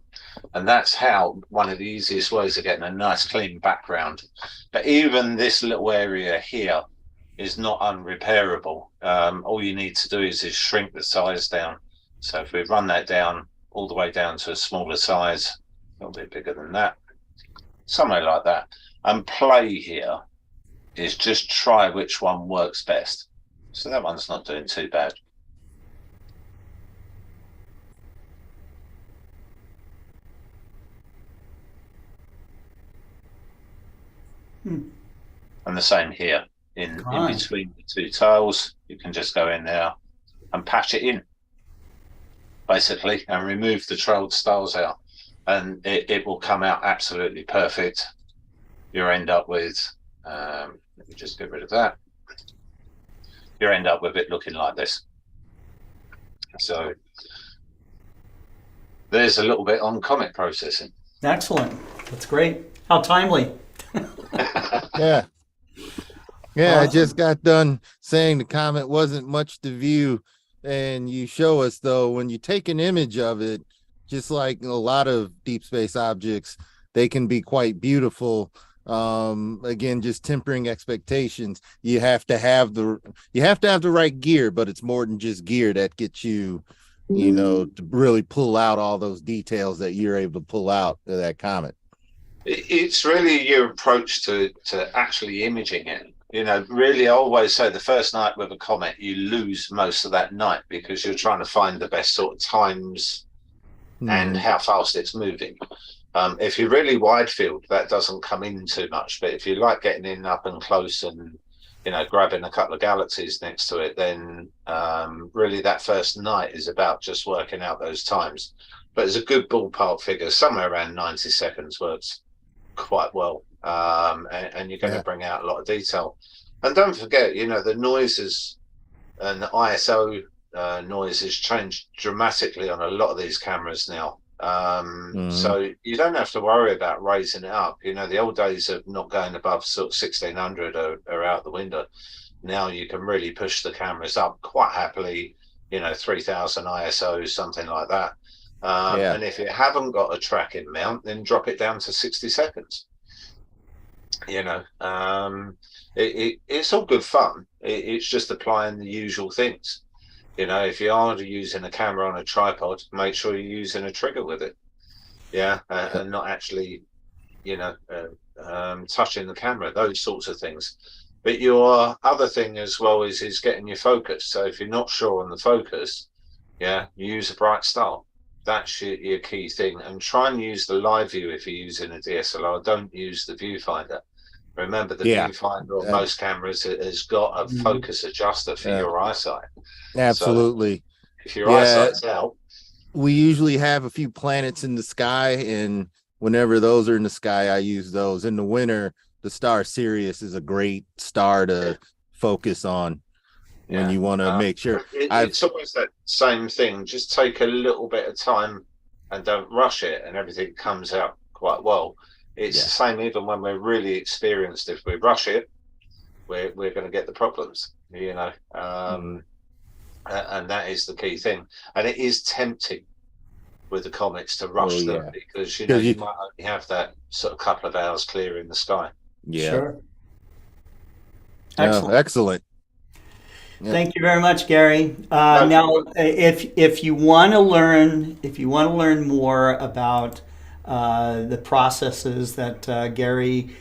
Speaker 12: And that's how one of the easiest ways of getting a nice clean background. But even this little area here is not unrepairable. All you need to do is shrink the size down. So if we run that down all the way down to a smaller size, a little bit bigger than that, somewhere like that, and play here is just try which one works best. So that one's not doing too bad. And the same here, in between the two tiles, you can just go in there and patch it in. basically, and remove the trailed stars out, and it will come out absolutely perfect. You'll end up with, let me just get rid of that. You end up with it looking like this. So there's a little bit on comet processing.
Speaker 3: Excellent. That's great. How timely.
Speaker 8: Yeah. Yeah, I
Speaker 3: Awesome.
Speaker 8: just got done saying the comet wasn't much to view, and you show us though when you take an image of it, just like a lot of deep space objects, they can be quite beautiful. Again, just tempering expectations. You have to have the right gear, but it's more than just gear that gets you, to really pull out all those details that you're able to pull out of that comet.
Speaker 12: It's really your approach to actually imaging it. Really, I always say the first night with a comet, you lose most of that night because you're trying to find the best sort of times and how fast it's moving. If you're really wide field, that doesn't come in too much. But if you like getting in up and close and, grabbing a couple of galaxies next to it, then really that first night is about just working out those times. But it's a good ballpark figure, somewhere around 90 seconds works quite well. And you're going to bring out a lot of detail. And don't forget, the noises and the ISO noises changed dramatically on a lot of these cameras now. So you don't have to worry about raising it up. The old days of not going above sort of 1600 are out the window. Now you can really push the cameras up quite happily, 3000 ISO, something like that. And if you haven't got a tracking mount, then drop it down to 60 seconds. It's all good fun. It's just applying the usual things. If you are using a camera on a tripod, make sure you're using a trigger with it. And not actually, touching the camera, those sorts of things. But your other thing as well is getting your focus. So if you're not sure on the focus, use a bright star. That's your key thing. And try and use the live view if you're using a DSLR. Don't use the viewfinder. Remember, the viewfinder on most cameras has got a focus adjuster for your eyesight.
Speaker 8: Absolutely.
Speaker 12: So if your eyesight's out,
Speaker 8: we usually have a few planets in the sky, and whenever those are in the sky, I use those. In the winter, the star Sirius is a great star to focus on when you want to make sure.
Speaker 12: It's always that same thing. Just take a little bit of time and don't rush it, and everything comes out quite well. It's the same even when we're really experienced. If we rush it, we're going to get the problems, and that is the key thing. And it is tempting with the comets to rush them because you might only have that sort of couple of hours clear in the sky.
Speaker 3: Sure.
Speaker 8: Excellent.
Speaker 3: Thank you very much, Gary. Now, if you want to learn more about the processes that Gary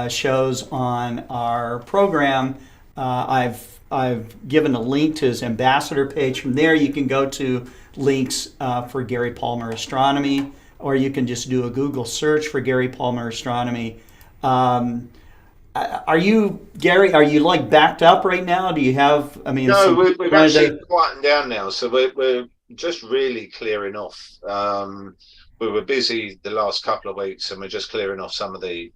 Speaker 3: shows on our program, I've given a link to his ambassador page. From there, you can go to links for Gary Palmer Astronomy, or you can just do a Google search for Gary Palmer Astronomy. Are you, Gary, like backed up right now? Do you have,
Speaker 12: No, we've actually quietened down now. So we're just really clearing off. We were busy the last couple of weeks, and we're just clearing off some of the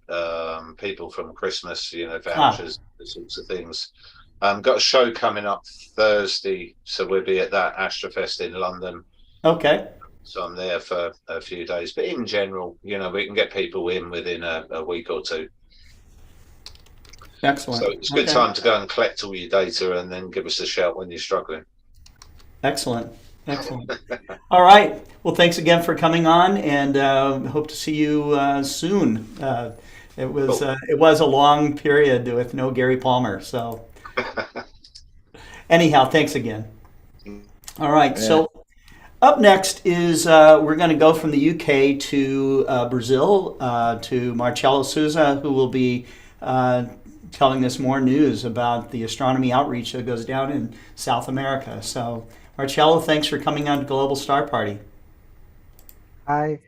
Speaker 12: people from Christmas, vouchers, those sorts of things. Got a show coming up Thursday, so we'll be at that Astrofest in London.
Speaker 3: Okay.
Speaker 12: So I'm there for a few days. But in general, we can get people in within a week or two.
Speaker 3: Excellent.
Speaker 12: So it's a good time to go and collect all your data and then give us a shout when you're struggling.
Speaker 3: Excellent. All right. Well, thanks again for coming on, and hope to see you soon. It was a long period with no Gary Palmer. So anyhow, thanks again. All right. So up next is we're going to go from the UK to Brazil to Marcelo Souza, who will be telling us more news about the astronomy outreach that goes down in South America. So, Marcelo, thanks for coming on to Global Star Party.
Speaker 13: Hi.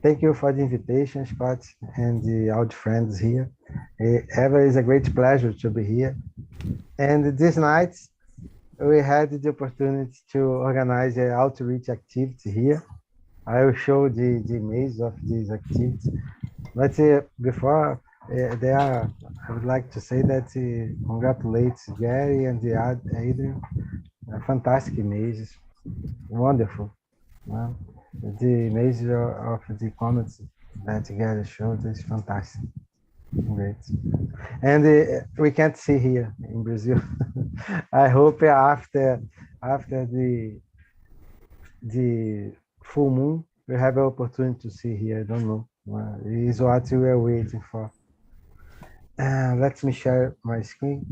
Speaker 13: Thank you for the invitation, Scott, and the old friends here. Ever is a great pleasure to be here. And this night, we had the opportunity to organize an outreach activity here. I will show the image of these activities. But before there, I would like to say that congratulate Gary and the Adrian. Fantastic images, wonderful. Well, the image of the comments that Gary showed is fantastic. Great. And we can't see here in Brazil. I hope after the full moon we have an opportunity to see here. I don't know. Is what we are waiting for. Let me share my screen.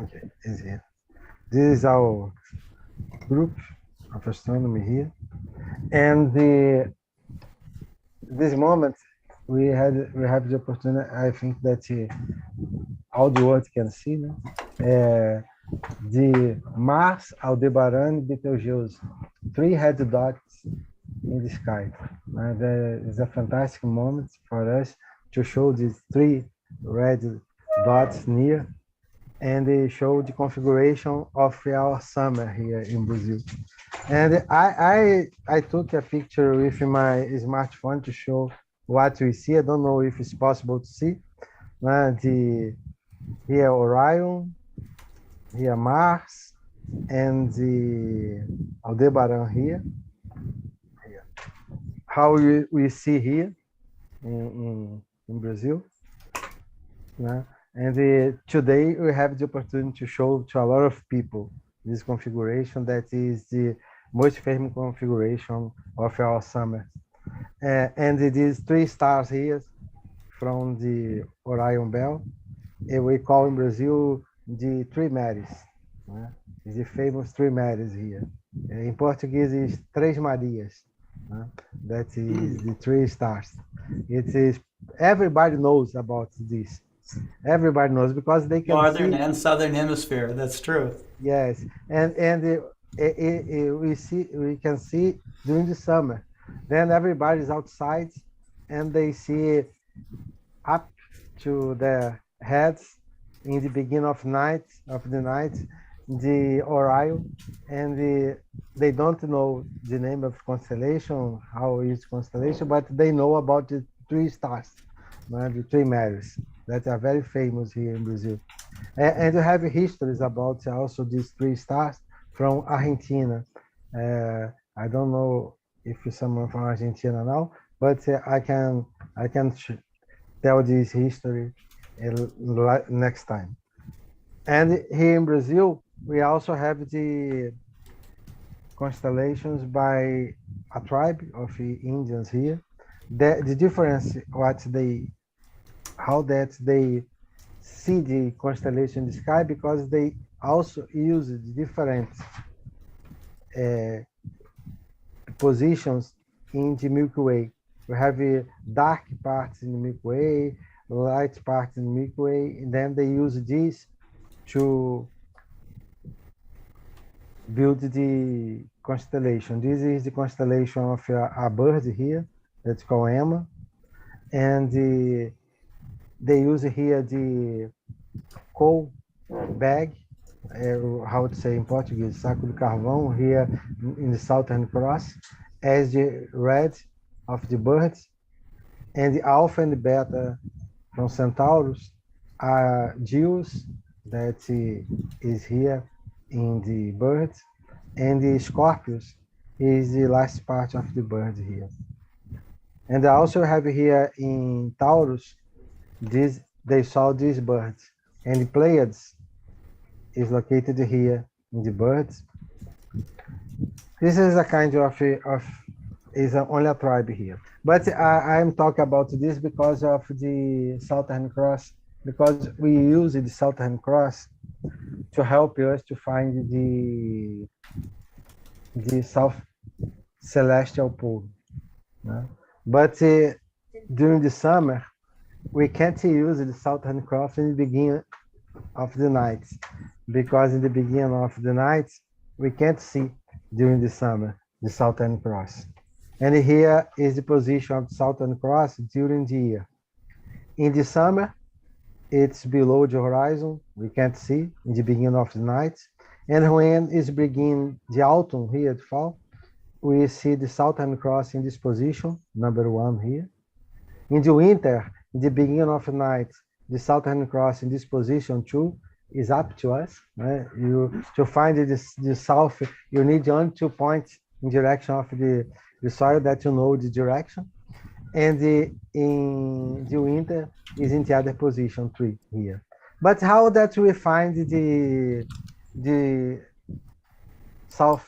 Speaker 13: Okay, is here. This is our group of astronomy here, and this moment we have the opportunity. I think that all the world can see, no? The Mars, Aldebaran, Betelgeuse, three red dots in the sky. And it's a fantastic moment for us to show these three red dots near, and they show the configuration of our summer here in Brazil. And I took a picture with my smartphone to show what we see. I don't know if it's possible to see. Here Orion, here Mars, and the Aldebaran here. How we see here in Brazil. And today we have the opportunity to show to a lot of people this configuration that is the most famous configuration of our summer. And it is three stars here from the Orion Belt. We call in Brazil the Three Mares. It's the famous Three Mares here. In Portuguese, is Três Marias. That is the three stars. It is everybody knows about this. Everybody knows because they can
Speaker 3: Northern
Speaker 13: see.
Speaker 3: and southern hemisphere. That's true.
Speaker 13: Yes, and we can see during the summer. Then everybody's outside, and they see up to their heads in the beginning of the night, the Orion, and they don't know the name of constellation, how is constellation, but they know about the three stars, the three Mares that are very famous here in Brazil. And you have histories about also these three stars from Argentina. I don't know if someone from Argentina now, but I can tell this history next time. And here in Brazil, we also have the constellations by a tribe of Indians here. The difference, how that they see the constellation in the sky, because they also use different positions in the Milky Way. We have dark parts in the Milky Way, light parts in the Milky Way, and then they use this to build the constellation. This is the constellation of a bird here that's called Emma, and they use here the coal bag, how to say in Portuguese, saco de carvão, here in the Southern Cross, as the red of the birds, and the alpha and the beta from Centaurus are Geos that is here in the birds, and the Scorpius is the last part of the bird here. And I also have here in Taurus, they saw these birds, and the Pleiades is located here in the birds. This is a kind of is only a tribe here, but I'm talking about this because of the Southern Cross, because we use the Southern Cross to help us to find the South Celestial Pole. But during the summer, we can't use the Southern Cross in the beginning of the night, because in the beginning of the night, we can't see during the summer the Southern Cross. And here is the position of the Southern Cross during the year. In the summer, it's below the horizon. We can't see in the beginning of the night. And when it's begin the autumn here to fall, we see the Southern Cross in this position, number 1 here. In the winter, in the beginning of the night, the Southern Cross in this position 2 is up to us. Right? To find the south, you need only 2 points in direction of the soil that you know the direction. And in the winter is in the other position 3 here. But how that we find the south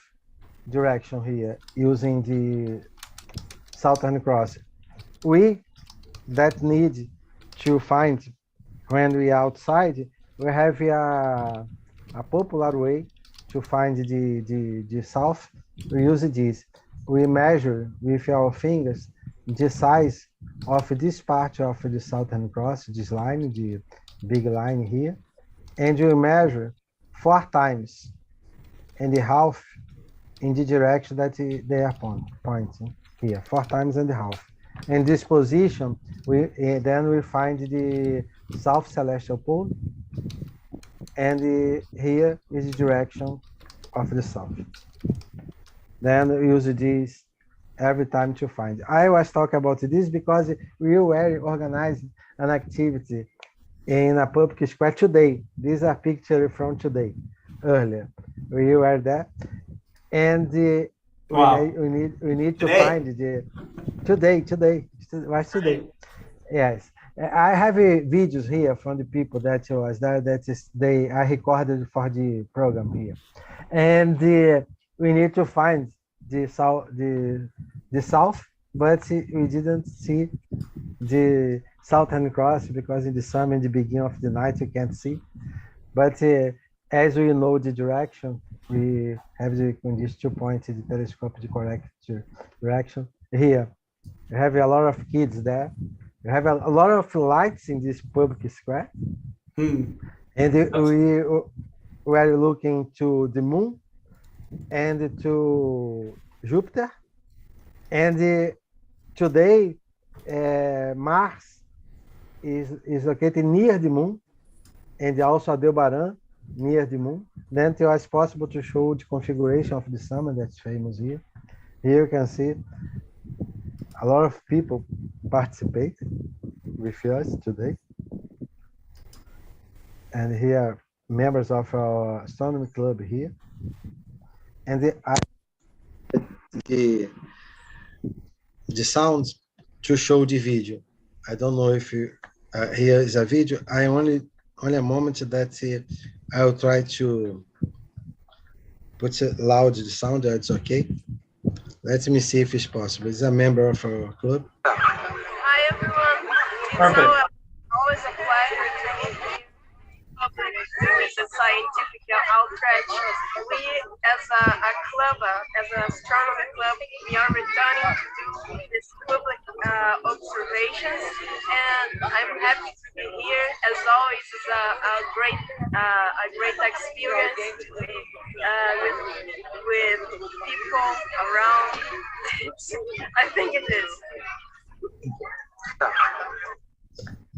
Speaker 13: direction here using the Southern Cross? We that need to find when we outside, we have a popular way to find the south. We use this. We measure with our fingers the size of this part of the Southern Cross, this line, the big line here, and we measure 4 times and a half in the direction that they are pointing here, 4 times and a half. In this position, then we find the south celestial pole, and here is the direction of the south. Then we use this every time to find. I was talking about this because we were organizing an activity in a public square today. These are pictures from today, earlier. We were there, and
Speaker 3: Wow.
Speaker 13: we need to
Speaker 3: Today?
Speaker 13: find today. Yes, I have videos here from the people that was there. I recorded for the program here, and we need to find the south, but we didn't see the Southern Cross because in the summer, in the beginning of the night, you can't see. But as we know the direction, we have the condition to point the telescope the correct direction. Here, we have a lot of kids there. We have a lot of lights in this public square. And we were looking to the moon and to Jupiter. And today, Mars is located near the moon, and also Aldebaran near the moon. Then it was possible to show the configuration of the summer that's famous here. Here you can see a lot of people participate with us today. And here, members of our astronomy club here. And the sounds to show the video. I don't know if you, here is a video. I only a moment that I'll try to put it loud, the sound, that's okay. Let me see if it's possible. It's a member of our club.
Speaker 14: Hi everyone.
Speaker 3: Perfect.
Speaker 14: So always a pleasure to meet you. With the scientific outreach, we as a club, as an astronomy club, we are returning to do these public observations, and I'm happy to be here. As always, it's a great experience to be with people around. I think it is.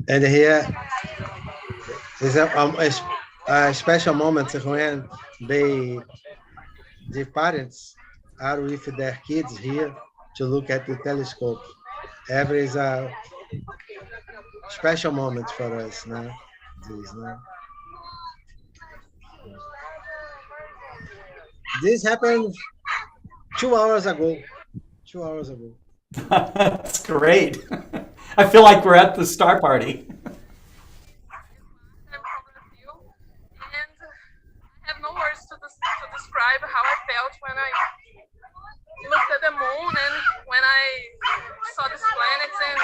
Speaker 13: And here is a special moment when the parents are with their kids here to look at the telescope. Every is a special moment for us now. This happened 2 hours ago. 2 hours ago.
Speaker 3: That's great. I feel like we're at the star party.
Speaker 14: Describe how I felt when I looked at the moon and when I saw these planets, and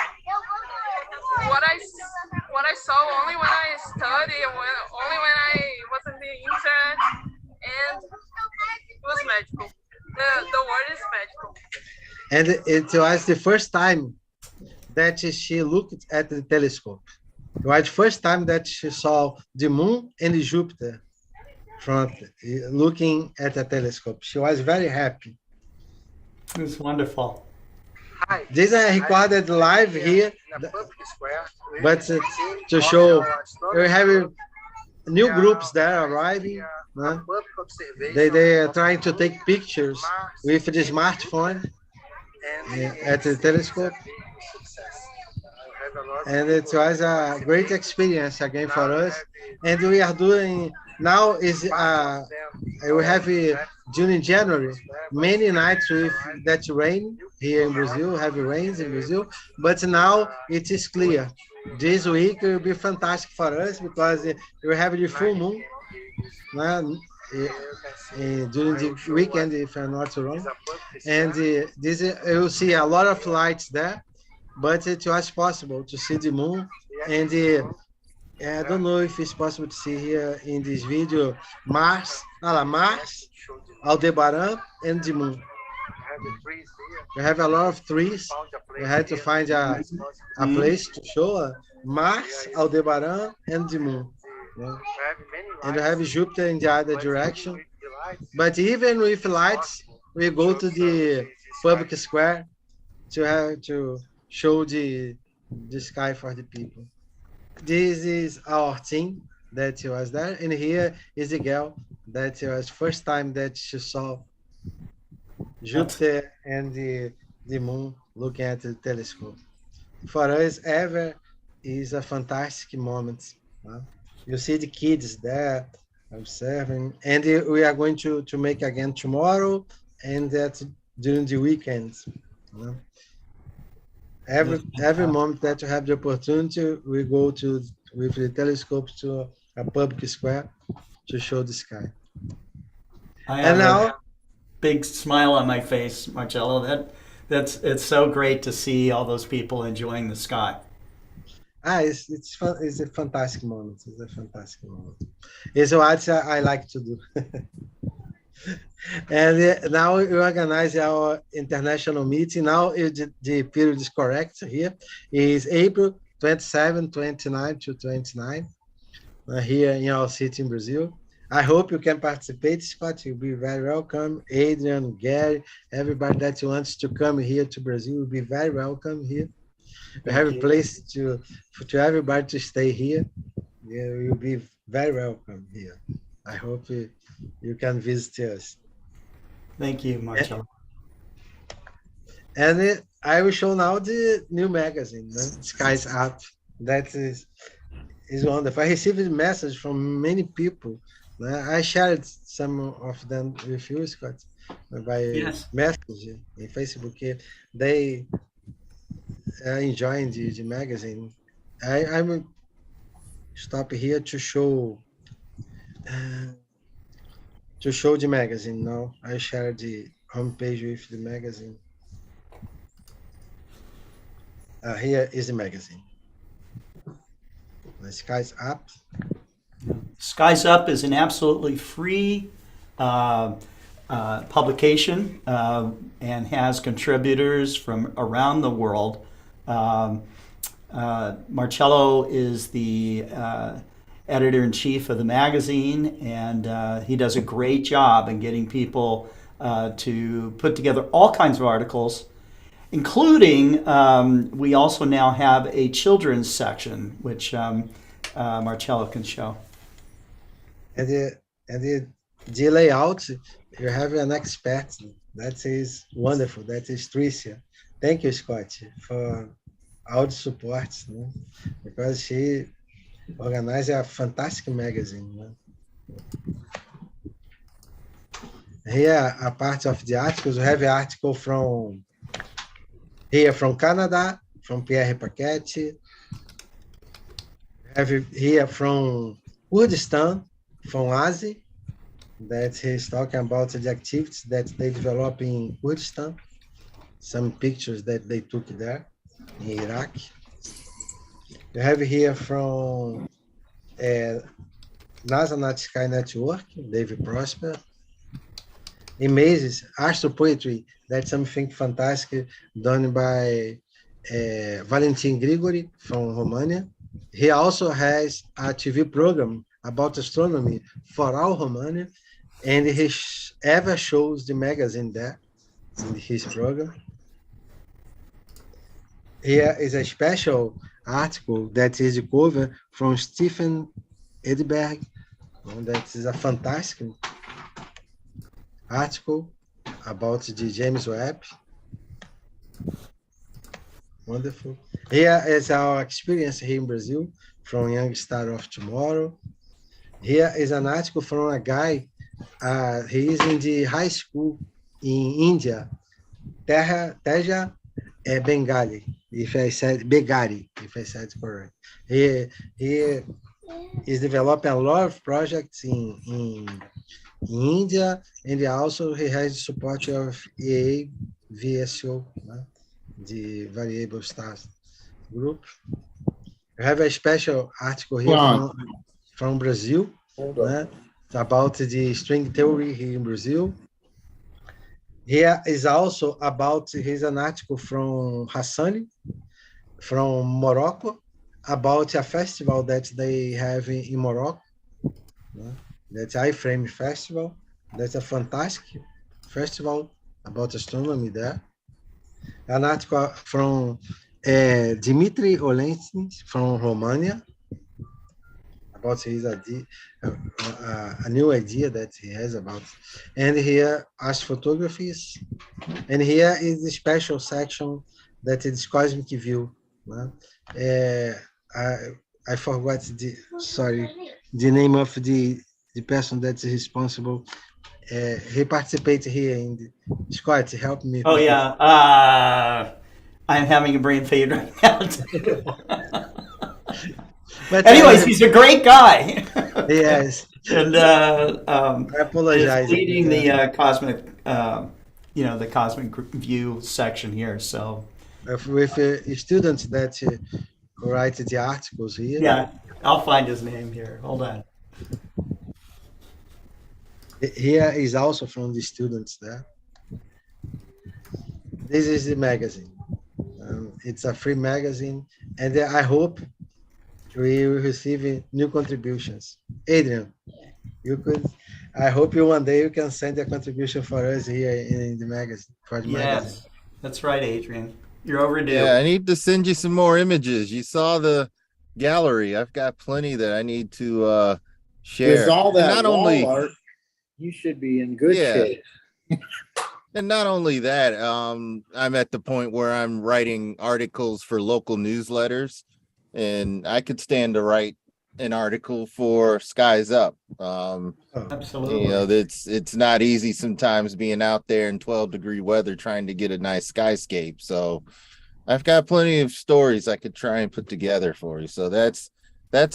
Speaker 14: what I saw only when I studied, only when I was in the internet, and it was magical. The word is magical.
Speaker 13: And it was the first time that she looked at the telescope. It was the first time that she saw the moon and Jupiter front, looking at the telescope. She was very happy.
Speaker 3: It was wonderful.
Speaker 13: This I recorded live here, but to show we have new groups there arriving. They are trying to take pictures with the smartphone at the telescope. And it was a great experience again for us. And we are doing now is we have during January many nights with that rain here in Brazil, heavy rains in Brazil, but now it is clear. This week will be fantastic for us because we have the full moon during the weekend, if I'm not wrong. And this you will see a lot of lights there, but it was possible to see the moon. And I don't know if it's possible to see here in this video Mars, Aldebaran, and the moon. We have a lot of trees. We had to find a place to show Mars, Aldebaran, and the moon. Yeah. And we have Jupiter in the other direction. But even with lights, we go to the public square to show the sky for the people. This is our team that was there, and here is the girl that was first time that she saw Jupiter and the moon looking at the telescope. For us, ever is a fantastic moment. You see the kids there observing, and we are going to make again tomorrow, and that during the weekends. Every moment that you have the opportunity, we go with the telescopes to a public square to show the sky.
Speaker 3: I have a big smile on my face, Marcello. It's so great to see all those people enjoying the sky.
Speaker 13: It's fun. It's a fantastic moment. It's a fantastic moment. It's what I like to do. And now we organize our international meeting. Now the period is correct here. It's April 27, 29 to 29 here in our city in Brazil. I hope you can participate, Scott. You'll be very welcome. Adrian, Gary, everybody that wants to come here to Brazil will be very welcome here. We have a place to everybody to stay here. Yeah, you'll be very welcome here. I hope you can visit us.
Speaker 3: Thank you, Marcello.
Speaker 13: And I will show now the new magazine, Skies Up. That is wonderful. I received a message from many people. I shared some of them with you, Scott, by message in Facebook. They are enjoying the magazine. I'm stop here to show the magazine now. I share the homepage with the magazine. Here is the magazine. The Skies Up.
Speaker 3: Skies Up is an absolutely free publication and has contributors from around the world. Marcello is the editor-in-chief of the magazine, and he does a great job in getting people to put together all kinds of articles, including we also now have a children's section, which Marcello can show.
Speaker 13: And the layout, you have an expert. That is wonderful. That is Tricia. Thank you, Scott, for all the support, because she organized a fantastic magazine. Here, a part of the articles, we have an article from Canada, from Pierre Paquette. We have here from Kurdistan, from Asia, that he's talking about the activities that they develop in Kurdistan, some pictures that they took there in Iraq. You have here from NASA Night Sky Network, David Prosper. Amazes Astro Poetry, that's something fantastic done by Valentin Grigori from Romania. He also has a TV program about astronomy for all Romania, and he ever shows the magazine there in his program. Here is a special article that is a cover from Stephen Edberg. That is a fantastic article about the James Webb. Wonderful. Here is our experience here in Brazil from Young Star of Tomorrow. Here is an article from a guy. He is in the high school in India. Teja Bengali, if I said Begari, if I said correct. He is developing a lot of projects in India, and also he has support of EAVSO, the Variable Stars Group. I have a special article here from Brazil about the string theory here in Brazil. Here is also about, here's an article from Hassani, from Morocco, about a festival that they have in Morocco. That's iFrame Festival. That's a fantastic festival about astronomy there. An article from Dimitri Olensny from Romania about his idea, a new idea that he has about. And here, astrophotographies. And here is the special section that is cosmic view. I forgot the name of the person that's responsible. He participated here in the, Scott, help me.
Speaker 3: Oh yeah, I'm having a brain fade right now.
Speaker 13: But
Speaker 3: anyways, he's a great guy.
Speaker 13: Yes.
Speaker 3: And
Speaker 13: I apologize.
Speaker 3: Leading the cosmic, the cosmic view section here. So
Speaker 13: with students that write the articles here.
Speaker 3: Yeah, I'll find his name here. Hold on.
Speaker 13: Here is also from the students there. This is the magazine. It's a free magazine, and I hope we will receive new contributions. Adrian, you could. I hope one day you can send a contribution for us here in the magazine. For the magazine.
Speaker 3: That's right, Adrian. You're overdue.
Speaker 8: Yeah, I need to send you some more images. You saw the gallery. I've got plenty that I need to share.
Speaker 11: With all that
Speaker 8: not
Speaker 11: wall
Speaker 8: only
Speaker 11: art, you should be in good shape.
Speaker 8: And not only that, I'm at the point where I'm writing articles for local newsletters, and I could stand to write an article for Skies Up.
Speaker 3: Absolutely.
Speaker 8: You know, it's not easy sometimes being out there in 12-degree weather trying to get a nice skyscape. So I've got plenty of stories I could try and put together for you. So that's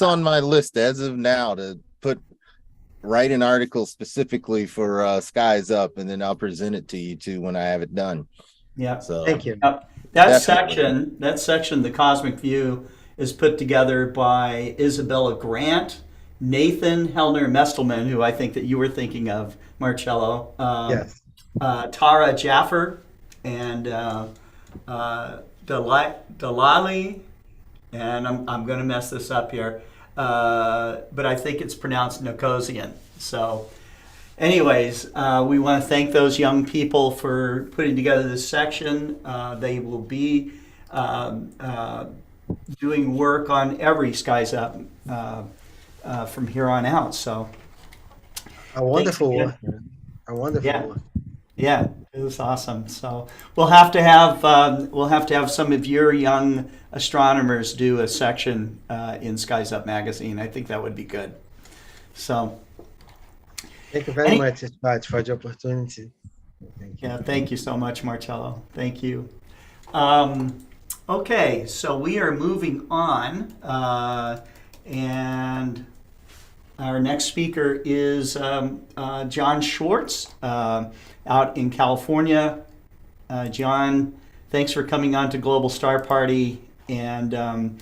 Speaker 8: on my list as of now, to write an article specifically for Skies Up, and then I'll present it to you too when I have it done.
Speaker 3: Yeah.
Speaker 8: So
Speaker 13: thank you.
Speaker 3: That section, the Cosmic View, is put together by Isabella Grant, Nathan Hellner Mestelman, who I think that you were thinking of, Marcello.
Speaker 13: Yes.
Speaker 3: Tara Jaffer and Delali, and I'm going to mess this up here, but I think it's pronounced Nikosian. So anyways, we want to thank those young people for putting together this section. They will be doing work on every Skies Up from here on out. So
Speaker 13: a wonderful one. A wonderful one.
Speaker 3: Yeah, it was awesome. So we'll have to have some of your young astronomers do a section in Skies Up magazine. I think that would be good. So
Speaker 13: thank you very much, Scott, for the opportunity.
Speaker 3: Thank you so much, Marcello. Thank you. Okay, so we are moving on, and our next speaker is John Schwartz out in California. John, thanks for coming on to Global Star Party and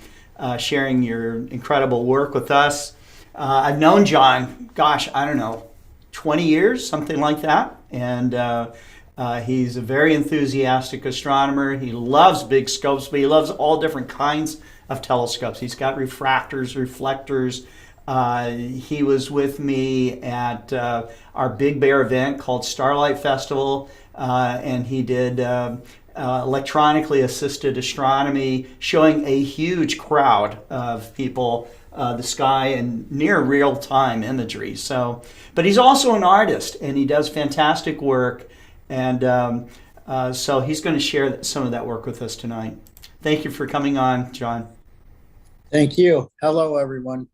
Speaker 3: sharing your incredible work with us. I've known John, gosh, I don't know, 20 years, something like that. And he's a very enthusiastic astronomer. He loves big scopes, but he loves all different kinds of telescopes. He's got refractors, reflectors. He was with me at our Big Bear event called Starlight Festival, and he did electronically assisted astronomy, showing a huge crowd of people, the sky in near real time imagery. So, but he's also an artist and he does fantastic work. And so he's going to share some of that work with us tonight. Thank you for coming on, John.
Speaker 11: Thank you. Hello, everyone.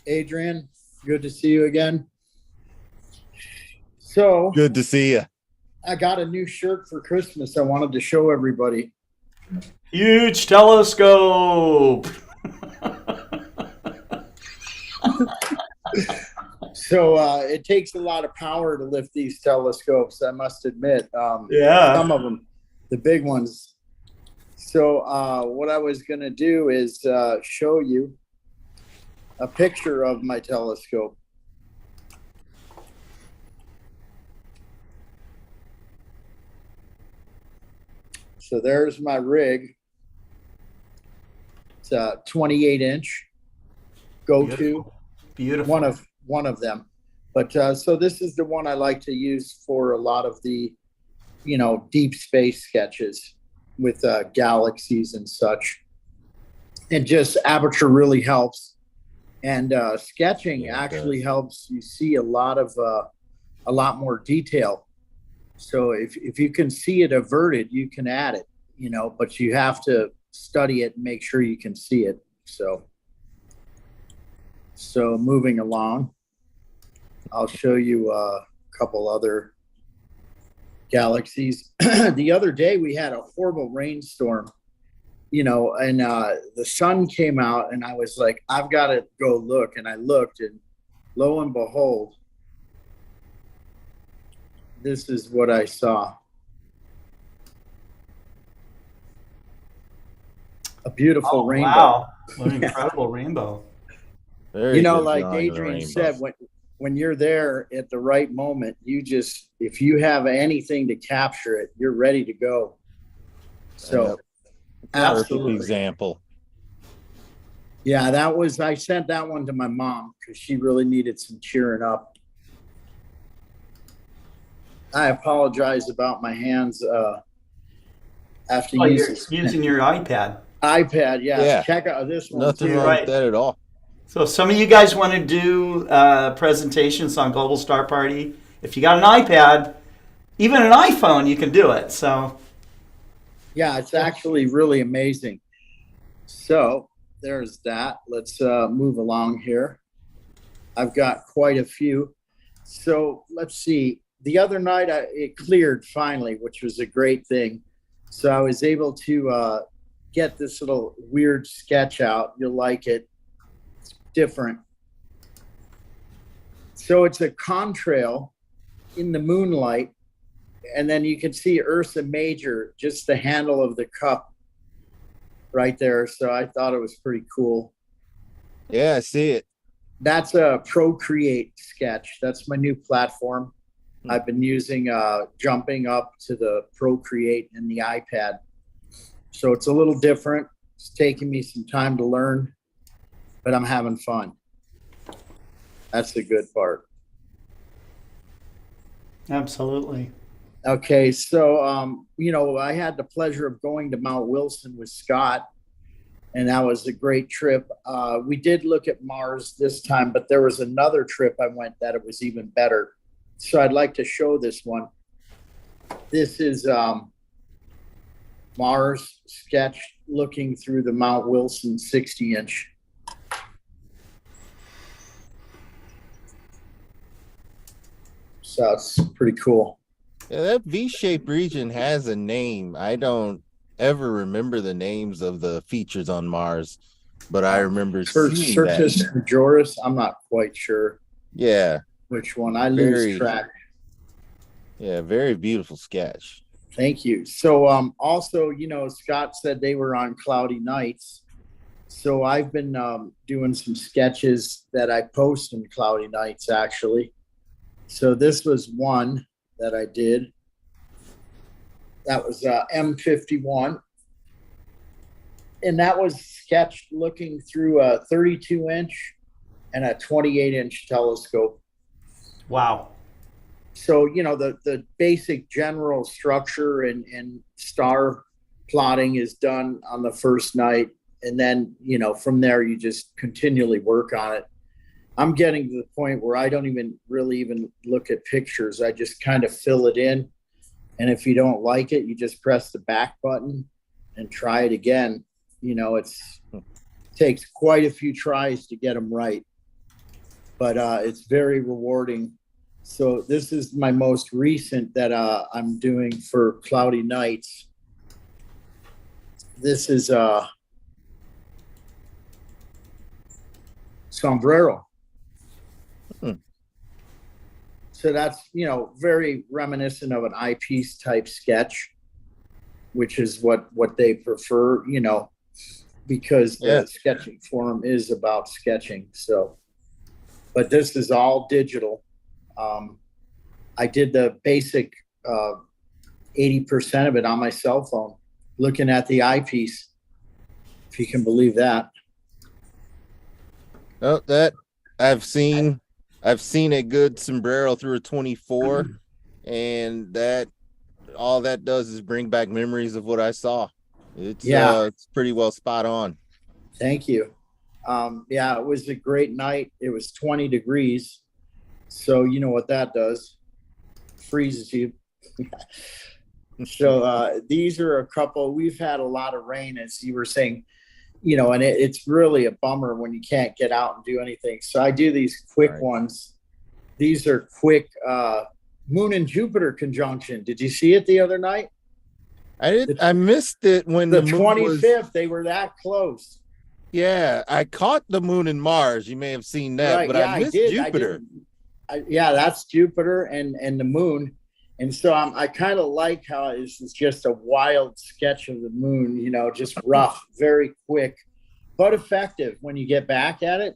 Speaker 11: Adrian, good to see you again. So
Speaker 8: Good to see you.
Speaker 11: I got a new shirt for Christmas I wanted to show everybody.
Speaker 3: Huge telescope.
Speaker 11: So it takes a lot of power to lift these telescopes, I must admit.
Speaker 3: Yeah.
Speaker 11: Some of them, the big ones. So what I was going to do is show you a picture of my telescope. So there's my rig. It's a 28-inch go-to.
Speaker 3: Beautiful.
Speaker 11: One of them. But so this is the one I like to use for a lot of the, deep space sketches with galaxies and such. And just aperture really helps. And sketching actually helps you see a lot more detail. So if you can see it averted, you can add it, but you have to study it and make sure you can see it. So moving along, I'll show you a couple other galaxies. The other day we had a horrible rainstorm, and the sun came out and I was like, I've got to go look. And I looked and lo and behold, this is what I saw. A beautiful rainbow. Wow,
Speaker 3: what an incredible rainbow.
Speaker 8: Very
Speaker 11: like Adrian said, when you're there at the right moment, if you have anything to capture it, you're ready to go. So
Speaker 8: perfect example.
Speaker 11: Yeah, I sent that one to my mom because she really needed some cheering up. I apologize about my hands after
Speaker 3: using your iPad.
Speaker 11: iPad, yeah. Check out this one.
Speaker 8: Nothing wrong with that at all.
Speaker 3: So if some of you guys want to do presentations on Global Star Party, if you got an iPad, even an iPhone, you can do it. So
Speaker 11: yeah, it's actually really amazing. So there's that. Let's move along here. I've got quite a few. So let's see. The other night it cleared finally, which was a great thing. So I was able to get this little weird sketch out. You'll like it. It's different. So it's a contrail in the moonlight, and then you can see Ursa Major, just the handle of the cup right there. So I thought it was pretty cool.
Speaker 8: Yeah, I see it.
Speaker 11: That's a Procreate sketch. That's my new platform. I've been using jumping up to the Procreate in the iPad. So it's a little different. It's taking me some time to learn, but I'm having fun. That's the good part.
Speaker 3: Absolutely.
Speaker 11: Okay, so I had the pleasure of going to Mount Wilson with Scott, and that was a great trip. We did look at Mars this time, but there was another trip I went that it was even better. So I'd like to show this one. This is Mars sketch looking through the Mount Wilson 60-inch. So it's pretty cool.
Speaker 8: Yeah, that V-shaped region has a name. I don't ever remember the names of the features on Mars, but I remember seeing
Speaker 11: Syrtis Majoris. I'm not quite sure.
Speaker 8: Yeah.
Speaker 11: Which one? I lose track.
Speaker 8: Yeah, very beautiful sketch.
Speaker 11: Thank you. So also, Scott said they were on cloudy nights. So I've been doing some sketches that I post in cloudy nights, actually. So this was one that I did. That was M51. And that was sketched looking through a 32-inch and a 28-inch telescope.
Speaker 3: Wow.
Speaker 11: So, the basic general structure and star plotting is done on the first night. And then, from there, you just continually work on it. I'm getting to the point where I don't even look at pictures. I just kind of fill it in. And if you don't like it, you just press the back button and try it again. It takes quite a few tries to get them right, but it's very rewarding. So this is my most recent that I'm doing for cloudy nights. This is sombrero. So that's, very reminiscent of an eyepiece type sketch, which is what they prefer, because the sketching forum is about sketching. So, but this is all digital. I did the basic 80% of it on my cell phone, looking at the eyepiece, if you can believe that.
Speaker 8: Oh, that I've seen a good sombrero through a 24, and that all that does is bring back memories of what I saw. It's pretty well spot on.
Speaker 11: Thank you. It was a great night. It was 20 degrees. So you know what that does. Freezes you. So these are a couple. We've had a lot of rain, as you were saying, and it's really a bummer when you can't get out and do anything. So I do these quick ones. These are quick Moon and Jupiter conjunction. Did you see it the other night?
Speaker 8: I did. I missed it when
Speaker 11: the
Speaker 8: moon
Speaker 11: 25th. They were that close.
Speaker 8: Yeah, I caught the moon and Mars. You may have seen that, but I missed Jupiter.
Speaker 11: That's Jupiter and the moon. And so I kind of like how it's just a wild sketch of the moon, just rough, very quick, but effective when you get back at it.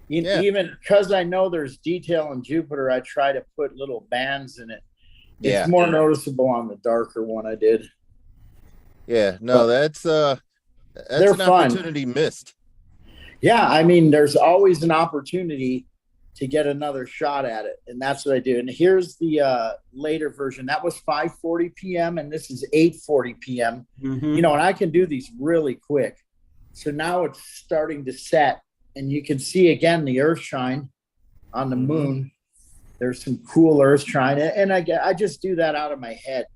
Speaker 11: Even because I know there's detail in Jupiter, I try to put little bands in it. It's more noticeable on the darker one I did.
Speaker 8: Yeah, no, that's an
Speaker 11: fun.
Speaker 8: opportunity missed.
Speaker 11: Yeah, I mean, there's always an opportunity to get another shot at it, and that's what I do. And here's the later version. That was 5:40 p.m. and this is 8:40 p.m.
Speaker 3: Mm-hmm.
Speaker 11: And I can do these really quick. So now it's starting to set, and you can see again the earth shine on the moon. There's some cool earth shine, and I just do that out of my head.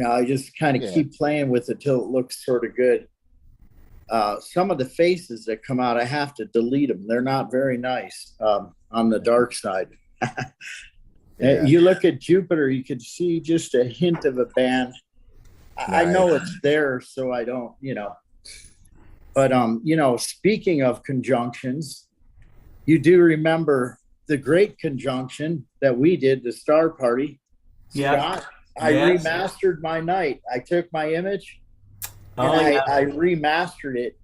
Speaker 11: I just kind of keep playing with it till it looks sort of good. Some of the faces that come out, I have to delete them. They're not very nice on the dark side. You look at Jupiter, you could see just a hint of a band. I know it's there, so I don't, But, speaking of conjunctions, you do remember the great conjunction that we did, the Star Party.
Speaker 3: Yeah.
Speaker 11: I remastered my night. I took my image and I remastered it,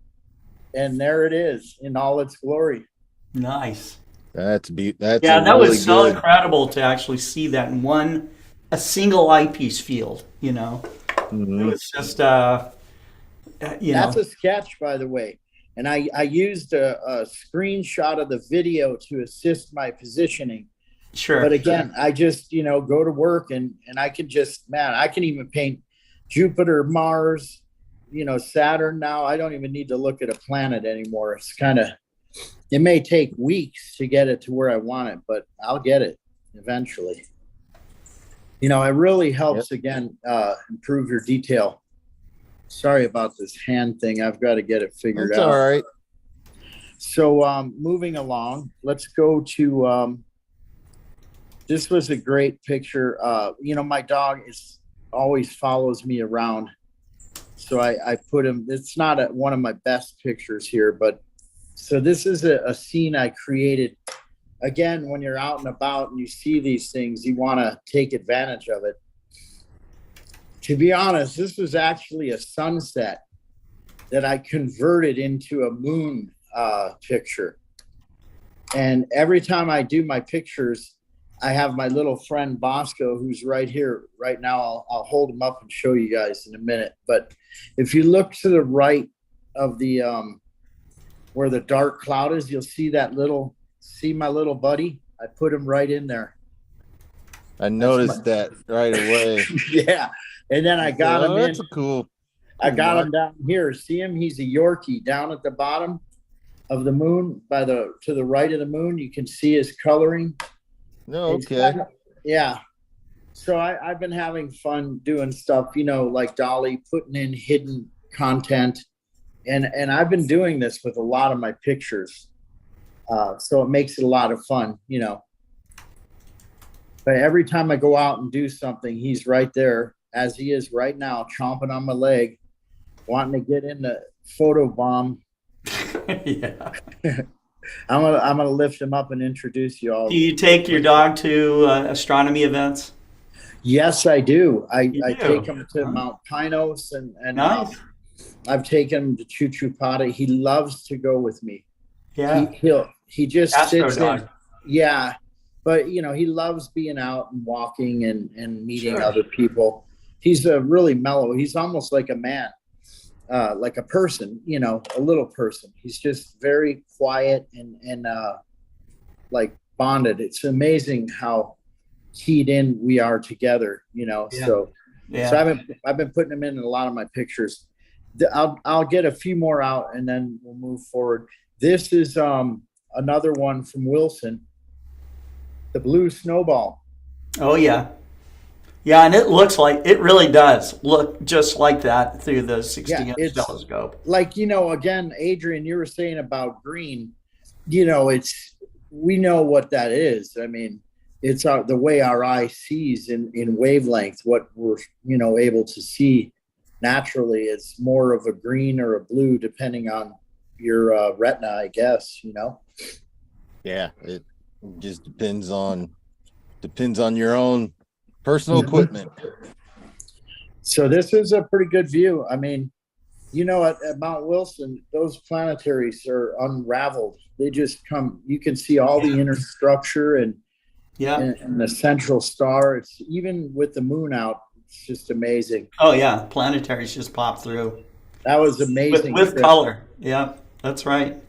Speaker 11: and there it is in all its glory.
Speaker 3: Nice.
Speaker 8: That
Speaker 3: really was so good. Incredible to actually see that in a single eyepiece field. It was just that's
Speaker 11: a sketch, by the way, and I used a screenshot of the video to assist my positioning.
Speaker 3: Sure.
Speaker 11: But again, I just go to work and I can I can even paint Jupiter, Mars, Saturn. Now I don't even need to look at a planet anymore. It may take weeks to get it to where I want it, but I'll get it eventually. It really helps again improve your detail. Sorry about this hand thing. I've got to get it figured out.
Speaker 8: All right.
Speaker 11: So moving along, let's go to this was a great picture. My dog always follows me around. So I put him, it's not one of my best pictures here, but so this is a scene I created. Again, when you're out and about and you see these things, you want to take advantage of it. To be honest, this was actually a sunset that I converted into a moon picture. And every time I do my pictures, I have my little friend Bosco, who's right here right now. I'll hold him up and show you guys in a minute. But if you look to the right of the where the dark cloud is, you'll see my little buddy. I put him right in there.
Speaker 8: I noticed that right away.
Speaker 11: Yeah. And then I got him in.
Speaker 8: That's a cool.
Speaker 11: I got
Speaker 8: mark.
Speaker 11: him down here. See him? He's a Yorkie down at the bottom of the moon to the right of the moon. You can see his coloring.
Speaker 8: No, okay.
Speaker 11: Yeah. So I've been having fun doing stuff, like Dolly, putting in hidden content. And I've been doing this with a lot of my pictures. So it makes it a lot of fun, But every time I go out and do something, he's right there, as he is right now, chomping on my leg, wanting to get in the photo bomb.
Speaker 3: Yeah.
Speaker 11: I'm gonna lift him up and introduce you all.
Speaker 3: Do you take your dog to astronomy events?
Speaker 11: Yes, I do. I
Speaker 3: You do?
Speaker 11: take him to Mount Pinos and
Speaker 3: Nice.
Speaker 11: I've taken him to Chuchupata. He loves to go with me.
Speaker 3: Yeah.
Speaker 11: He just
Speaker 3: Astro
Speaker 11: sits
Speaker 3: dog.
Speaker 11: in. Yeah. But he loves being out and walking and meeting other people. He's really mellow. He's almost like a man, like a person, a little person. He's just very quiet and like bonded. It's amazing how keyed in we are together,
Speaker 3: Yeah.
Speaker 11: So I've been putting him in a lot of my pictures. I'll get a few more out and then we'll move forward. This is another one from Wilson, the blue snowball.
Speaker 3: Oh yeah. Yeah, and it really does look just like that through the 60-inch telescope.
Speaker 11: Like, again, Adrian, you were saying about green, we know what that is. I mean, it's the way our eye sees in wavelength, what we're, able to see naturally is more of a green or a blue, depending on your retina, I guess,
Speaker 8: Yeah, it just depends on your own personal equipment.
Speaker 11: So this is a pretty good view. I mean, at Mount Wilson, those planetaries are unraveled. They just come, you can see all the inner structure and the central star. It's even with the moon out, it's just amazing.
Speaker 3: Oh yeah, planetaries just pop through.
Speaker 11: That was amazing.
Speaker 3: With color. Yeah, that's right.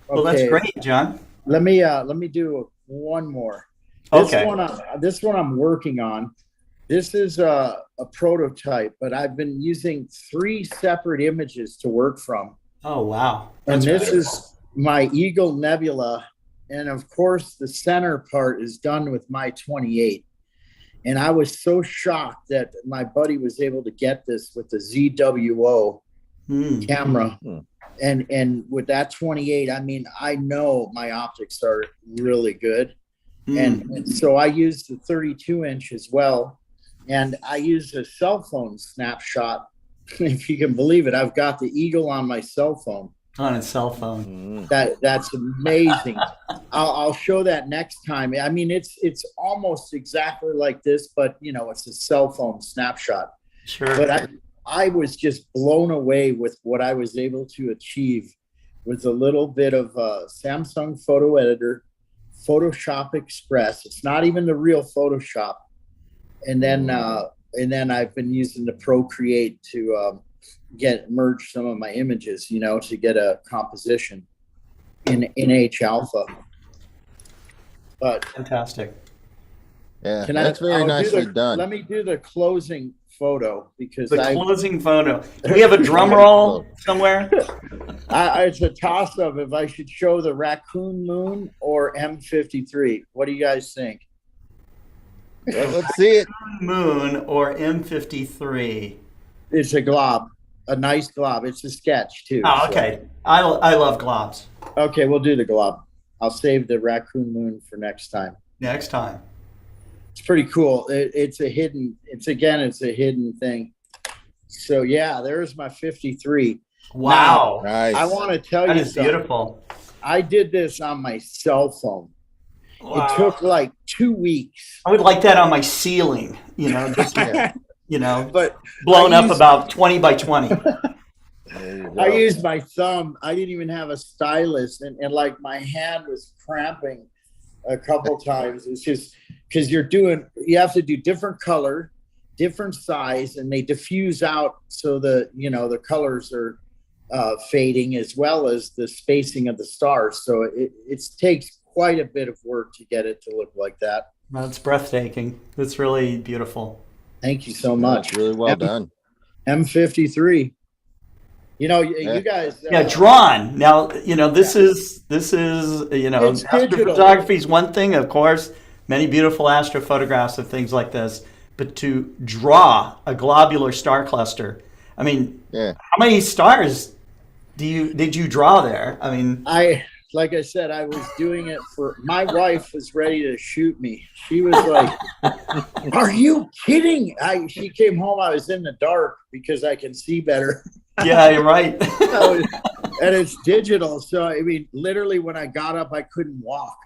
Speaker 3: Well, that's great, John.
Speaker 11: Let me do one more. This one I'm working on. This is a prototype, but I've been using 3 separate images to work from.
Speaker 3: Oh wow!
Speaker 11: And this is my Eagle Nebula, and of course the center part is done with my 28. And I was so shocked that my buddy was able to get this with the ZWO camera. And with that 28, I mean, I know my optics are really good. And so I used the 32-inch as well. And I used a cell phone snapshot. If you can believe it, I've got the Eagle on my cell phone.
Speaker 3: On a cell phone.
Speaker 11: That's amazing. I'll show that next time. I mean, it's almost exactly like this, but it's a cell phone snapshot.
Speaker 3: Sure.
Speaker 11: But I was just blown away with what I was able to achieve with a little bit of Samsung Photo Editor, Photoshop Express. It's not even the real Photoshop. And then I've been using the Procreate to merge some of my images, to get a composition in H alpha. But
Speaker 3: fantastic.
Speaker 8: Yeah, that's very nicely done.
Speaker 11: Let me do the closing photo because
Speaker 3: closing photo. Do we have a drum roll somewhere?
Speaker 11: It's a toss up if I should show the raccoon moon or M53. What do you guys think?
Speaker 8: Well, let's see it.
Speaker 3: Moon or M53.
Speaker 11: It's a glob, a nice glob. It's a sketch too.
Speaker 3: Oh, okay. So. I love globs.
Speaker 11: Okay, we'll do the glob. I'll save the raccoon moon for next time.
Speaker 3: Next time.
Speaker 11: It's pretty cool. It's a hidden thing. So yeah, there's my 53.
Speaker 3: Wow.
Speaker 11: Now, nice. I want to tell you
Speaker 3: something. Beautiful.
Speaker 11: I did this on my cell phone. Wow. It took like 2 weeks.
Speaker 3: I would like that on my ceiling, just,
Speaker 11: but
Speaker 3: blown up about 20 by 20.
Speaker 11: I used my thumb. I didn't even have a stylus, and like my hand was cramping a couple times. It's just because you have to do different color, different size, and they diffuse out so the colors are fading as well as the spacing of the stars. So it takes quite a bit of work to get it to look like that.
Speaker 3: That's breathtaking. That's really beautiful.
Speaker 11: Thank you so much.
Speaker 8: That's really well done.
Speaker 11: M53. You know, you guys.
Speaker 3: Yeah, drawn. Now, you know, this is you know,
Speaker 11: It's digital.
Speaker 3: astrophotography is one thing, of course. Many beautiful astrophotographs of things like this, but to draw a globular star cluster. I mean,
Speaker 8: Yeah.
Speaker 3: how many stars did you draw there? I mean,
Speaker 11: like I said, I was doing it for my wife was ready to shoot me. She was like, "Are you kidding?" She came home. I was in the dark because I can see better.
Speaker 3: Yeah, you're right.
Speaker 11: And it's digital, so I mean, literally, when I got up, I couldn't walk.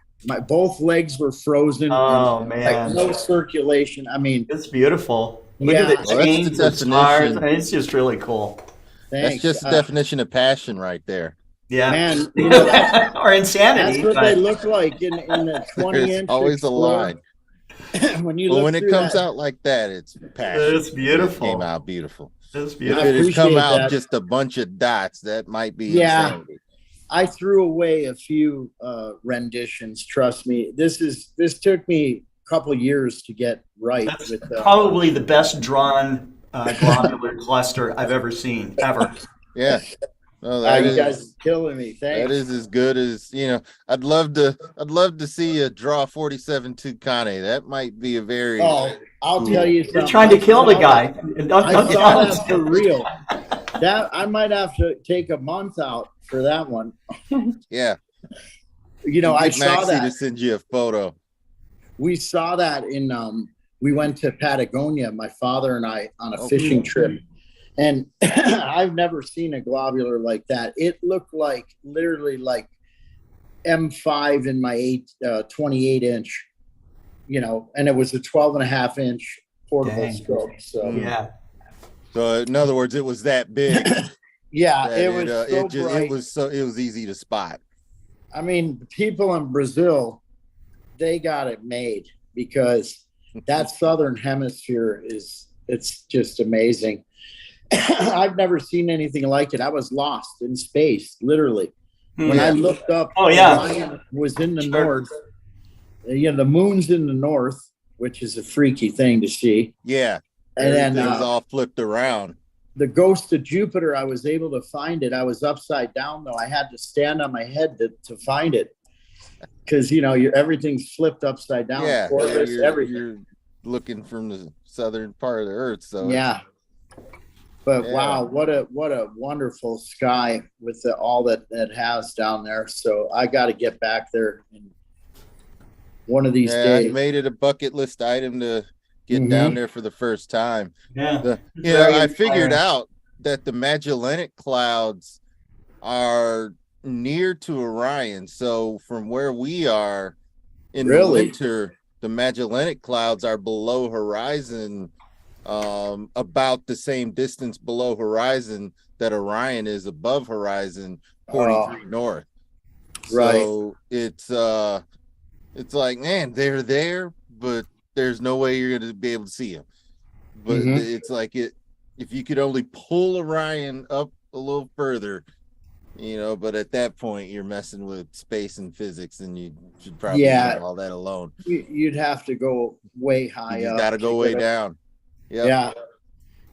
Speaker 11: Both legs were frozen.
Speaker 3: Oh,
Speaker 11: and,
Speaker 3: man.
Speaker 11: like, no circulation. I mean,
Speaker 3: It's beautiful. Look
Speaker 11: Yeah.
Speaker 3: at the
Speaker 8: Well, that's the
Speaker 3: chains of stars.
Speaker 8: definition.
Speaker 3: I mean, it's just really cool.
Speaker 11: thanks.
Speaker 8: That's just the definition of passion right there.
Speaker 3: Yeah.
Speaker 11: Man, you know,
Speaker 3: or insanity.
Speaker 11: that's what
Speaker 3: but-
Speaker 11: they look like in the 20
Speaker 8: There's
Speaker 11: inch.
Speaker 8: always a line.
Speaker 11: when you
Speaker 8: But
Speaker 11: look
Speaker 8: when it
Speaker 11: through
Speaker 8: comes
Speaker 11: that-
Speaker 8: out like that, it's passion.
Speaker 3: It's beautiful.
Speaker 8: It came out beautiful.
Speaker 3: It's
Speaker 8: If
Speaker 3: beautiful.
Speaker 8: it had come
Speaker 11: appreciate
Speaker 8: out
Speaker 11: that.
Speaker 8: just a bunch of dots, that might be
Speaker 11: Yeah.
Speaker 8: insanity.
Speaker 11: I threw away a few renditions. Trust me, this took me a couple years to get right.
Speaker 3: That's
Speaker 11: with
Speaker 3: probably the best drawn globular cluster I've ever seen, ever.
Speaker 8: Yeah. No, that
Speaker 11: you
Speaker 8: is,
Speaker 11: guys are killing me.
Speaker 8: that
Speaker 11: Thanks.
Speaker 8: is as good as, you know, I'd love to see a draw 47 Tucane. That might be a very
Speaker 11: I'll tell you something.
Speaker 3: You're trying to kill the guy. Don't
Speaker 11: I
Speaker 3: tell
Speaker 11: saw
Speaker 3: us.
Speaker 11: that for real. That I might have to take a month out for that one.
Speaker 8: yeah.
Speaker 11: You know, I
Speaker 8: Get
Speaker 11: saw
Speaker 8: Maxie
Speaker 11: that.
Speaker 8: to send you a photo.
Speaker 11: We saw that in we went to Patagonia, my father and I, on a fishing trip, and I've never seen a globular like that. It looked like literally like M5 in my 28 inch, you know, and it was a 12.5 inch portable
Speaker 3: Dang.
Speaker 11: scope. So
Speaker 3: Yeah.
Speaker 8: So in other words, it was that big.
Speaker 11: yeah,
Speaker 8: that
Speaker 11: it was so bright.
Speaker 8: it was easy to spot.
Speaker 11: I mean, the people in Brazil, they got it made because that southern hemisphere it's just amazing. I've never seen anything like it. I was lost in space, literally. When I looked up, Orion was in the north. You know, the moon's in the north, which is a freaky thing to see.
Speaker 8: Yeah.
Speaker 11: And then
Speaker 8: Everything's all flipped around.
Speaker 11: the ghost of Jupiter, I was able to find it. I was upside down though. I had to stand on my head to find it because you know everything's flipped upside down.
Speaker 8: Yeah,
Speaker 11: Orbits, everything.
Speaker 8: you're looking from the southern part of the earth, so
Speaker 11: Yeah. But
Speaker 8: Yeah.
Speaker 11: wow, what a wonderful sky with all that it has down there. So I got to get back there in one of these
Speaker 8: I
Speaker 11: days.
Speaker 8: made it a bucket list item to get down there for the first time.
Speaker 3: Yeah.
Speaker 8: I figured out that the Magellanic Clouds are near to Orion. So from where we are in the winter, the Magellanic Clouds are below horizon, about the same distance below horizon that Orion is above horizon, 43 north.
Speaker 11: Right.
Speaker 8: So it's like, man, they're there, but there's no way you're going to be able to see them. But it's like if you could only pull Orion up a little further, you know, but at that point you're messing with space and physics and you should probably leave all that alone.
Speaker 11: You'd have to go way high
Speaker 8: You
Speaker 11: up.
Speaker 8: got to go way down. Yep.
Speaker 11: Yeah.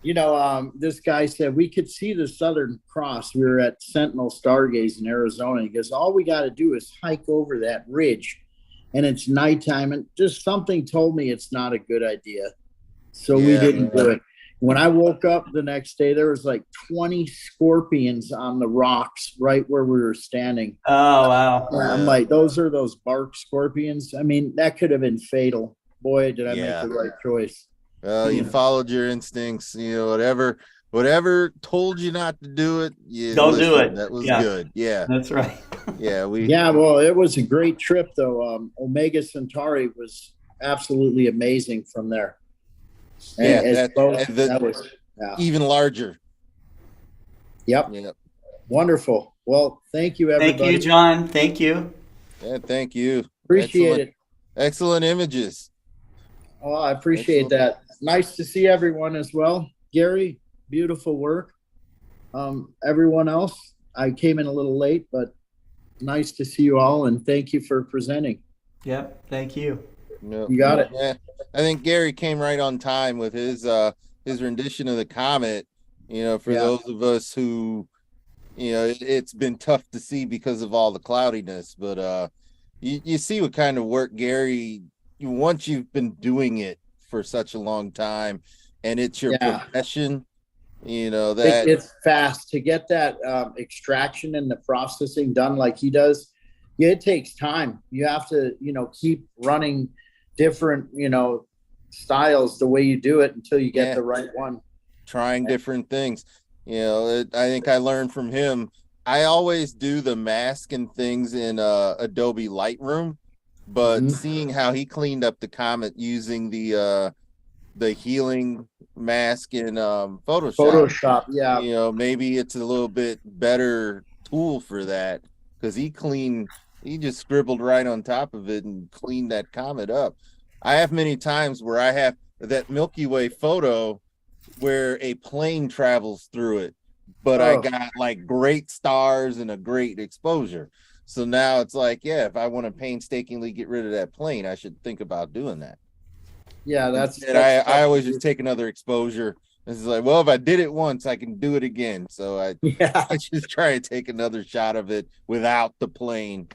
Speaker 11: You know, this guy said we could see the Southern Cross. We were at Sentinel Stargaze in Arizona. He goes, all we got to do is hike over that ridge and it's nighttime. And just something told me it's not a good idea. So we didn't do it. When I woke up the next day, there was like 20 scorpions on the rocks right where we were standing.
Speaker 3: Oh, wow.
Speaker 11: And I'm like, those are those bark scorpions. I mean, that could have been fatal. Boy, did I make the right choice.
Speaker 8: You followed your instincts, you know, whatever told you not to do it.
Speaker 3: Don't do it.
Speaker 8: That was good. Yeah.
Speaker 3: That's right.
Speaker 11: Yeah, well, it was a great trip though. Omega Centauri was absolutely amazing from there. And that was
Speaker 8: even larger.
Speaker 11: Yep. Wonderful. Well, thank you, everybody.
Speaker 3: Thank you, John. Thank you.
Speaker 8: Yeah, thank you.
Speaker 11: Appreciate it.
Speaker 8: Excellent images.
Speaker 11: Oh, I appreciate that. Nice to see everyone as well. Gary, beautiful work. Everyone else, I came in a little late, but nice to see you all, and thank you for presenting.
Speaker 3: Yep. Thank you.
Speaker 8: No,
Speaker 11: You got it.
Speaker 8: yeah. I think Gary came right on time with his rendition of the comet. For
Speaker 11: Yeah.
Speaker 8: those of us who, it's been tough to see because of all the cloudiness, but you see what kind of work Gary, once you've been doing it for such a long time and it's your profession, that
Speaker 11: It's fast to get that extraction and the processing done like he does. Yeah, it takes time. You have to, keep running different, styles the way you do it until you get the right one.
Speaker 8: trying different things. I think I learned from him. I always do the mask and things in Adobe Lightroom, but seeing how he cleaned up the comet using the healing mask in
Speaker 11: Photoshop, yeah.
Speaker 8: Maybe it's a little bit better tool for that, because he just scribbled right on top of it and cleaned that comet up. I have many times where I have that Milky Way photo where a plane travels through it, but I got like great stars and a great exposure. So now it's like, if I want to painstakingly get rid of that plane, I should think about doing that.
Speaker 11: Yeah,
Speaker 8: And I always just take another exposure. It's like, well, if I did it once, I can do it again. So I just try and take another shot of it without the plane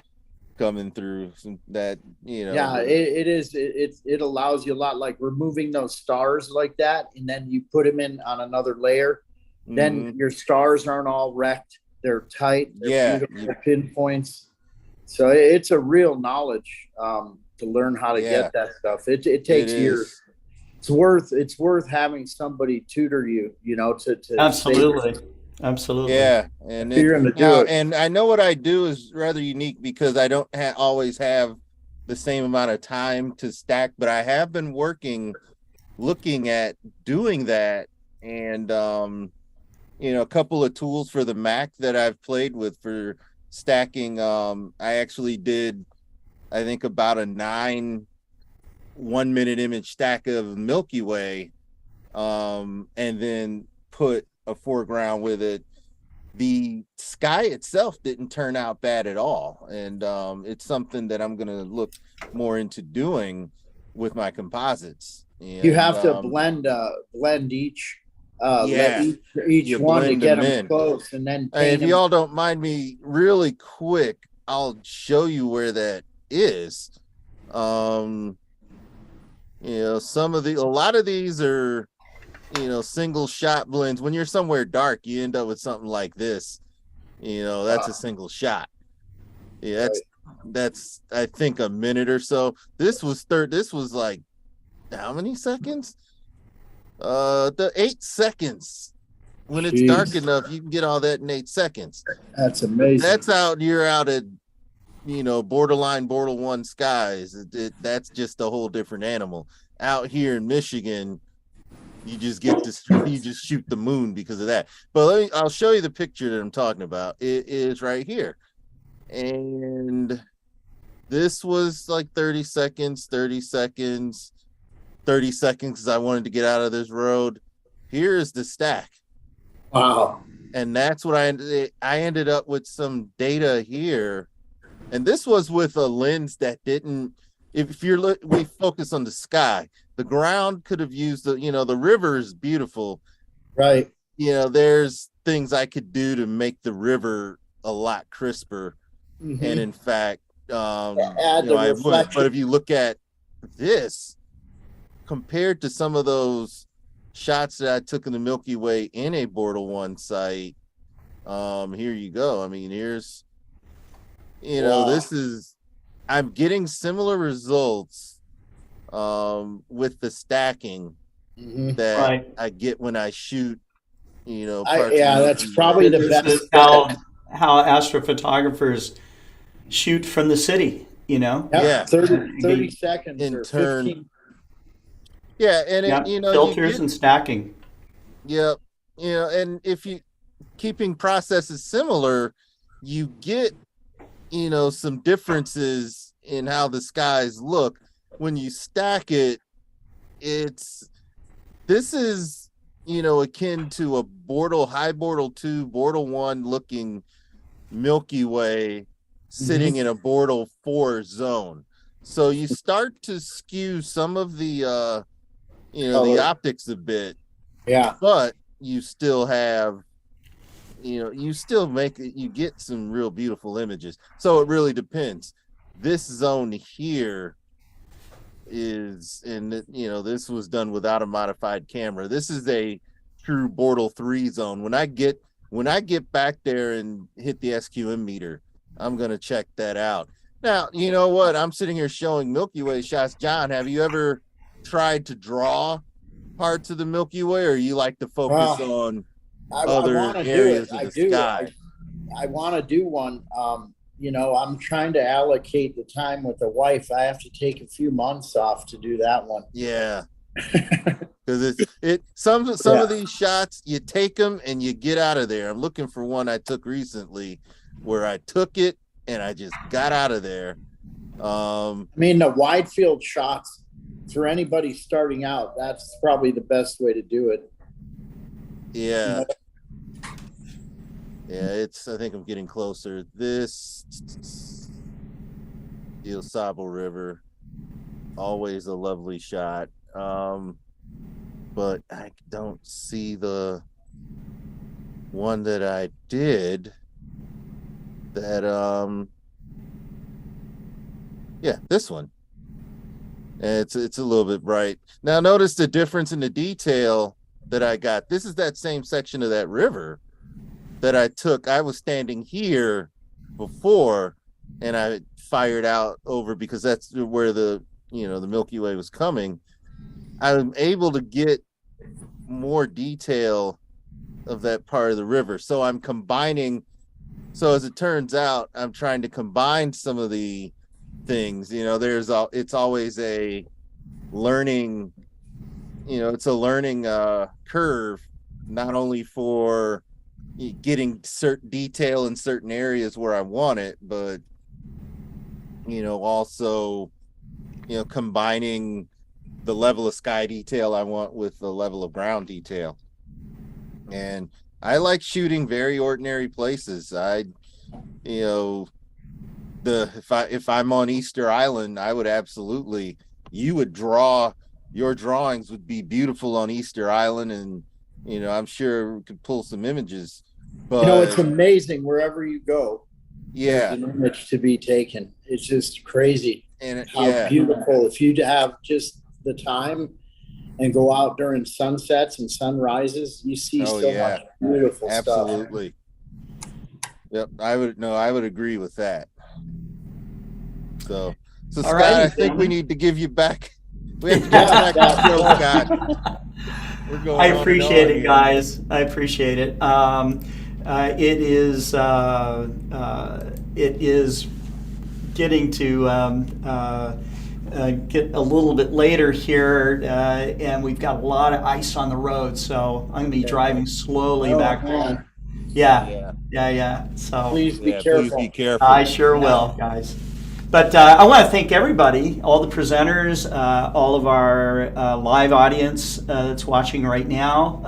Speaker 8: coming through. That
Speaker 11: it allows you a lot, like removing those stars like that, and then you put them in on another layer. Then your stars aren't all wrecked; they're tight. They're beautiful pinpoints. So it's a real knowledge to learn how to get that stuff. It takes years. It's worth having somebody tutor you. To
Speaker 3: Absolutely.
Speaker 8: Yeah, and
Speaker 11: you're gonna do it.
Speaker 8: And I know what I do is rather unique because I don't always have the same amount of time to stack, but I have been looking at doing that, and a couple of tools for the Mac that I've played with for stacking. I actually did, I think, about a 9 1-minute image stack of Milky Way, and then put a foreground with it. The sky itself didn't turn out bad at all, and it's something that I'm going to look more into doing with my composites. And,
Speaker 11: you have to blend each each one to get them close, and then
Speaker 8: if you all don't mind me really quick, I'll show you where that is. A lot of these are single shot blends. When you're somewhere dark, you end up with something like this. That's a single shot. That's I think a minute or so. This was like how many seconds? The 8 seconds. When it's dark enough, you can get all that in 8 seconds.
Speaker 11: That's amazing.
Speaker 8: You're out at borderline border one skies. That's just a whole different animal. Out here in Michigan, you just shoot the moon because of that. But I'll show you the picture that I'm talking about. It is right here. And this was like 30 seconds because I wanted to get out of this road. Here is the stack.
Speaker 11: Wow.
Speaker 8: And that's what I ended up with some data here. And this was with a lens that didn't, we focus on the sky. The ground could have used the river is beautiful.
Speaker 11: Right.
Speaker 8: There's things I could do to make the river a lot crisper. And in fact, I would. But if you look at this, compared to some of those shots that I took in the Milky Way in a Bortle 1 site, here you go. I mean, here's, I'm getting similar results with the stacking that I get when I shoot,
Speaker 11: that's probably the best.
Speaker 3: This is how astrophotographers shoot from the city,
Speaker 11: Yeah, 30 seconds
Speaker 8: in
Speaker 11: or
Speaker 8: turn.
Speaker 11: 15.
Speaker 8: Yeah, and
Speaker 3: filters and stacking.
Speaker 8: Yep. And if you keeping processes similar, you get some differences in how the skies look. When you stack it, this is akin to a high Bortle 2, Bortle 1 looking Milky Way sitting in a Bortle 4 zone. So you start to skew some of the the optics a bit.
Speaker 11: Yeah.
Speaker 8: But you still have, you still make it, you get some real beautiful images. So it really depends. This zone here is this was done without a modified camera. This is a true Bortle 3 zone. When I get back there and hit the SQM meter, I'm gonna check that out. Now, you know what? I'm sitting here showing Milky Way shots. John, have you ever tried to draw parts of the Milky Way, or you like to focus on other areas of the sky?
Speaker 11: I want to do one. I'm trying to allocate the time with the wife. I have to take a few months off to do that one.
Speaker 8: Yeah. Because some of these shots, you take them and you get out of there. I'm looking for one I took recently where I took it and I just got out of there.
Speaker 11: The wide field shots for anybody starting out, that's probably the best way to do it.
Speaker 8: Yeah. Yeah, I think I'm getting closer. This El Sabo River, always a lovely shot. But I don't see the one that I did that this one. It's a little bit bright. Now notice the difference in the detail that I got. This is that same section of that river that I took. I was standing here before and I fired out over because that's where the Milky Way was coming. I'm able to get more detail of that part of the river. So I'm combining. So as it turns out, I'm trying to combine some of the things. It's always a learning, it's a learning curve, not only for getting certain detail in certain areas where I want it, but also combining the level of sky detail I want with the level of ground detail. And I like shooting very ordinary places. If I'm on Easter Island, I would absolutely, your drawings would be beautiful on Easter Island, and I'm sure we could pull some images. But
Speaker 11: it's amazing wherever you go.
Speaker 8: Yeah,
Speaker 11: there's an image to be taken. It's just crazy
Speaker 8: and
Speaker 11: how beautiful. If you have just the time and go out during sunsets and sunrises, you see much beautiful stuff.
Speaker 8: Absolutely. Yep, I would agree with that. So Scott, I think we need to give you back. We have to get back to the show, Scott. We're going
Speaker 3: I appreciate it, guys. I appreciate it. It is getting to get a little bit later here, and we've got a lot of ice on the road, so I'm going to be driving slowly back home. Yeah. So
Speaker 11: please be careful.
Speaker 8: Please be careful.
Speaker 3: I sure will, guys. But I want to thank everybody, all the presenters, all of our live audience that's watching right now.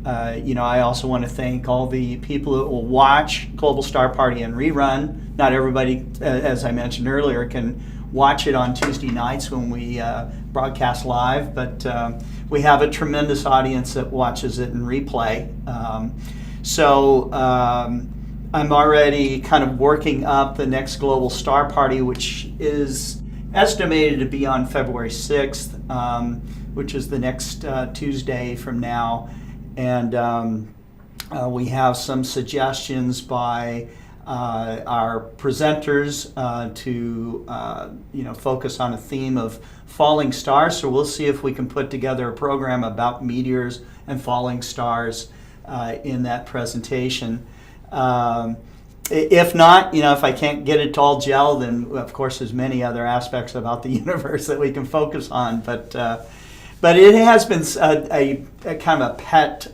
Speaker 3: I also want to thank all the people that will watch Global Star Party and rerun. Not everybody, as I mentioned earlier, can watch it on Tuesday nights when we broadcast live, but we have a tremendous audience that watches it in replay. So I'm already kind of working up the next Global Star Party, which is estimated to be on February 6th, which is the next Tuesday from now. And we have some suggestions by our presenters to focus on a theme of falling stars. So we'll see if we can put together a program about meteors and falling stars in that presentation. If not, if I can't get it to all gel, then of course there's many other aspects about the universe that we can focus on. But it has been a kind of a pet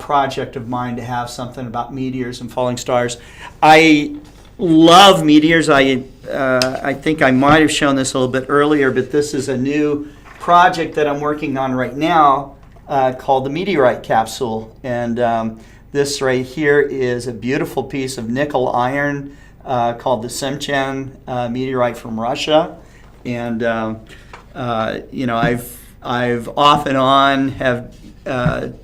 Speaker 3: project of mine to have something about meteors and falling stars. I love meteors. I think I might have shown this a little bit earlier, but this is a new project that I'm working on right now called the Meteorite Capsule. And this right here is a beautiful piece of nickel iron called the Semchen meteorite from Russia, and I've off and on have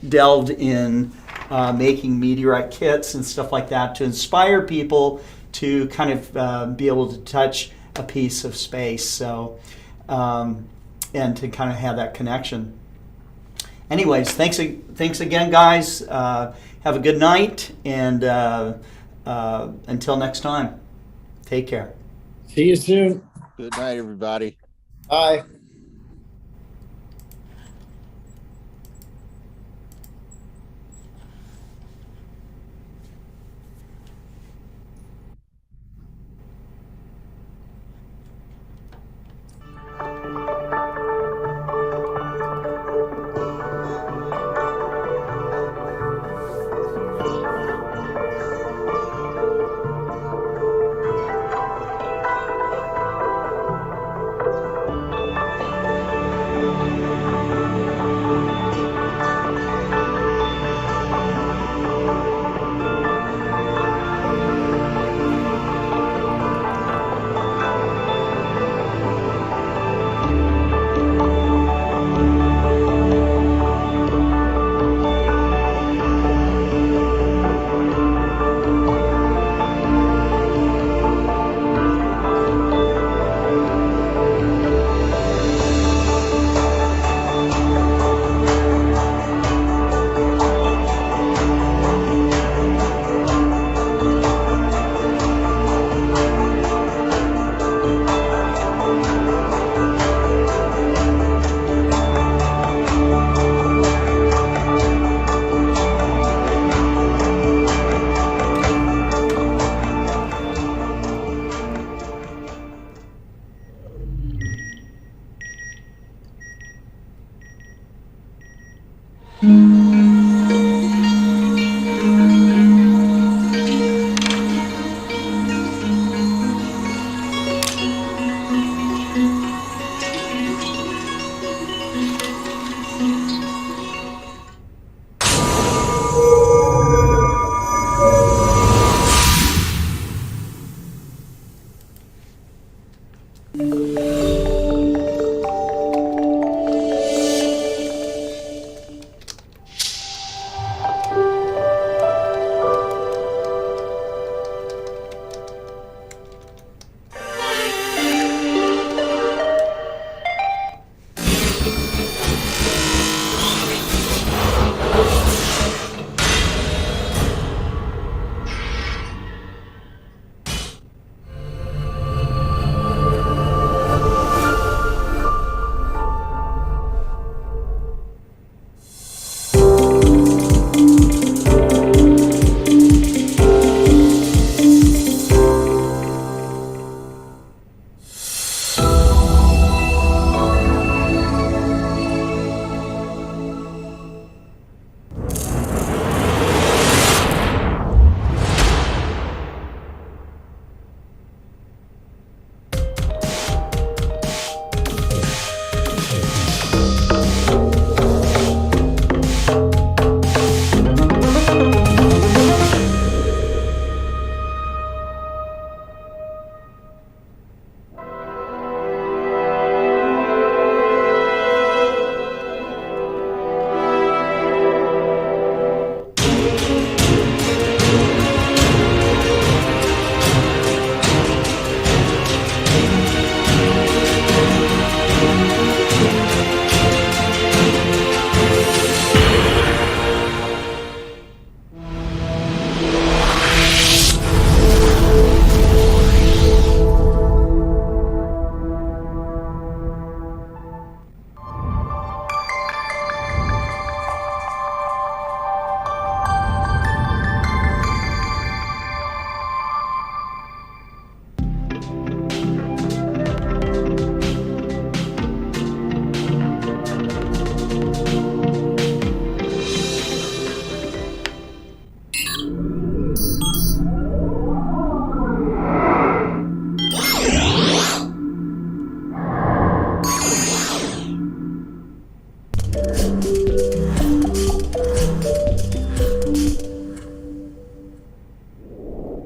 Speaker 3: delved in making meteorite kits and stuff like that to inspire people to kind of be able to touch a piece of space. So, and to kind of have that connection. Anyways, thanks again, guys. Have a good night, and until next time, take care.
Speaker 11: See you soon.
Speaker 8: Good night, everybody.
Speaker 11: Bye.